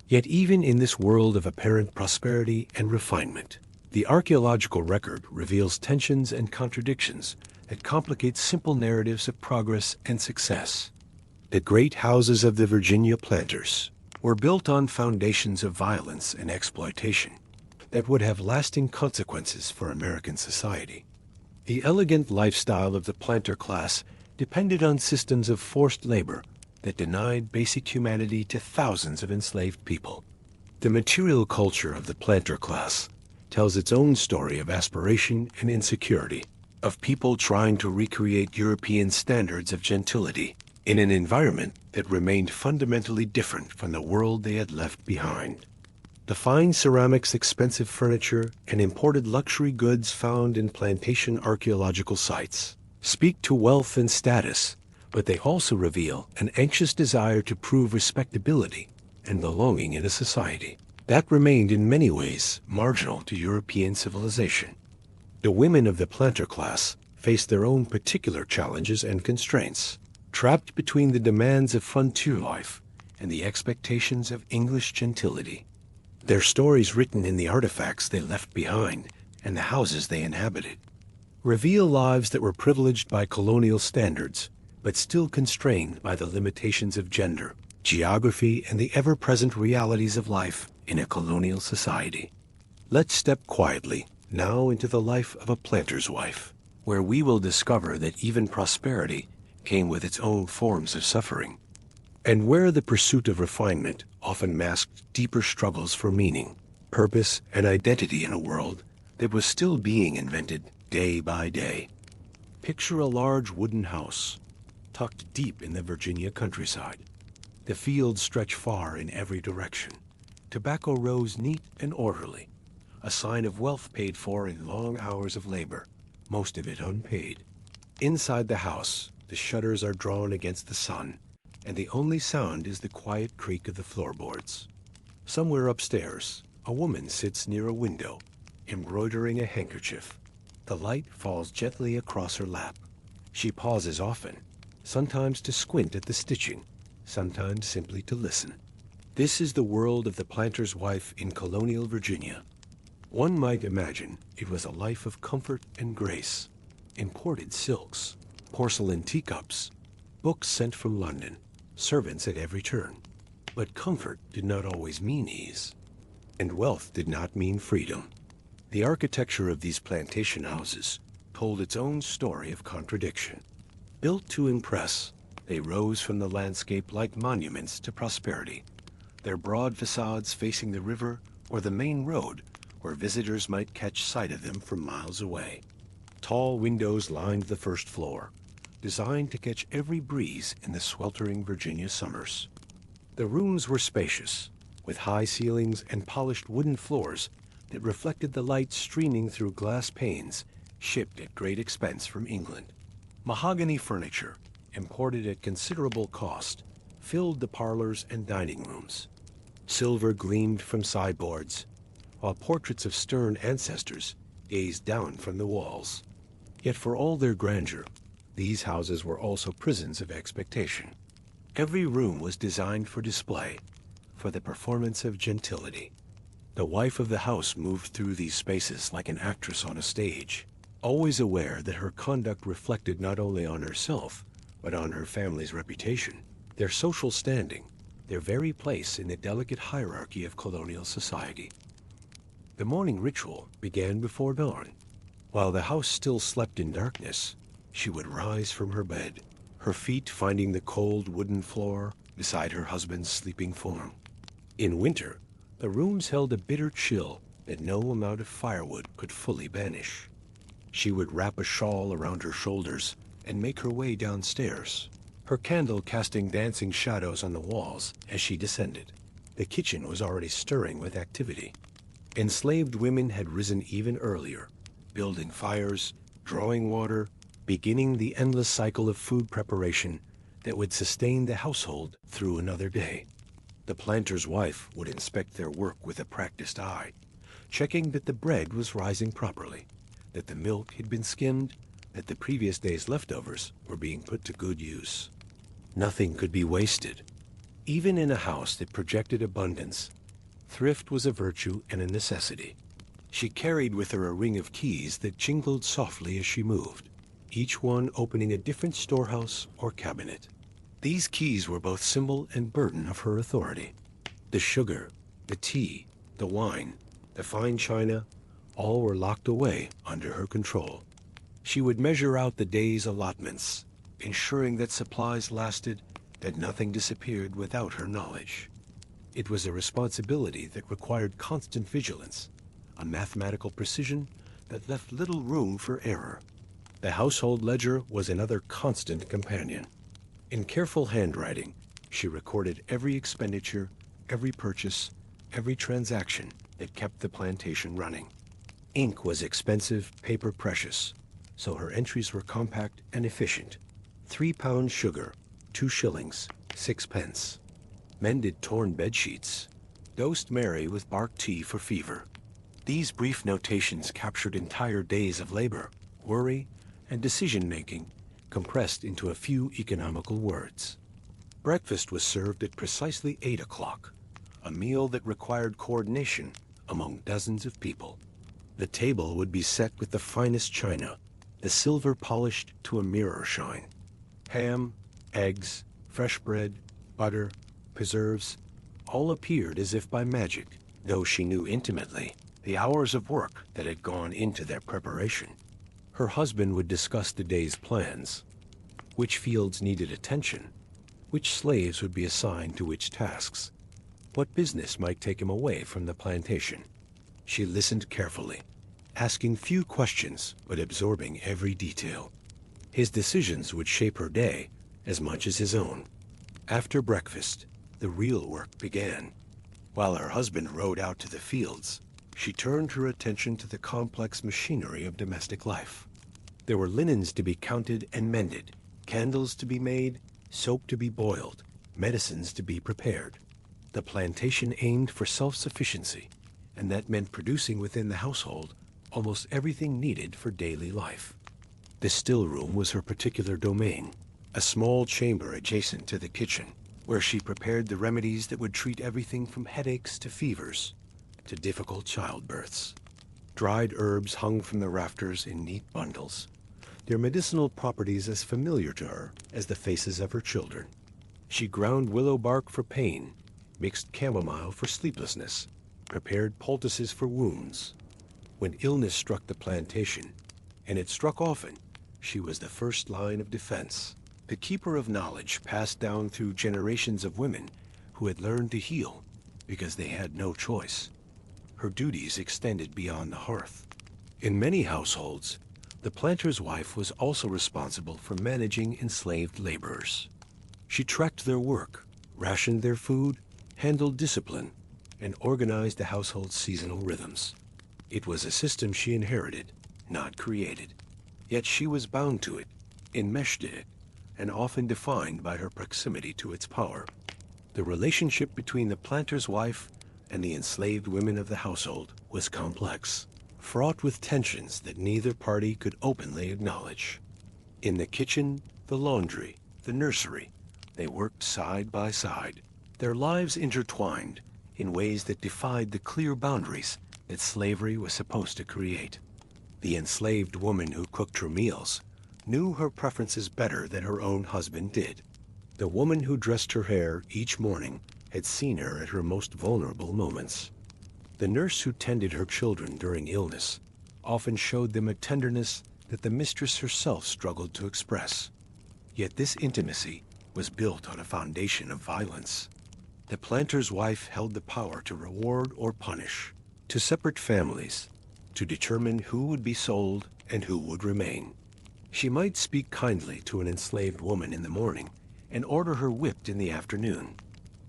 Yet even in this world of apparent prosperity and refinement, the archaeological record reveals tensions and contradictions that complicate simple narratives of progress and success. The great houses of the Virginia planters were built on foundations of violence and exploitation that would have lasting consequences for American society. The elegant lifestyle of the planter class depended on systems of forced labor that denied basic humanity to thousands of enslaved people. The material culture of the planter class tells its own story of aspiration and insecurity, of people trying to recreate European standards of gentility in an environment that remained fundamentally different from the world they had left behind. The fine ceramics, expensive furniture, and imported luxury goods found in plantation archaeological sites speak to wealth and status, but they also reveal an anxious desire to prove respectability and belonging in a society that remained in many ways marginal to European civilization. The women of the planter class faced their own particular challenges and constraints, trapped between the demands of frontier life and the expectations of English gentility. Their stories, written in the artifacts they left behind and the houses they inhabited, reveal lives that were privileged by colonial standards, but still constrained by the limitations of gender, geography, and the ever-present realities of life in a colonial society. Let's step quietly now into the life of a planter's wife, where we will discover that even prosperity came with its own forms of suffering, and where the pursuit of refinement often masked deeper struggles for meaning, purpose, and identity in a world that was still being invented day by day. Picture a large wooden house, tucked deep in the Virginia countryside. The fields stretch far in every direction. Tobacco rows neat and orderly, a sign of wealth paid for in long hours of labor, most of it unpaid. Inside the house, the shutters are drawn against the sun, and the only sound is the quiet creak of the floorboards. Somewhere upstairs, a woman sits near a window, embroidering a handkerchief. The light falls gently across her lap. She pauses often, sometimes to squint at the stitching, sometimes simply to listen. This is the world of the planter's wife in colonial Virginia. One might imagine it was a life of comfort and grace, imported silks, porcelain teacups, books sent from London, servants at every turn. But comfort did not always mean ease, and wealth did not mean freedom. The architecture of these plantation houses told its own story of contradiction. Built to impress, they rose from the landscape like monuments to prosperity, their broad facades facing the river or the main road where visitors might catch sight of them from miles away. Tall windows lined the first floor, designed to catch every breeze in the sweltering Virginia summers. The rooms were spacious, with high ceilings and polished wooden floors that reflected the light streaming through glass panes shipped at great expense from England. Mahogany furniture, imported at considerable cost, filled the parlors and dining rooms. Silver gleamed from sideboards, while portraits of stern ancestors gazed down from the walls. Yet for all their grandeur, these houses were also prisons of expectation. Every room was designed for display, for the performance of gentility. The wife of the house moved through these spaces like an actress on a stage, always aware that her conduct reflected not only on herself, but on her family's reputation, their social standing, their very place in the delicate hierarchy of colonial society. The morning ritual began before dawn. While the house still slept in darkness, she would rise from her bed, her feet finding the cold wooden floor beside her husband's sleeping form. In winter, the rooms held a bitter chill that no amount of firewood could fully banish. She would wrap a shawl around her shoulders and make her way downstairs, her candle casting dancing shadows on the walls as she descended. The kitchen was already stirring with activity. Enslaved women had risen even earlier, building fires, drawing water, beginning the endless cycle of food preparation that would sustain the household through another day. The planter's wife would inspect their work with a practiced eye, checking that the bread was rising properly, that the milk had been skimmed, that the previous day's leftovers were being put to good use. Nothing could be wasted. Even in a house that projected abundance, thrift was a virtue and a necessity. She carried with her a ring of keys that jingled softly as she moved, each one opening a different storehouse or cabinet. These keys were both symbol and burden of her authority. The sugar, the tea, the wine, the fine china, all were locked away under her control. She would measure out the day's allotments, ensuring that supplies lasted, that nothing disappeared without her knowledge. It was a responsibility that required constant vigilance, a mathematical precision that left little room for error. The household ledger was another constant companion. In careful handwriting, she recorded every expenditure, every purchase, every transaction that kept the plantation running. Ink was expensive, paper precious, so her entries were compact and efficient. 3 pounds sugar, 2 shillings, 6 pence. Mended torn bed sheets. Dosed Mary with bark tea for fever. These brief notations captured entire days of labor, worry, and decision-making compressed into a few economical words. Breakfast was served at precisely 8 o'clock, a meal that required coordination among dozens of people. The table would be set with the finest china, the silver polished to a mirror shine. Ham, eggs, fresh bread, butter, preserves, all appeared as if by magic, though she knew intimately the hours of work that had gone into their preparation. Her husband would discuss the day's plans, which fields needed attention, which slaves would be assigned to which tasks, what business might take him away from the plantation. She listened carefully, asking few questions but absorbing every detail. His decisions would shape her day as much as his own. After breakfast, the real work began. While her husband rode out to the fields, she turned her attention to the complex machinery of domestic life. There were linens to be counted and mended, candles to be made, soap to be boiled, medicines to be prepared. The plantation aimed for self-sufficiency, and that meant producing within the household almost everything needed for daily life. The still room was her particular domain, a small chamber adjacent to the kitchen, where she prepared the remedies that would treat everything from headaches to fevers, to difficult childbirths. Dried herbs hung from the rafters in neat bundles, their medicinal properties as familiar to her as the faces of her children. She ground willow bark for pain, mixed chamomile for sleeplessness, prepared poultices for wounds. When illness struck the plantation, and it struck often, she was the first line of defense, the keeper of knowledge passed down through generations of women who had learned to heal because they had no choice. Her duties extended beyond the hearth. In many households, the planter's wife was also responsible for managing enslaved laborers. She tracked their work, rationed their food, handled discipline, and organized the household's seasonal rhythms. It was a system she inherited, not created. Yet she was bound to it, enmeshed in it, and often defined by her proximity to its power. The relationship between the planter's wife and the enslaved women of the household was complex, fraught with tensions that neither party could openly acknowledge. In the kitchen, the laundry, the nursery, They worked side by side, their lives intertwined in ways that defied the clear boundaries that slavery was supposed to create. The enslaved woman who cooked her meals knew her preferences better than her own husband did. The woman who dressed her hair each morning had seen her at her most vulnerable moments. The nurse who tended her children during illness often showed them a tenderness that the mistress herself struggled to express. Yet this intimacy was built on a foundation of violence. The planter's wife held the power to reward or punish, to separate families, to determine who would be sold and who would remain. She might speak kindly to an enslaved woman in the morning and order her whipped in the afternoon.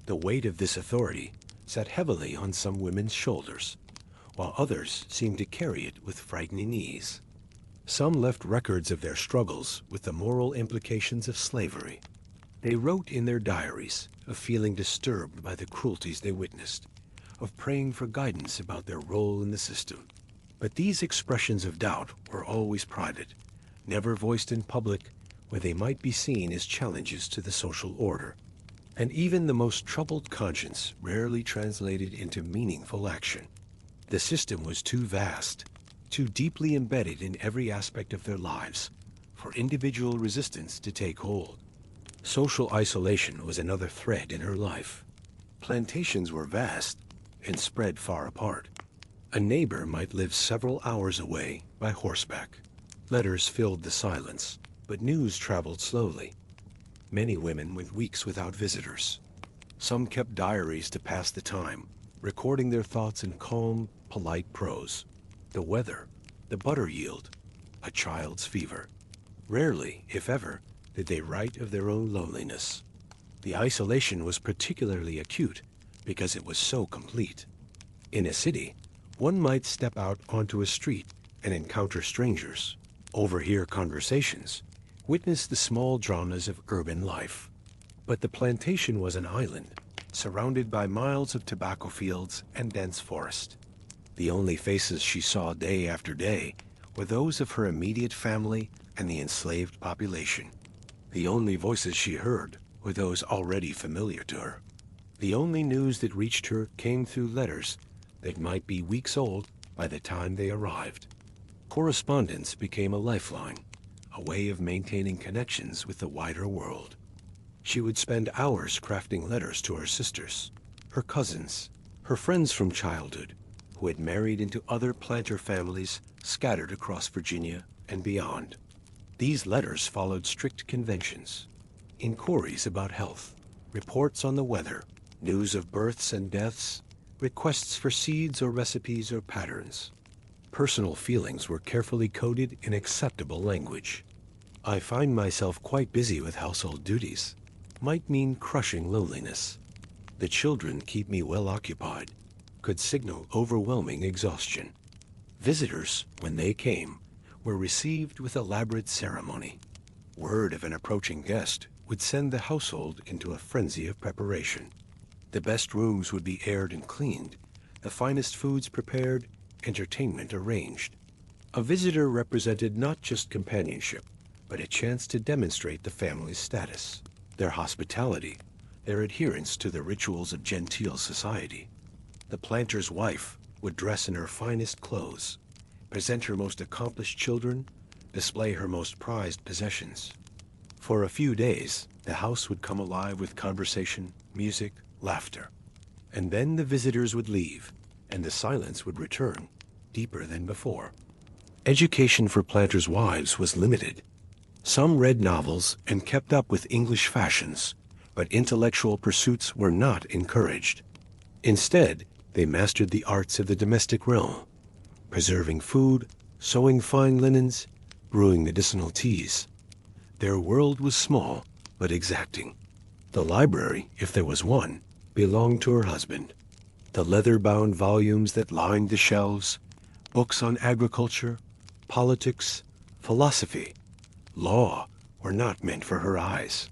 The weight of this authority sat heavily on some women's shoulders, while others seemed to carry it with frightening ease. Some left records of their struggles with the moral implications of slavery. They wrote in their diaries of feeling disturbed by the cruelties they witnessed, of praying for guidance about their role in the system. But these expressions of doubt were always private, never voiced in public, where they might be seen as challenges to the social order. And even the most troubled conscience rarely translated into meaningful action. The system was too vast, too deeply embedded in every aspect of their lives, for individual resistance to take hold. Social isolation was another thread in her life. Plantations were vast and spread far apart. A neighbor might live several hours away by horseback. Letters filled the silence, but news traveled slowly. Many women went weeks without visitors. Some kept diaries to pass the time, recording their thoughts in calm, polite prose. The weather, the butter yield, a child's fever. Rarely, if ever, did they write of their own loneliness. The isolation was particularly acute because it was so complete. In a city, one might step out onto a street and encounter strangers, overhear conversations, witness the small dramas of urban life. But the plantation was an island, surrounded by miles of tobacco fields and dense forest. The only faces she saw day after day were those of her immediate family and the enslaved population. The only voices she heard were those already familiar to her. The only news that reached her came through letters that might be weeks old by the time they arrived. Correspondence became a lifeline, a way of maintaining connections with the wider world. She would spend hours crafting letters to her sisters, her cousins, her friends from childhood, who had married into other planter families scattered across Virginia and beyond. These letters followed strict conventions. Inquiries about health, reports on the weather, news of births and deaths, requests for seeds or recipes or patterns. Personal feelings were carefully coded in acceptable language. I find myself quite busy with household duties might mean crushing loneliness. The children keep me well occupied could signal overwhelming exhaustion. Visitors, when they came, were received with elaborate ceremony. Word of an approaching guest would send the household into a frenzy of preparation. The best rooms would be aired and cleaned, the finest foods prepared, entertainment arranged. A visitor represented not just companionship, but a chance to demonstrate the family's status, their hospitality, their adherence to the rituals of genteel society. The planter's wife would dress in her finest clothes, present her most accomplished children, display her most prized possessions. For a few days, the house would come alive with conversation, music, laughter. And then the visitors would leave, and the silence would return, deeper than before. Education for planters' wives was limited. Some read novels and kept up with English fashions, but intellectual pursuits were not encouraged. Instead, they mastered the arts of the domestic realm, preserving food, sewing fine linens, brewing medicinal teas. Their world was small, but exacting. The library, if there was one, belonged to her husband. The leather-bound volumes that lined the shelves, books on agriculture, politics, philosophy, law, were not meant for her eyes.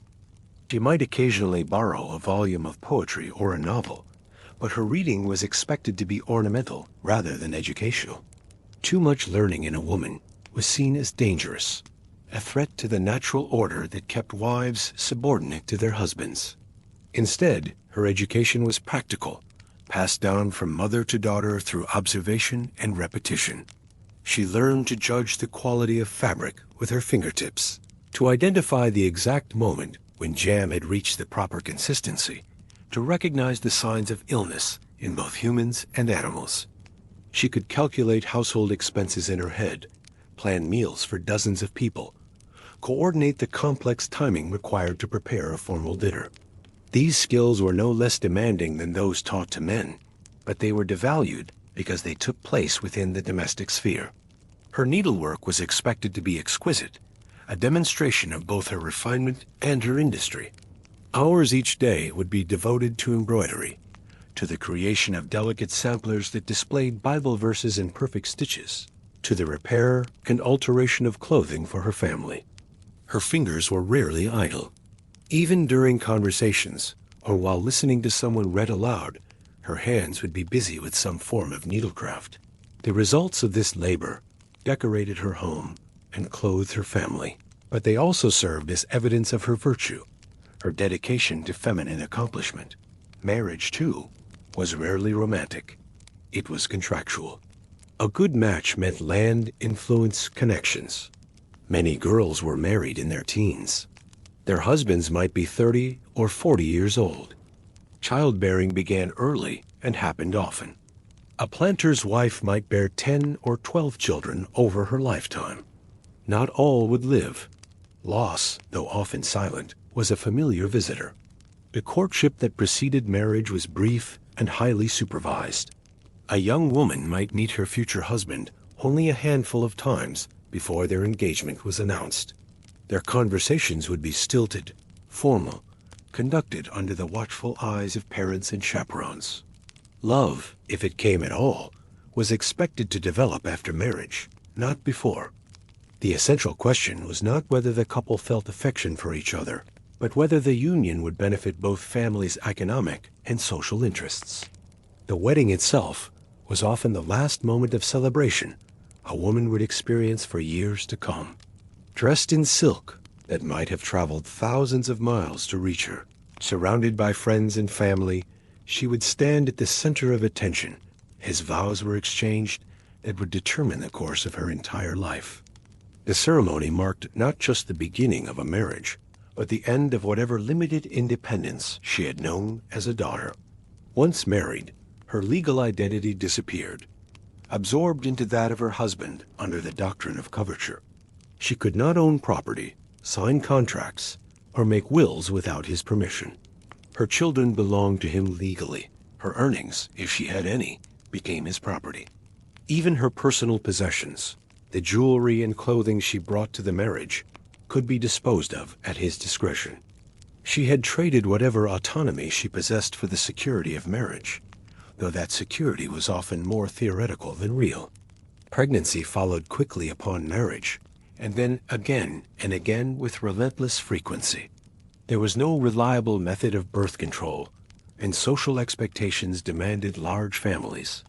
She might occasionally borrow a volume of poetry or a novel, but her reading was expected to be ornamental rather than educational. Too much learning in a woman was seen as dangerous. a threat to the natural order that kept wives subordinate to their husbands. Instead, her education was practical, passed down from mother to daughter through observation and repetition. She learned to judge the quality of fabric with her fingertips, to identify the exact moment when jam had reached the proper consistency, to recognize the signs of illness in both humans and animals. She could calculate household expenses in her head, plan meals for dozens of people, coordinate the complex timing required to prepare a formal dinner. These skills were no less demanding than those taught to men, but they were devalued because they took place within the domestic sphere. Her needlework was expected to be exquisite, a demonstration of both her refinement and her industry. Hours each day would be devoted to embroidery, to the creation of delicate samplers that displayed Bible verses in perfect stitches, to the repair and alteration of clothing for her family. Her fingers were rarely idle. Even during conversations, or while listening to someone read aloud, her hands would be busy with some form of needlecraft. The results of this labor decorated her home and clothed her family, but they also served as evidence of her virtue, her dedication to feminine accomplishment. Marriage, too, was rarely romantic. It was contractual. A good match meant land, influence, connections. Many girls were married in their teens. Their husbands might be 30 or 40 years old. Childbearing began early and happened often. A planter's wife might bear 10 or 12 children over her lifetime. Not all would live. Loss, though often silent, was a familiar visitor. The courtship that preceded marriage was brief and highly supervised. A young woman might meet her future husband only a handful of times before their engagement was announced. Their conversations would be stilted, formal, conducted under the watchful eyes of parents and chaperones. Love, if it came at all, was expected to develop after marriage, not before. The essential question was not whether the couple felt affection for each other, but whether the union would benefit both families' economic and social interests. The wedding itself was often the last moment of celebration a woman would experience for years to come. Dressed in silk that might have traveled thousands of miles to reach her, surrounded by friends and family, she would stand at the center of attention as vows were exchanged that would determine the course of her entire life. The ceremony marked not just the beginning of a marriage, but the end of whatever limited independence she had known as a daughter. Once married, her legal identity disappeared, absorbed into that of her husband under the doctrine of coverture. She could not own property, sign contracts, or make wills without his permission. Her children belonged to him legally. Her earnings, if she had any, became his property. Even her personal possessions, the jewelry and clothing she brought to the marriage, could be disposed of at his discretion. She had traded whatever autonomy she possessed for the security of marriage, though that security was often more theoretical than real. Pregnancy followed quickly upon marriage, and then again and again with relentless frequency. There was no reliable method of birth control, and social expectations demanded large families.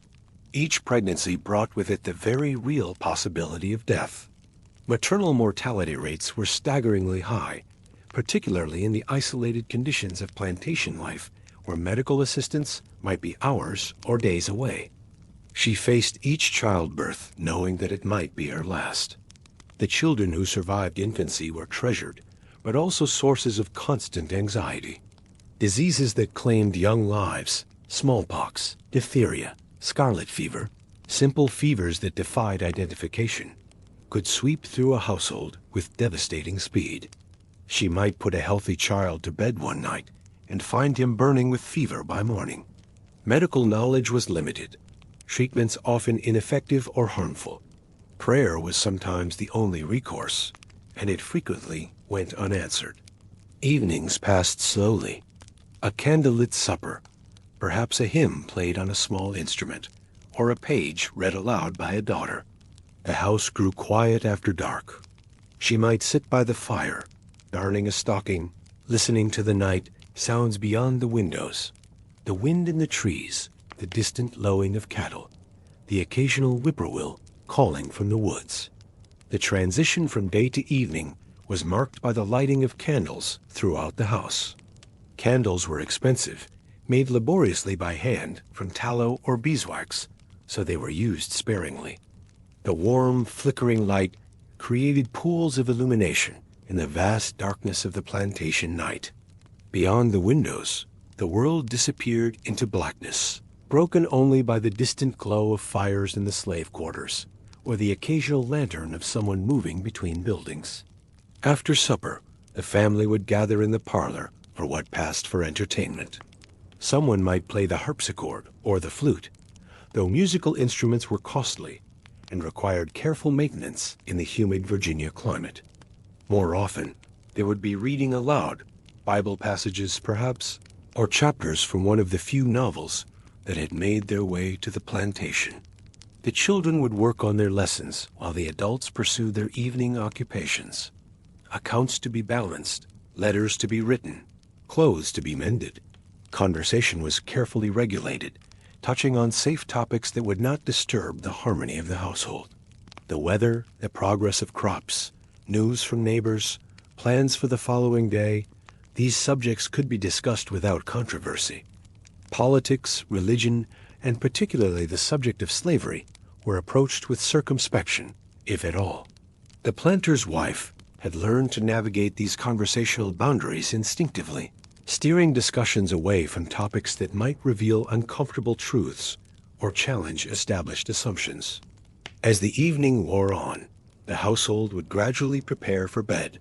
Each pregnancy brought with it the very real possibility of death. Maternal mortality rates were staggeringly high, particularly in the isolated conditions of plantation life, where medical assistance might be hours or days away. She faced each childbirth knowing that it might be her last. The children who survived infancy were treasured, but also sources of constant anxiety. Diseases that claimed young lives, smallpox, diphtheria, scarlet fever, simple fevers that defied identification, could sweep through a household with devastating speed. She might put a healthy child to bed one night and find him burning with fever by morning. Medical knowledge was limited, treatments often ineffective or harmful. Prayer was sometimes the only recourse, and it frequently went unanswered. Evenings passed slowly. A candlelit supper, perhaps a hymn played on a small instrument, or a page read aloud by a daughter. The house grew quiet after dark. She might sit by the fire, darning a stocking, listening to the night, sounds beyond the windows, the wind in the trees, the distant lowing of cattle, the occasional whippoorwill calling from the woods. The transition from day to evening was marked by the lighting of candles throughout the house. Candles were expensive, made laboriously by hand from tallow or beeswax, so they were used sparingly. The warm, flickering light created pools of illumination in the vast darkness of the plantation night. Beyond the windows, the world disappeared into blackness, broken only by the distant glow of fires in the slave quarters, or the occasional lantern of someone moving between buildings. After supper, the family would gather in the parlor for what passed for entertainment. Someone might play the harpsichord or the flute, though musical instruments were costly and required careful maintenance in the humid Virginia climate. More often, there would be reading aloud, Bible passages perhaps, or chapters from one of the few novels that had made their way to the plantation. The children would work on their lessons while the adults pursued their evening occupations. Accounts to be balanced, letters to be written, clothes to be mended. Conversation was carefully regulated, touching on safe topics that would not disturb the harmony of the household. The weather, the progress of crops, news from neighbors, plans for the following day, these subjects could be discussed without controversy. Politics, religion, and particularly the subject of slavery were approached with circumspection, if at all. The planter's wife had learned to navigate these conversational boundaries instinctively, steering discussions away from topics that might reveal uncomfortable truths or challenge established assumptions. As the evening wore on, the household would gradually prepare for bed.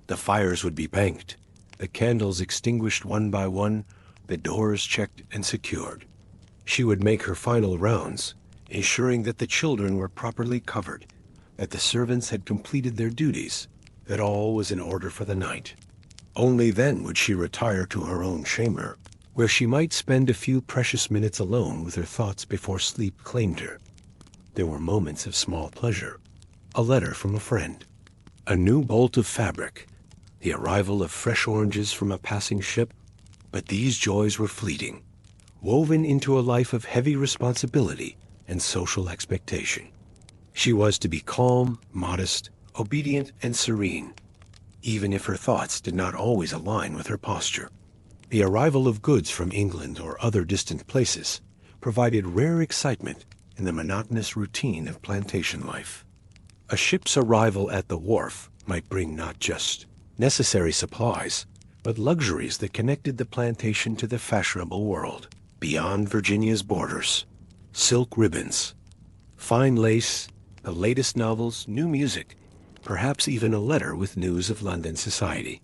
The fires would be banked, the candles extinguished one by one, the doors checked and secured. She would make her final rounds, ensuring that the children were properly covered, that the servants had completed their duties, that all was in order for the night. Only then would she retire to her own chamber, where she might spend a few precious minutes alone with her thoughts before sleep claimed her. There were moments of small pleasure, a letter from a friend, a new bolt of fabric, the arrival of fresh oranges from a passing ship, but these joys were fleeting, woven into a life of heavy responsibility and social expectation. She was to be calm, modest, obedient, and serene, even if her thoughts did not always align with her posture. The arrival of goods from England or other distant places provided rare excitement in the monotonous routine of plantation life. A ship's arrival at the wharf might bring not just necessary supplies, but luxuries that connected the plantation to the fashionable world beyond Virginia's borders. Silk ribbons, fine lace, the latest novels, new music, perhaps even a letter with news of London society.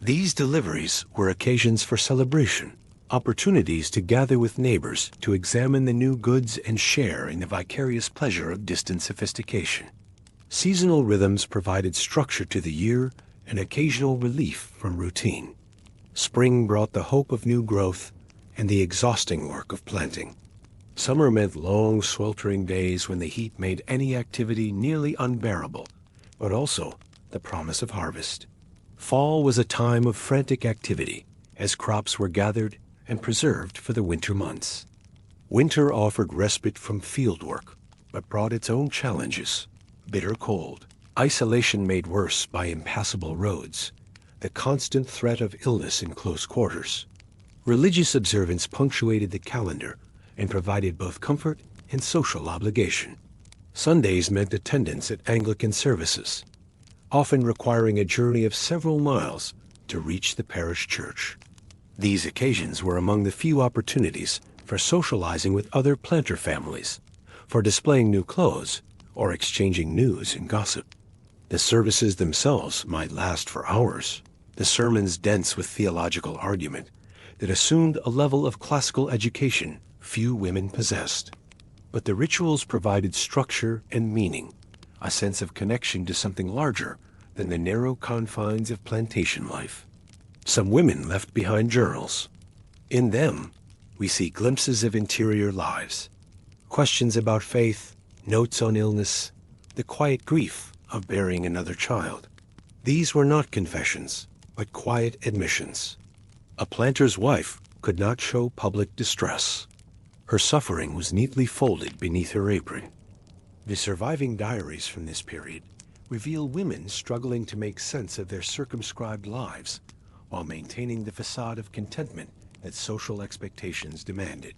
These deliveries were occasions for celebration, opportunities to gather with neighbors to examine the new goods and share in the vicarious pleasure of distant sophistication. Seasonal rhythms provided structure to the year and occasional relief from routine. Spring brought the hope of new growth and the exhausting work of planting. Summer meant long, sweltering days when the heat made any activity nearly unbearable, but also the promise of harvest. Fall was a time of frantic activity as crops were gathered and preserved for the winter months. Winter offered respite from field work, but brought its own challenges: bitter cold, isolation made worse by impassable roads, the constant threat of illness in close quarters. Religious observance punctuated the calendar and provided both comfort and social obligation. Sundays meant attendance at Anglican services, often requiring a journey of several miles to reach the parish church. These occasions were among the few opportunities for socializing with other planter families, for displaying new clothes, or exchanging news and gossip. The services themselves might last for hours, the sermons dense with theological argument that assumed a level of classical education few women possessed. But the rituals provided structure and meaning, a sense of connection to something larger than the narrow confines of plantation life. Some women left behind journals. In them, we see glimpses of interior lives, questions about faith, notes on illness, the quiet grief of bearing another child. These were not confessions, but quiet admissions. A planter's wife could not show public distress. Her suffering was neatly folded beneath her apron. The surviving diaries from this period reveal women struggling to make sense of their circumscribed lives while maintaining the facade of contentment that social expectations demanded.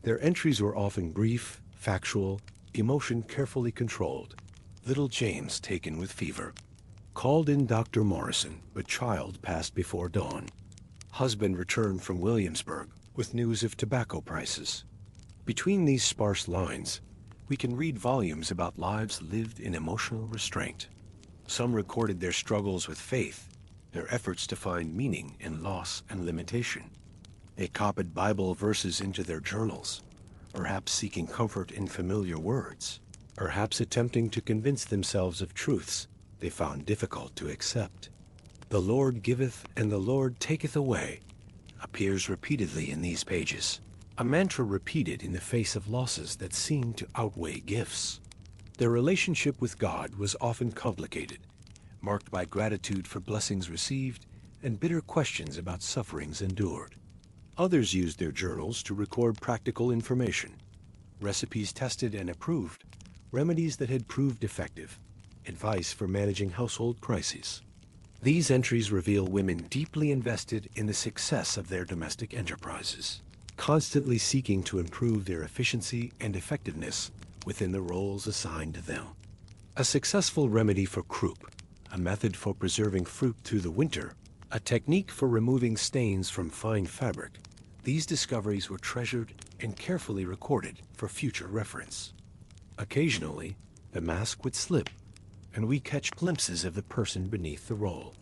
Their entries were often brief, factual, emotion carefully controlled. Little James taken with fever. Called in Dr. Morrison, but child passed before dawn. Husband returned from Williamsburg with news of tobacco prices. Between these sparse lines, we can read volumes about lives lived in emotional restraint. Some recorded their struggles with faith, their efforts to find meaning in loss and limitation. They copied Bible verses into their journals, perhaps seeking comfort in familiar words, perhaps attempting to convince themselves of truths they found difficult to accept. "The Lord giveth and the Lord taketh away" appears repeatedly in these pages, a mantra repeated in the face of losses that seemed to outweigh gifts. Their relationship with God was often complicated, marked by gratitude for blessings received and bitter questions about sufferings endured. Others used their journals to record practical information, recipes tested and approved, remedies that had proved effective, advice for managing household crises. These entries reveal women deeply invested in the success of their domestic enterprises, constantly seeking to improve their efficiency and effectiveness within the roles assigned to them. A successful remedy for croup, a method for preserving fruit through the winter, a technique for removing stains from fine fabric, these discoveries were treasured and carefully recorded for future reference. Occasionally, the mask would slip, and we catch glimpses of the person beneath the roll.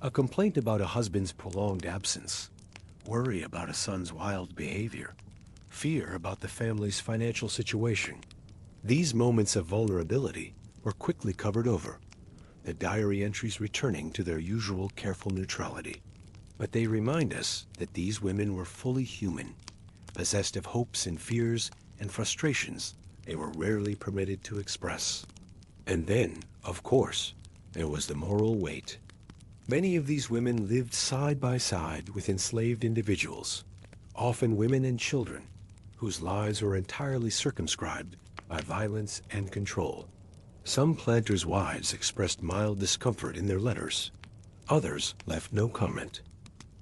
A complaint about a husband's prolonged absence, worry about a son's wild behavior, fear about the family's financial situation. These moments of vulnerability were quickly covered over, the diary entries returning to their usual careful neutrality. But they remind us that these women were fully human, possessed of hopes and fears and frustrations they were rarely permitted to express. And then, of course, there was the moral weight. Many of these women lived side by side with enslaved individuals, often women and children, whose lives were entirely circumscribed by violence and control. Some planters' wives expressed mild discomfort in their letters. Others left no comment.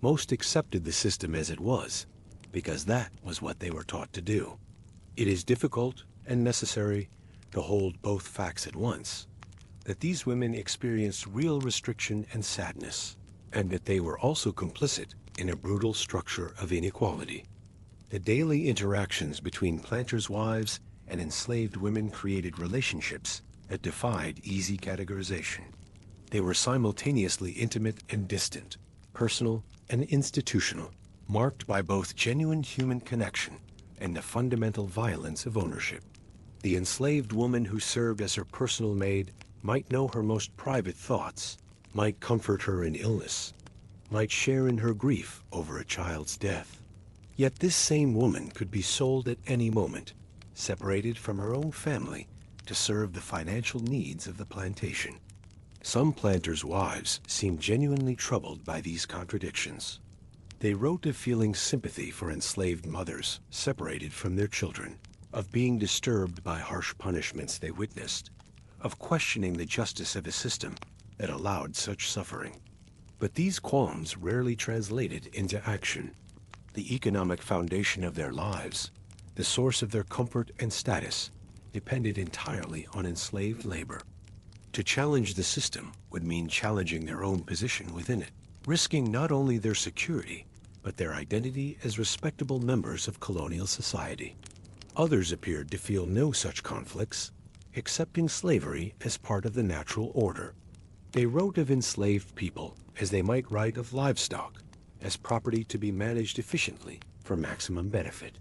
Most accepted the system as it was, because that was what they were taught to do. It is difficult and necessary to hold both facts at once, that these women experienced real restriction and sadness, and that they were also complicit in a brutal structure of inequality. The daily interactions between planters' wives and enslaved women created relationships that defied easy categorization. They were simultaneously intimate and distant, personal and institutional, marked by both genuine human connection and the fundamental violence of ownership. The enslaved woman who served as her personal maid might know her most private thoughts, might comfort her in illness, might share in her grief over a child's death. Yet this same woman could be sold at any moment, separated from her own family to serve the financial needs of the plantation. Some planters' wives seemed genuinely troubled by these contradictions. They wrote of feeling sympathy for enslaved mothers separated from their children, of being disturbed by harsh punishments they witnessed, of questioning the justice of a system that allowed such suffering. But these qualms rarely translated into action. The economic foundation of their lives, the source of their comfort and status, depended entirely on enslaved labor. To challenge the system would mean challenging their own position within it, risking not only their security, but their identity as respectable members of colonial society. Others appeared to feel no such conflicts, accepting slavery as part of the natural order. They wrote of enslaved people as they might write of livestock, as property to be managed efficiently for maximum benefit.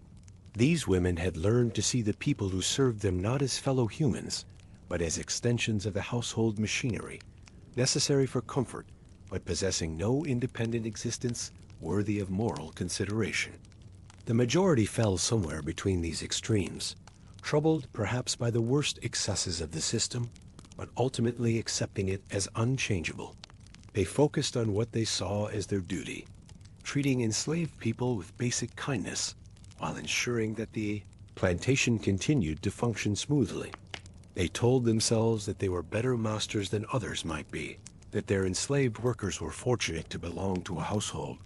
These women had learned to see the people who served them not as fellow humans, but as extensions of the household machinery, necessary for comfort, but possessing no independent existence worthy of moral consideration. The majority fell somewhere between these extremes, troubled perhaps by the worst excesses of the system, but ultimately accepting it as unchangeable. They focused on what they saw as their duty, treating enslaved people with basic kindness, while ensuring that the plantation continued to function smoothly. They told themselves that they were better masters than others might be, that their enslaved workers were fortunate to belong to a household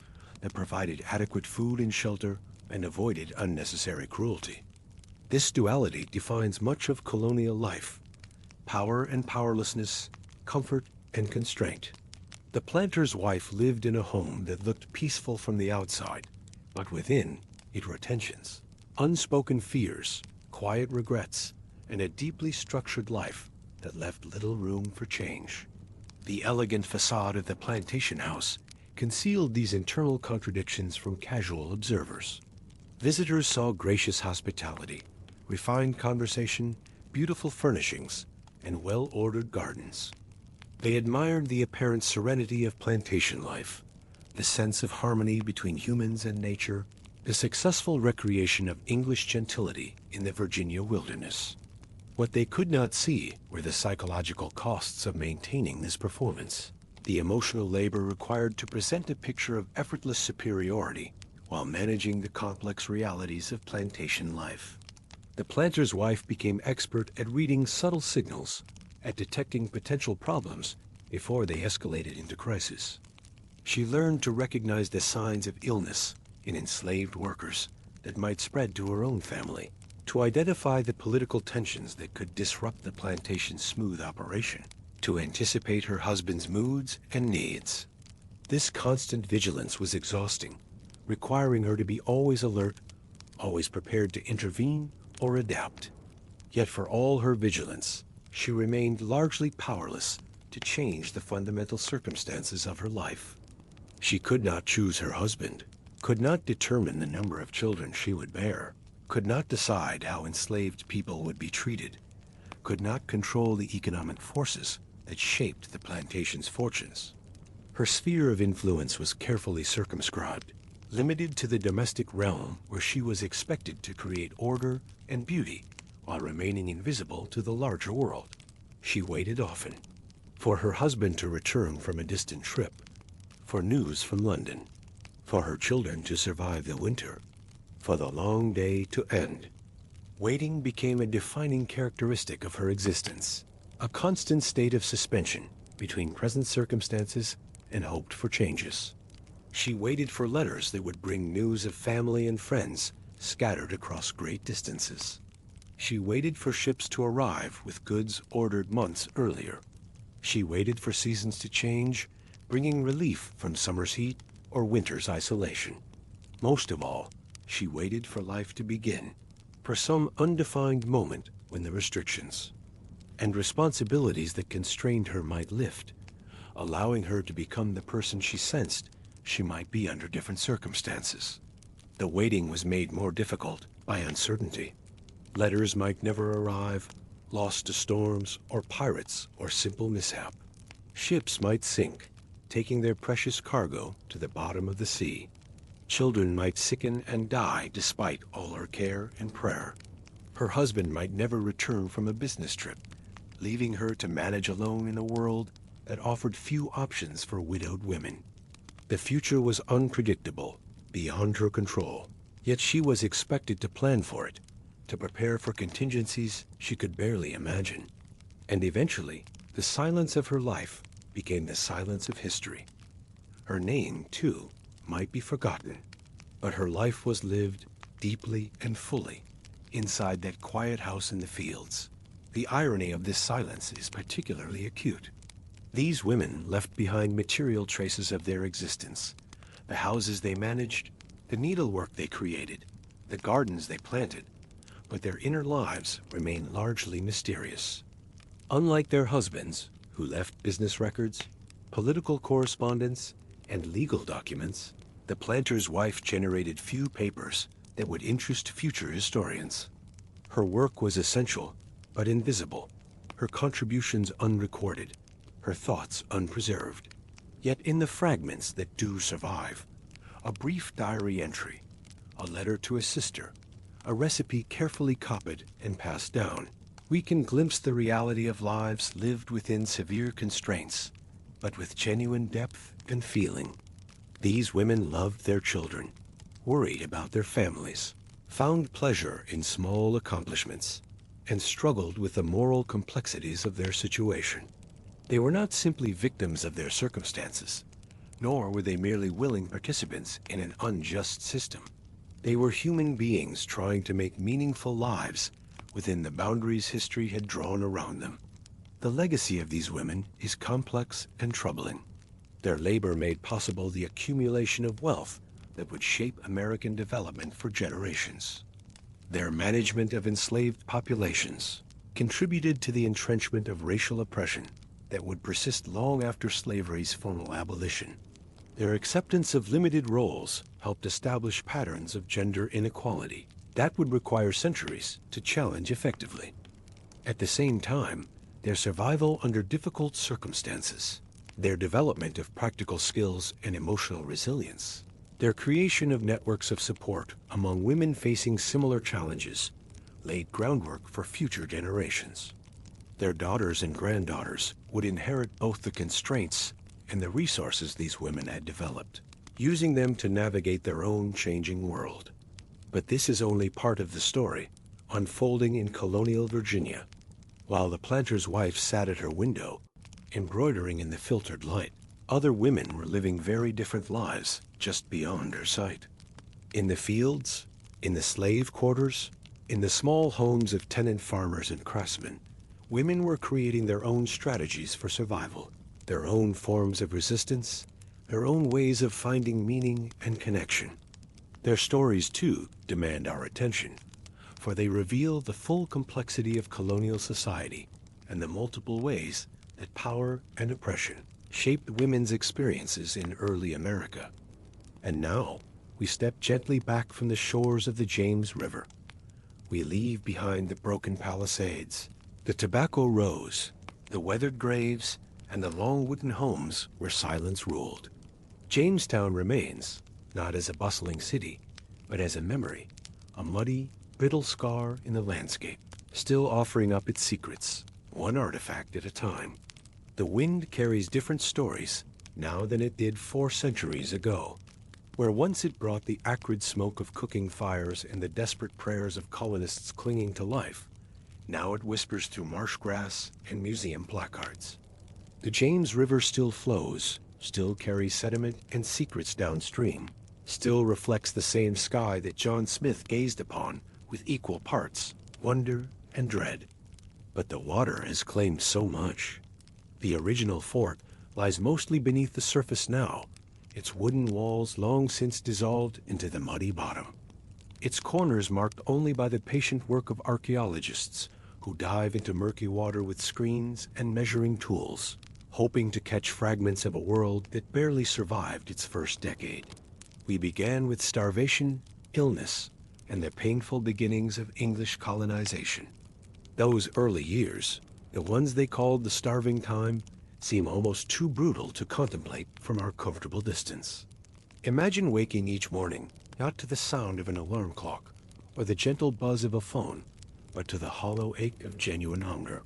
that provided adequate food and shelter and avoided unnecessary cruelty. This duality defines much of colonial life: power and powerlessness, comfort and constraint. The planter's wife lived in a home that looked peaceful from the outside, but within it were tensions, unspoken fears, quiet regrets, and a deeply structured life that left little room for change. The elegant facade of the plantation house concealed these internal contradictions from casual observers. Visitors saw gracious hospitality, refined conversation, beautiful furnishings, and well-ordered gardens. They admired the apparent serenity of plantation life, the sense of harmony between humans and nature, the successful recreation of English gentility in the Virginia wilderness. What they could not see were the psychological costs of maintaining this performance, the emotional labor required to present a picture of effortless superiority while managing the complex realities of plantation life. The planter's wife became expert at reading subtle signals, at detecting potential problems before they escalated into crisis. She learned to recognize the signs of illness in enslaved workers that might spread to her own family, to identify the political tensions that could disrupt the plantation's smooth operation, to anticipate her husband's moods and needs. This constant vigilance was exhausting, requiring her to be always alert, always prepared to intervene or adapt. Yet for all her vigilance, she remained largely powerless to change the fundamental circumstances of her life. She could not choose her husband, could not determine the number of children she would bear, could not decide how enslaved people would be treated, could not control the economic forces that shaped the plantation's fortunes. Her sphere of influence was carefully circumscribed, limited to the domestic realm where she was expected to create order and beauty while remaining invisible to the larger world. She waited often for her husband to return from a distant trip, for news from London, for her children to survive the winter, for the long day to end. Waiting became a defining characteristic of her existence, a constant state of suspension between present circumstances and hoped for changes. She waited for letters that would bring news of family and friends scattered across great distances. She waited for ships to arrive with goods ordered months earlier. She waited for seasons to change, bringing relief from summer's heat or winter's isolation. Most of all, she waited for life to begin, for some undefined moment when the restrictions and responsibilities that constrained her might lift, allowing her to become the person she sensed she might be under different circumstances. The waiting was made more difficult by uncertainty. Letters might never arrive, lost to storms or pirates or simple mishap. Ships might sink, taking their precious cargo to the bottom of the sea. Children might sicken and die despite all her care and prayer. Her husband might never return from a business trip, leaving her to manage alone in a world that offered few options for widowed women. The future was unpredictable, beyond her control, yet she was expected to plan for it, to prepare for contingencies she could barely imagine. And eventually, the silence of her life became the silence of history. Her name, too, might be forgotten, but her life was lived deeply and fully inside that quiet house in the fields. The irony of this silence is particularly acute. These women left behind material traces of their existence, the houses they managed, the needlework they created, the gardens they planted, but their inner lives remain largely mysterious. Unlike their husbands, who left business records, political correspondence, and legal documents, the planter's wife generated few papers that would interest future historians. Her work was essential, but invisible, her contributions unrecorded, her thoughts unpreserved. Yet in the fragments that do survive, a brief diary entry, a letter to a sister, a recipe carefully copied and passed down, we can glimpse the reality of lives lived within severe constraints, but with genuine depth and feeling. These women loved their children, worried about their families, found pleasure in small accomplishments, and struggled with the moral complexities of their situation. They were not simply victims of their circumstances, nor were they merely willing participants in an unjust system. They were human beings trying to make meaningful lives within the boundaries history had drawn around them. The legacy of these women is complex and troubling. Their labor made possible the accumulation of wealth that would shape American development for generations. Their management of enslaved populations contributed to the entrenchment of racial oppression that would persist long after slavery's formal abolition. Their acceptance of limited roles helped establish patterns of gender inequality that would require centuries to challenge effectively. At the same time, their survival under difficult circumstances, their development of practical skills and emotional resilience, their creation of networks of support among women facing similar challenges laid groundwork for future generations. Their daughters and granddaughters would inherit both the constraints and the resources these women had developed, using them to navigate their own changing world. But this is only part of the story unfolding in colonial Virginia. While the planter's wife sat at her window, embroidering in the filtered light, other women were living very different lives just beyond her sight. In the fields, in the slave quarters, in the small homes of tenant farmers and craftsmen, women were creating their own strategies for survival, their own forms of resistance, their own ways of finding meaning and connection. Their stories, too, demand our attention, for they reveal the full complexity of colonial society and the multiple ways that power and oppression shaped women's experiences in early America. And now, we step gently back from the shores of the James River. We leave behind the broken palisades, the tobacco rows, the weathered graves, and the long wooden homes where silence ruled. Jamestown remains, not as a bustling city, but as a memory, a muddy, brittle scar in the landscape, still offering up its secrets, one artifact at a time. The wind carries different stories now than it did 4 centuries ago. Where once it brought the acrid smoke of cooking fires and the desperate prayers of colonists clinging to life, now it whispers through marsh grass and museum placards. The James River still flows, still carries sediment and secrets downstream, still reflects the same sky that John Smith gazed upon with equal parts wonder and dread. But the water has claimed so much. The original fort lies mostly beneath the surface now, its wooden walls long since dissolved into the muddy bottom. Its corners marked only by the patient work of archaeologists who dive into murky water with screens and measuring tools, hoping to catch fragments of a world that barely survived its first decade. We began with starvation, illness, and the painful beginnings of English colonization. Those early years, the ones they called the starving time, seem almost too brutal to contemplate from our comfortable distance. Imagine waking each morning not to the sound of an alarm clock or the gentle buzz of a phone, but to the hollow ache of genuine hunger.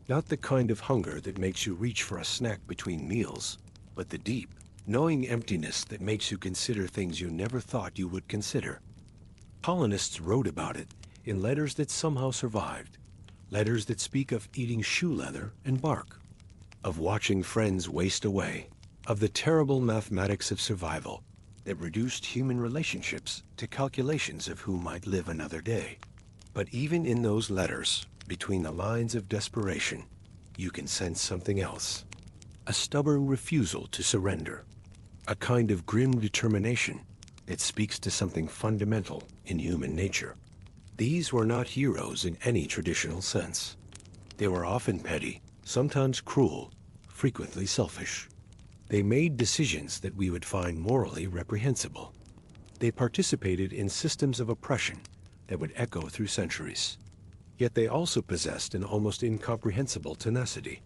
Not the kind of hunger that makes you reach for a snack between meals, but the deep, knowing emptiness that makes you consider things you never thought you would consider. Colonists wrote about it in letters that somehow survived, letters that speak of eating shoe leather and bark, of watching friends waste away, of the terrible mathematics of survival that reduced human relationships to calculations of who might live another day. But even in those letters, between the lines of desperation, you can sense something else. A stubborn refusal to surrender, a kind of grim determination that speaks to something fundamental in human nature. These were not heroes in any traditional sense. They were often petty, sometimes cruel, frequently selfish. They made decisions that we would find morally reprehensible. They participated in systems of oppression that would echo through centuries. Yet they also possessed an almost incomprehensible tenacity.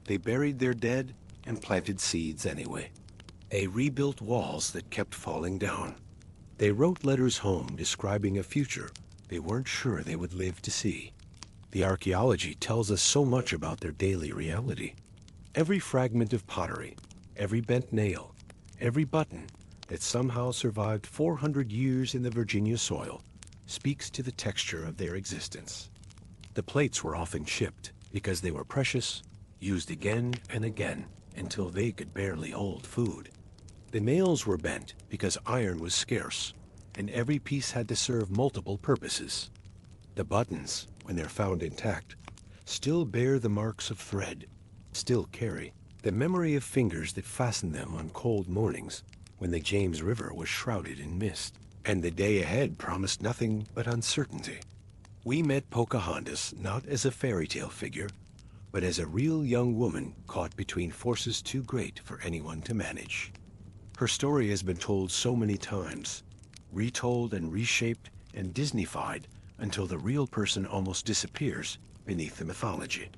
They buried their dead and planted seeds anyway. They rebuilt walls that kept falling down. They wrote letters home describing a future they weren't sure they would live to see. The archaeology tells us so much about their daily reality. Every fragment of pottery, every bent nail, every button that somehow survived 400 years in the Virginia soil speaks to the texture of their existence. The plates were often chipped because they were precious, used again and again until they could barely hold food. The nails were bent because iron was scarce, and every piece had to serve multiple purposes. The buttons, when they're found intact, still bear the marks of thread, still carry the memory of fingers that fastened them on cold mornings when the James River was shrouded in mist, and the day ahead promised nothing but uncertainty. We met Pocahontas not as a fairy tale figure, but as a real young woman caught between forces too great for anyone to manage. Her story has been told so many times, retold and reshaped and Disneyfied until the real person almost disappears beneath the mythology.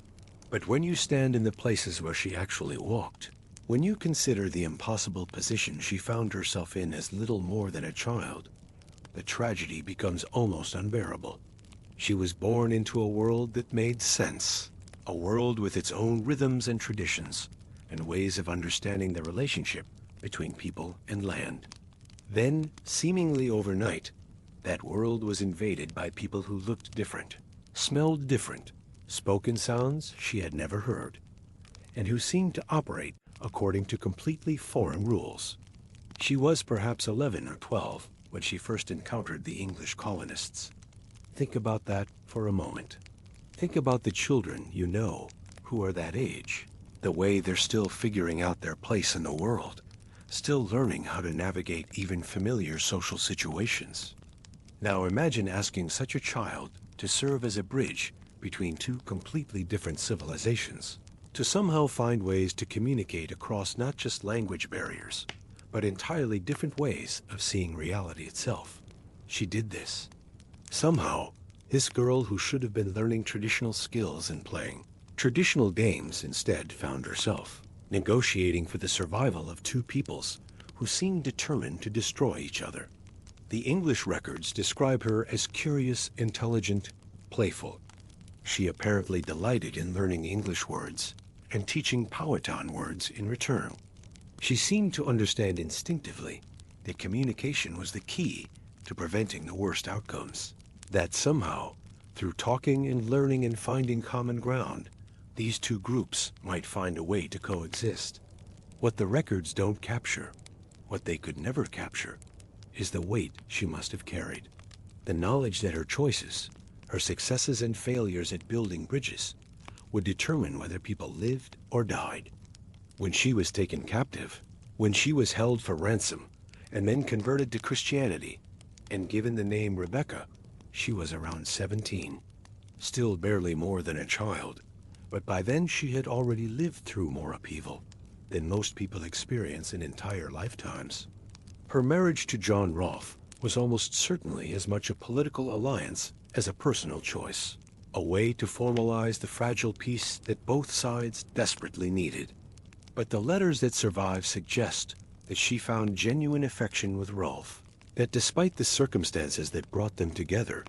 But when you stand in the places where she actually walked, when you consider the impossible position she found herself in as little more than a child, the tragedy becomes almost unbearable. She was born into a world that made sense, a world with its own rhythms and traditions, and ways of understanding the relationship between people and land. Then, seemingly overnight, that world was invaded by people who looked different, smelled different, spoke in sounds she had never heard, and who seemed to operate according to completely foreign rules. She was perhaps 11 or 12 when she first encountered the English colonists. Think about that for a moment. Think about the children you know who are that age, the way they're still figuring out their place in the world, still learning how to navigate even familiar social situations. Now imagine asking such a child to serve as a bridge between two completely different civilizations, to somehow find ways to communicate across not just language barriers, but entirely different ways of seeing reality itself. She did this. Somehow, this girl who should have been learning traditional skills and playing traditional games instead found herself negotiating for the survival of two peoples who seemed determined to destroy each other. The English records describe her as curious, intelligent, playful. She apparently delighted in learning English words and teaching Powhatan words in return. She seemed to understand instinctively that communication was the key to preventing the worst outcomes. That somehow, through talking and learning and finding common ground, these two groups might find a way to coexist. What the records don't capture, what they could never capture, is the weight she must have carried. The knowledge that her choices, her successes and failures at building bridges, would determine whether people lived or died. When she was taken captive, when she was held for ransom, and then converted to Christianity, and given the name Rebecca, she was around 17, still barely more than a child. But by then she had already lived through more upheaval than most people experience in entire lifetimes. Her marriage to John Rolfe was almost certainly as much a political alliance as a personal choice, a way to formalize the fragile peace that both sides desperately needed. But the letters that survive suggest that she found genuine affection with Rolfe, that despite the circumstances that brought them together,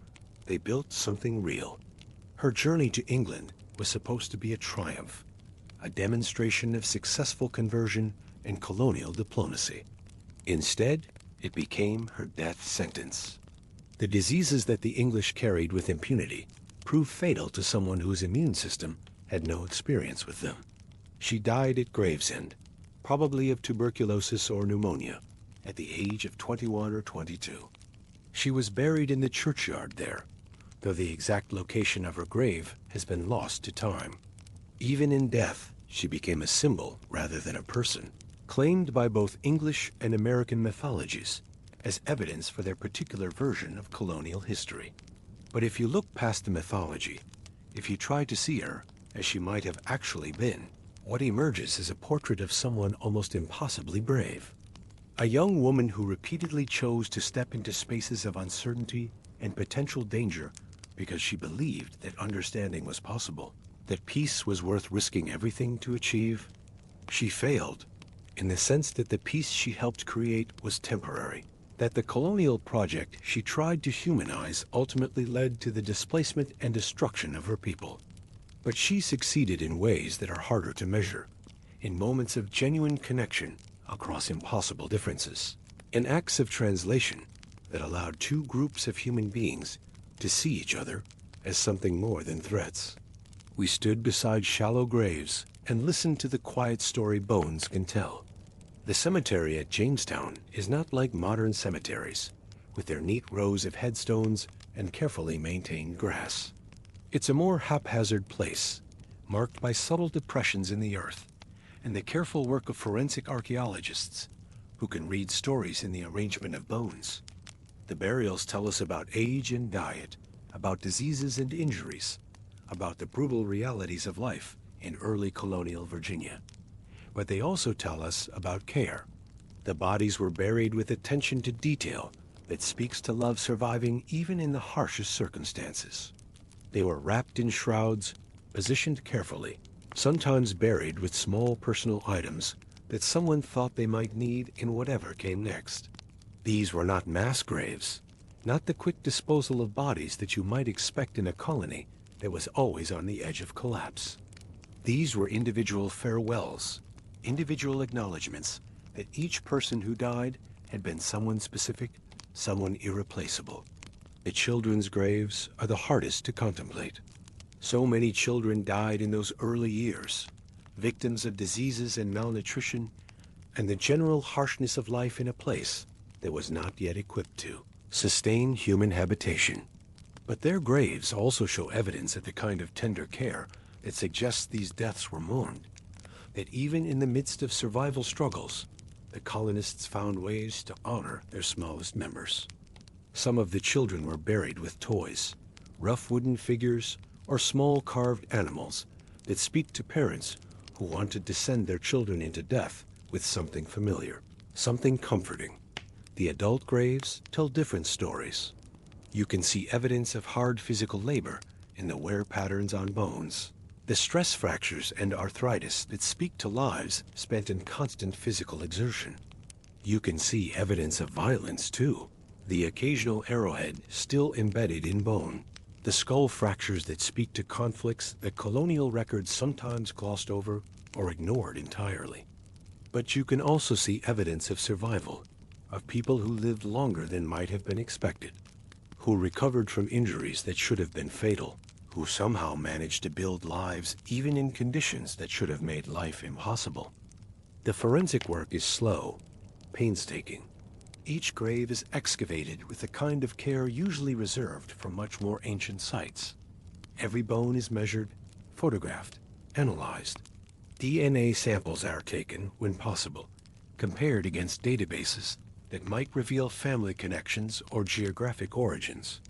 they built something real. Her journey to England was supposed to be a triumph, a demonstration of successful conversion and colonial diplomacy. Instead, it became her death sentence. The diseases that the English carried with impunity proved fatal to someone whose immune system had no experience with them. She died at Gravesend, probably of tuberculosis or pneumonia, at the age of 21 or 22. She was buried in the churchyard there, though the exact location of her grave has been lost to time. Even in death, she became a symbol rather than a person, claimed by both English and American mythologies as evidence for their particular version of colonial history. But if you look past the mythology, if you try to see her as she might have actually been, what emerges is a portrait of someone almost impossibly brave. A young woman who repeatedly chose to step into spaces of uncertainty and potential danger because she believed that understanding was possible, that peace was worth risking everything to achieve. She failed, in the sense that the peace she helped create was temporary, that the colonial project she tried to humanize ultimately led to the displacement and destruction of her people. But she succeeded in ways that are harder to measure, in moments of genuine connection across impossible differences, in acts of translation that allowed two groups of human beings to see each other as something more than threats. We stood beside shallow graves and listened to the quiet story bones can tell. The cemetery at Jamestown is not like modern cemeteries, with their neat rows of headstones and carefully maintained grass. It's a more haphazard place, marked by subtle depressions in the earth, and the careful work of forensic archaeologists who can read stories in the arrangement of bones. The burials tell us about age and diet, about diseases and injuries, about the brutal realities of life in early colonial Virginia. But they also tell us about care. The bodies were buried with attention to detail that speaks to love surviving even in the harshest circumstances. They were wrapped in shrouds, positioned carefully, sometimes buried with small personal items that someone thought they might need in whatever came next. These were not mass graves, not the quick disposal of bodies that you might expect in a colony that was always on the edge of collapse. These were individual farewells, individual acknowledgments that each person who died had been someone specific, someone irreplaceable. The children's graves are the hardest to contemplate. So many children died in those early years, victims of diseases and malnutrition, and the general harshness of life in a place that was not yet equipped to sustain human habitation. But their graves also show evidence of the kind of tender care that suggests these deaths were mourned, that even in the midst of survival struggles, the colonists found ways to honor their smallest members. Some of the children were buried with toys, rough wooden figures, or small carved animals that speak to parents who wanted to send their children into death with something familiar, something comforting. The adult graves tell different stories. You can see evidence of hard physical labor in the wear patterns on bones, the stress fractures and arthritis that speak to lives spent in constant physical exertion. You can see evidence of violence too, the occasional arrowhead still embedded in bone, the skull fractures that speak to conflicts that colonial records sometimes glossed over or ignored entirely. But you can also see evidence of survival, of people who lived longer than might have been expected, who recovered from injuries that should have been fatal, who somehow managed to build lives even in conditions that should have made life impossible. The forensic work is slow, painstaking. Each grave is excavated with the kind of care usually reserved for much more ancient sites. Every bone is measured, photographed, analyzed. DNA samples are taken when possible, compared against databases that might reveal family connections or geographic origins.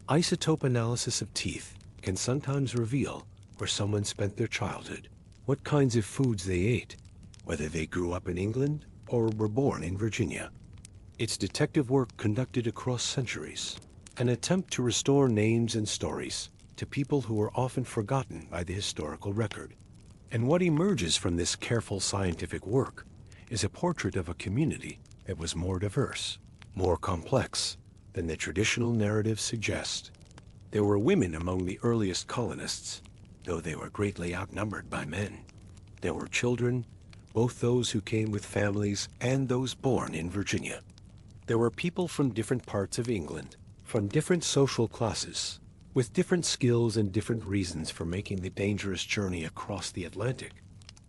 Isotope analysis of teeth can sometimes reveal where someone spent their childhood, what kinds of foods they ate, whether they grew up in England or were born in Virginia. It's detective work conducted across centuries, an attempt to restore names and stories to people who were often forgotten by the historical record. And what emerges from this careful scientific work is a portrait of a community that was more diverse, more complex than the traditional narratives suggest. There were women among the earliest colonists, though they were greatly outnumbered by men. There were children, both those who came with families and those born in Virginia. There were people from different parts of England, from different social classes, with different skills and different reasons for making the dangerous journey across the Atlantic.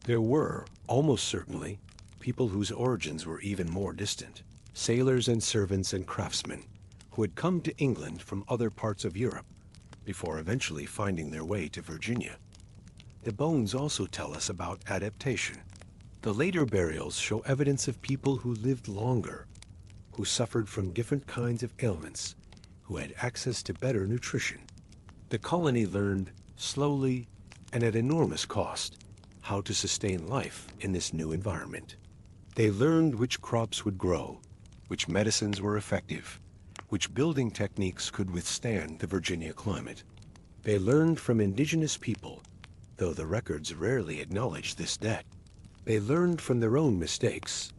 There were, almost certainly, people whose origins were even more distant, sailors and servants and craftsmen, who had come to England from other parts of Europe before eventually finding their way to Virginia. The bones also tell us about adaptation. The later burials show evidence of people who lived longer, who suffered from different kinds of ailments, who had access to better nutrition. The colony learned, slowly and at enormous cost, how to sustain life in this new environment. They learned which crops would grow, which medicines were effective, which building techniques could withstand the Virginia climate. They learned from indigenous people, though the records rarely acknowledge this debt. They learned from their own mistakes,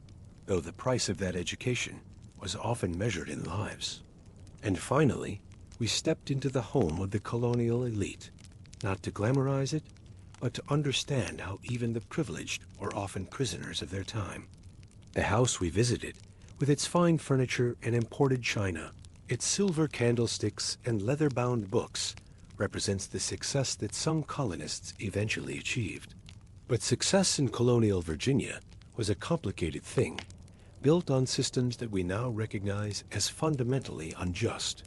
though the price of that education was often measured in lives. And finally, we stepped into the home of the colonial elite, not to glamorize it, but to understand how even the privileged were often prisoners of their time. The house we visited, with its fine furniture and imported china, its silver candlesticks and leather-bound books, represents the success that some colonists eventually achieved. But success in colonial Virginia was a complicated thing, built on systems that we now recognize as fundamentally unjust.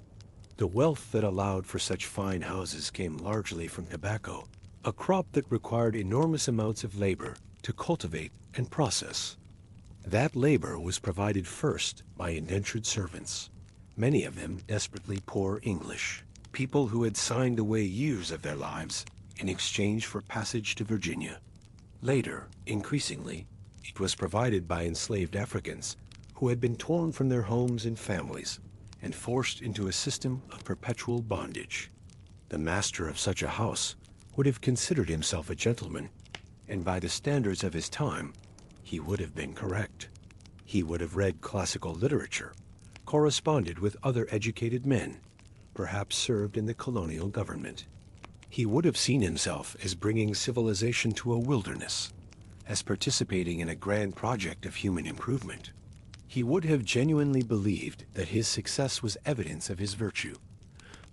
The wealth that allowed for such fine houses came largely from tobacco, a crop that required enormous amounts of labor to cultivate and process. That labor was provided first by indentured servants, many of them desperately poor English, people who had signed away years of their lives in exchange for passage to Virginia. Later, increasingly, it was provided by enslaved Africans who had been torn from their homes and families and forced into a system of perpetual bondage. The master of such a house would have considered himself a gentleman, and by the standards of his time, he would have been correct. He would have read classical literature, corresponded with other educated men, perhaps served in the colonial government. He would have seen himself as bringing civilization to a wilderness, as participating in a grand project of human improvement. He would have genuinely believed that his success was evidence of his virtue,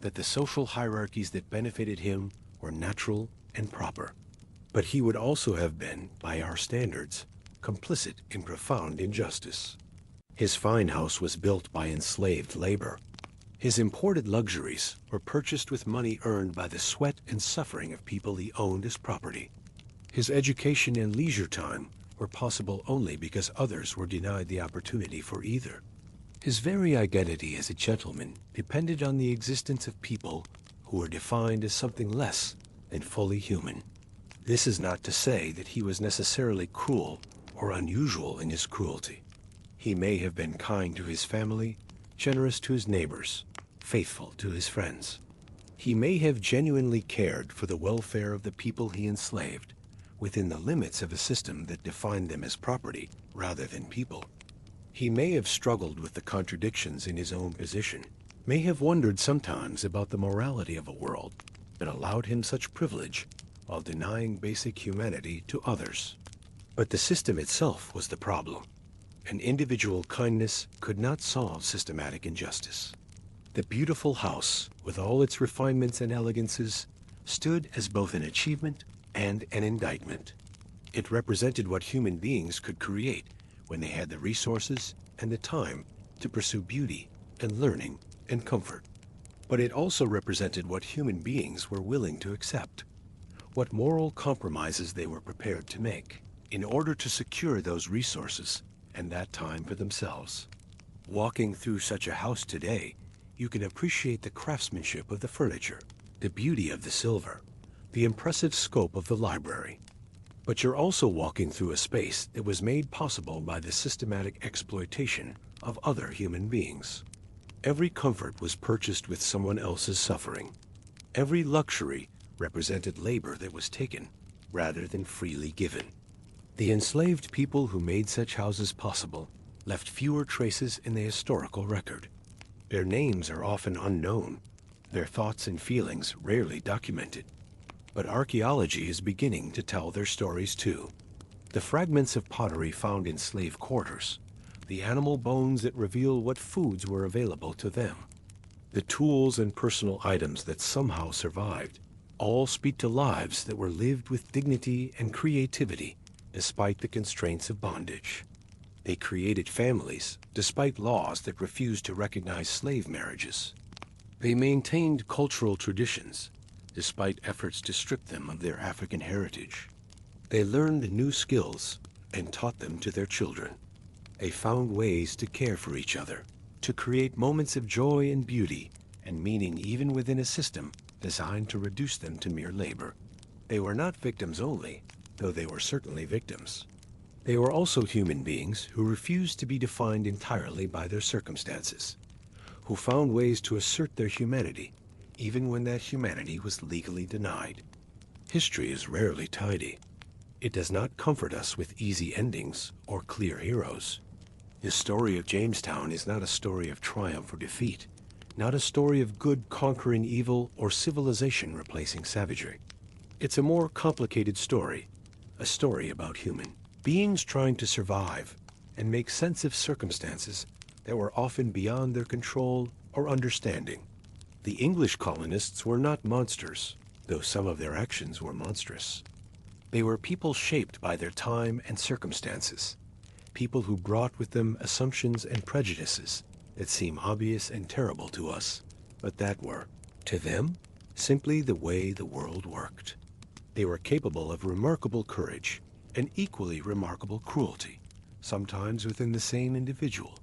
that the social hierarchies that benefited him were natural and proper. But he would also have been, by our standards, complicit in profound injustice. His fine house was built by enslaved labor. His imported luxuries were purchased with money earned by the sweat and suffering of people he owned as property. His education and leisure time were possible only because others were denied the opportunity for either. His very identity as a gentleman depended on the existence of people who were defined as something less than fully human. This is not to say that he was necessarily cruel or unusual in his cruelty. He may have been kind to his family, generous to his neighbors, faithful to his friends. He may have genuinely cared for the welfare of the people he enslaved, within the limits of a system that defined them as property rather than people. He may have struggled with the contradictions in his own position, may have wondered sometimes about the morality of a world that allowed him such privilege while denying basic humanity to others. But the system itself was the problem. An individual kindness could not solve systematic injustice. The beautiful house, with all its refinements and elegances, stood as both an achievement and an indictment. It represented what human beings could create when they had the resources and the time to pursue beauty and learning and comfort. But it also represented what human beings were willing to accept, what moral compromises they were prepared to make in order to secure those resources and that time for themselves. Walking through such a house today, you can appreciate the craftsmanship of the furniture, the beauty of the silver, the impressive scope of the library. But you're also walking through a space that was made possible by the systematic exploitation of other human beings. Every comfort was purchased with someone else's suffering. Every luxury represented labor that was taken rather than freely given. The enslaved people who made such houses possible left fewer traces in the historical record. Their names are often unknown, their thoughts and feelings rarely documented. But archaeology is beginning to tell their stories too. The fragments of pottery found in slave quarters, the animal bones that reveal what foods were available to them, the tools and personal items that somehow survived, all speak to lives that were lived with dignity and creativity despite the constraints of bondage. They created families despite laws that refused to recognize slave marriages. They maintained cultural traditions despite efforts to strip them of their African heritage. They learned new skills and taught them to their children. They found ways to care for each other, to create moments of joy and beauty and meaning even within a system designed to reduce them to mere labor. They were not victims only, though they were certainly victims. They were also human beings who refused to be defined entirely by their circumstances, who found ways to assert their humanity, even when that humanity was legally denied. History is rarely tidy. It does not comfort us with easy endings or clear heroes. The story of Jamestown is not a story of triumph or defeat, not a story of good conquering evil or civilization replacing savagery. It's a more complicated story, a story about human beings trying to survive and make sense of circumstances that were often beyond their control or understanding. The English colonists were not monsters, though some of their actions were monstrous. They were people shaped by their time and circumstances, people who brought with them assumptions and prejudices that seem obvious and terrible to us, but that were, to them, simply the way the world worked. They were capable of remarkable courage and equally remarkable cruelty, sometimes within the same individual,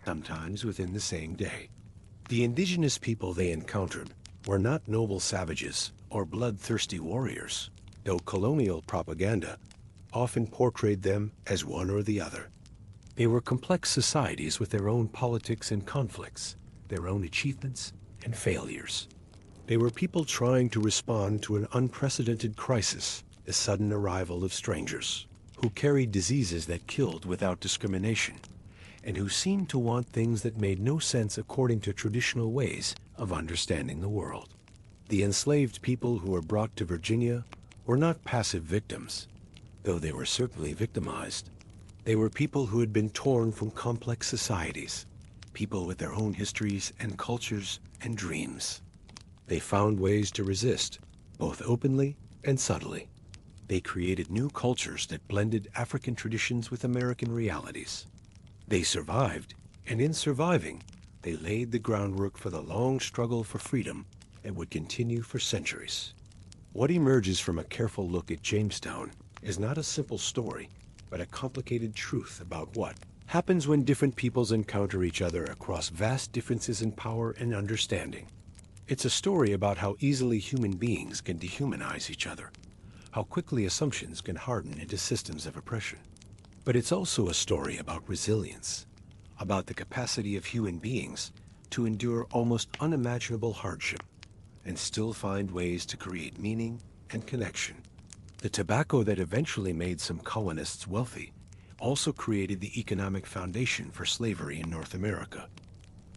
sometimes within the same day. The indigenous people they encountered were not noble savages or bloodthirsty warriors, though colonial propaganda often portrayed them as one or the other. They were complex societies with their own politics and conflicts, their own achievements and failures. They were people trying to respond to an unprecedented crisis, the sudden arrival of strangers, who carried diseases that killed without discrimination, and who seemed to want things that made no sense according to traditional ways of understanding the world. The enslaved people who were brought to Virginia were not passive victims, though they were certainly victimized. They were people who had been torn from complex societies, people with their own histories and cultures and dreams. They found ways to resist, both openly and subtly. They created new cultures that blended African traditions with American realities. They survived, and in surviving, they laid the groundwork for the long struggle for freedom that would continue for centuries. What emerges from a careful look at Jamestown is not a simple story, but a complicated truth about what happens when different peoples encounter each other across vast differences in power and understanding. It's a story about how easily human beings can dehumanize each other, how quickly assumptions can harden into systems of oppression. But it's also a story about resilience, about the capacity of human beings to endure almost unimaginable hardship and still find ways to create meaning and connection. The tobacco that eventually made some colonists wealthy also created the economic foundation for slavery in North America.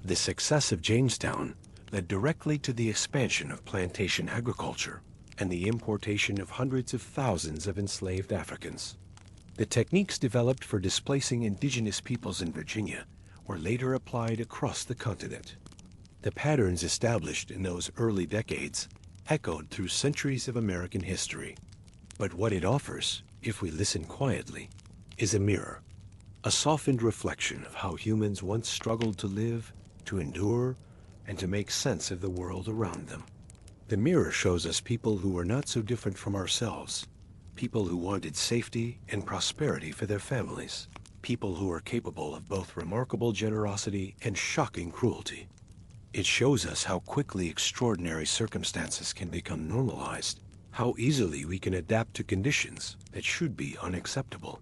The success of Jamestown led directly to the expansion of plantation agriculture and the importation of hundreds of thousands of enslaved Africans. The techniques developed for displacing indigenous peoples in Virginia were later applied across the continent. The patterns established in those early decades echoed through centuries of American history. But what it offers, if we listen quietly, is a mirror, a softened reflection of how humans once struggled to live, to endure, and to make sense of the world around them. The mirror shows us people who were not so different from ourselves, people who wanted safety and prosperity for their families, people who were capable of both remarkable generosity and shocking cruelty. It shows us how quickly extraordinary circumstances can become normalized, how easily we can adapt to conditions that should be unacceptable.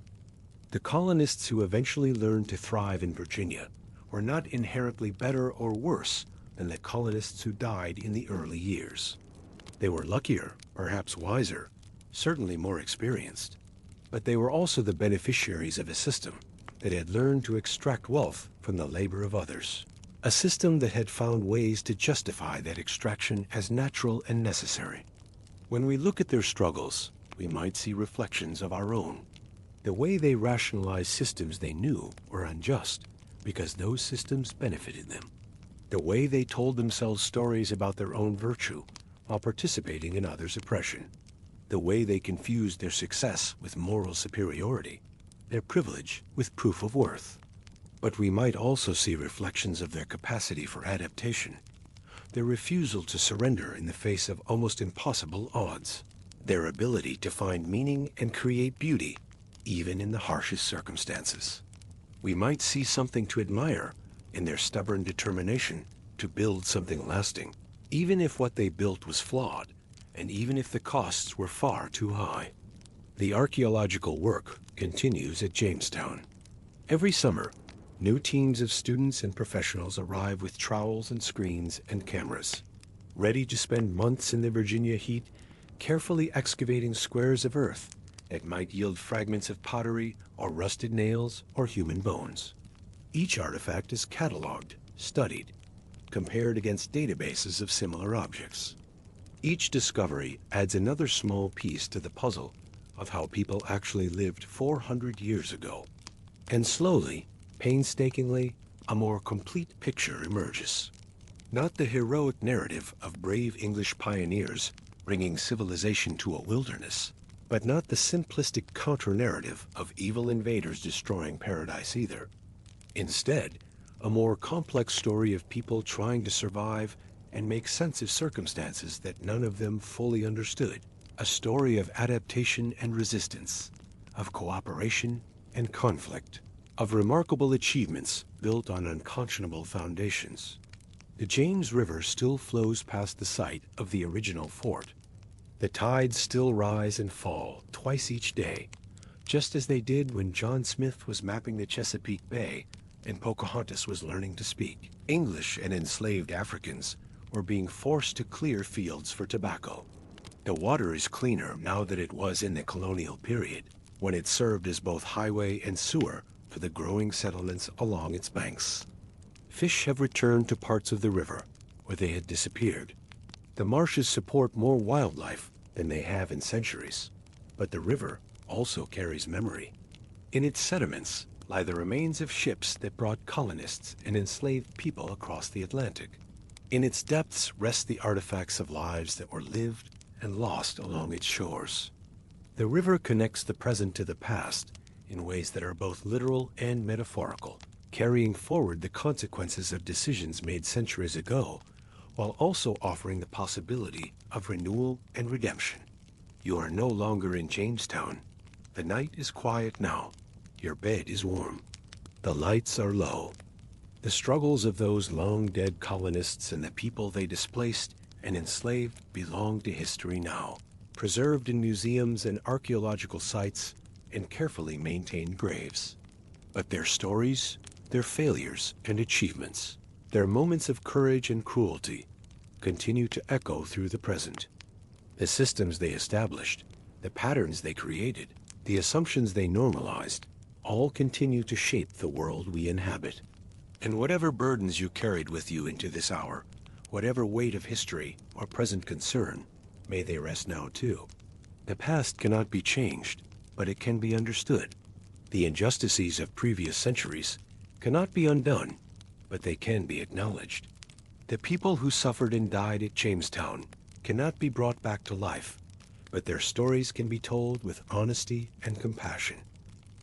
The colonists who eventually learned to thrive in Virginia were not inherently better or worse than the colonists who died in the early years. They were luckier, perhaps wiser, certainly more experienced, but they were also the beneficiaries of a system that had learned to extract wealth from the labor of others, a system that had found ways to justify that extraction as natural and necessary. When we look at their struggles, we might see reflections of our own. The way they rationalized systems they knew were unjust because those systems benefited them. The way they told themselves stories about their own virtue while participating in others' oppression. The way they confused their success with moral superiority, their privilege with proof of worth. But we might also see reflections of their capacity for adaptation, their refusal to surrender in the face of almost impossible odds, their ability to find meaning and create beauty, even in the harshest circumstances. We might see something to admire in their stubborn determination to build something lasting, even if what they built was flawed, and even if the costs were far too high. The archaeological work continues at Jamestown. Every summer, new teams of students and professionals arrive with trowels and screens and cameras, ready to spend months in the Virginia heat, carefully excavating squares of earth that might yield fragments of pottery or rusted nails or human bones. Each artifact is cataloged, studied, compared against databases of similar objects. Each discovery adds another small piece to the puzzle of how people actually lived 400 years ago. And slowly, painstakingly, a more complete picture emerges. Not the heroic narrative of brave English pioneers bringing civilization to a wilderness, but not the simplistic counter-narrative of evil invaders destroying paradise either. Instead, a more complex story of people trying to survive and make sense of circumstances that none of them fully understood. A story of adaptation and resistance, of cooperation and conflict, of remarkable achievements built on unconscionable foundations. The James River still flows past the site of the original fort. The tides still rise and fall twice each day, just as they did when John Smith was mapping the Chesapeake Bay and Pocahontas was learning to speak. English and enslaved Africans were being forced to clear fields for tobacco. The water is cleaner now than it was in the colonial period, when it served as both highway and sewer for the growing settlements along its banks. Fish have returned to parts of the river where they had disappeared. The marshes support more wildlife than they have in centuries, but the river also carries memory. In its sediments lie the remains of ships that brought colonists and enslaved people across the Atlantic. In its depths rest the artifacts of lives that were lived and lost along its shores. The river connects the present to the past in ways that are both literal and metaphorical, carrying forward the consequences of decisions made centuries ago, while also offering the possibility of renewal and redemption. You are no longer in Jamestown. The night is quiet now. Your bed is warm. The lights are low. The struggles of those long-dead colonists and the people they displaced and enslaved belong to history now, preserved in museums and archaeological sites and carefully maintained graves. But their stories, their failures and achievements, their moments of courage and cruelty, continue to echo through the present. The systems they established, the patterns they created, the assumptions they normalized, all continue to shape the world we inhabit. And whatever burdens you carried with you into this hour, whatever weight of history or present concern, may they rest now too. The past cannot be changed, but it can be understood. The injustices of previous centuries cannot be undone, but they can be acknowledged. The people who suffered and died at Jamestown cannot be brought back to life, but their stories can be told with honesty and compassion.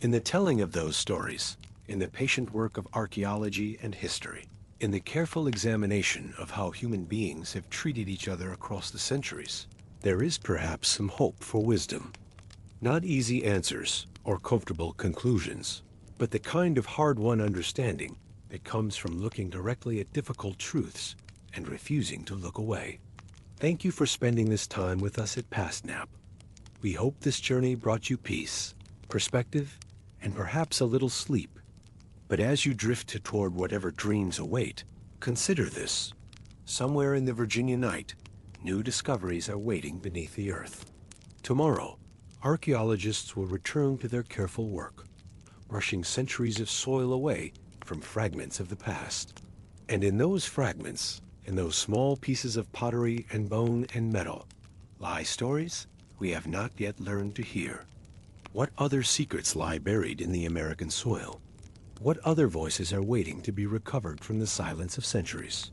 In the telling of those stories, in the patient work of archaeology and history, in the careful examination of how human beings have treated each other across the centuries, there is perhaps some hope for wisdom. Not easy answers or comfortable conclusions, but the kind of hard-won understanding that comes from looking directly at difficult truths and refusing to look away. Thank you for spending this time with us at PastNap. We hope this journey brought you peace, perspective, and perhaps a little sleep. But as you drift toward whatever dreams await, consider this. Somewhere in the Virginia night, new discoveries are waiting beneath the earth. Tomorrow, archaeologists will return to their careful work, brushing centuries of soil away from fragments of the past. And in those fragments, in those small pieces of pottery and bone and metal, lie stories we have not yet learned to hear. What other secrets lie buried in the American soil? What other voices are waiting to be recovered from the silence of centuries?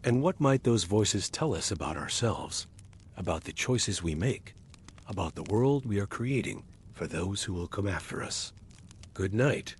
And what might those voices tell us about ourselves, about the choices we make, about the world we are creating for those who will come after us? Good night,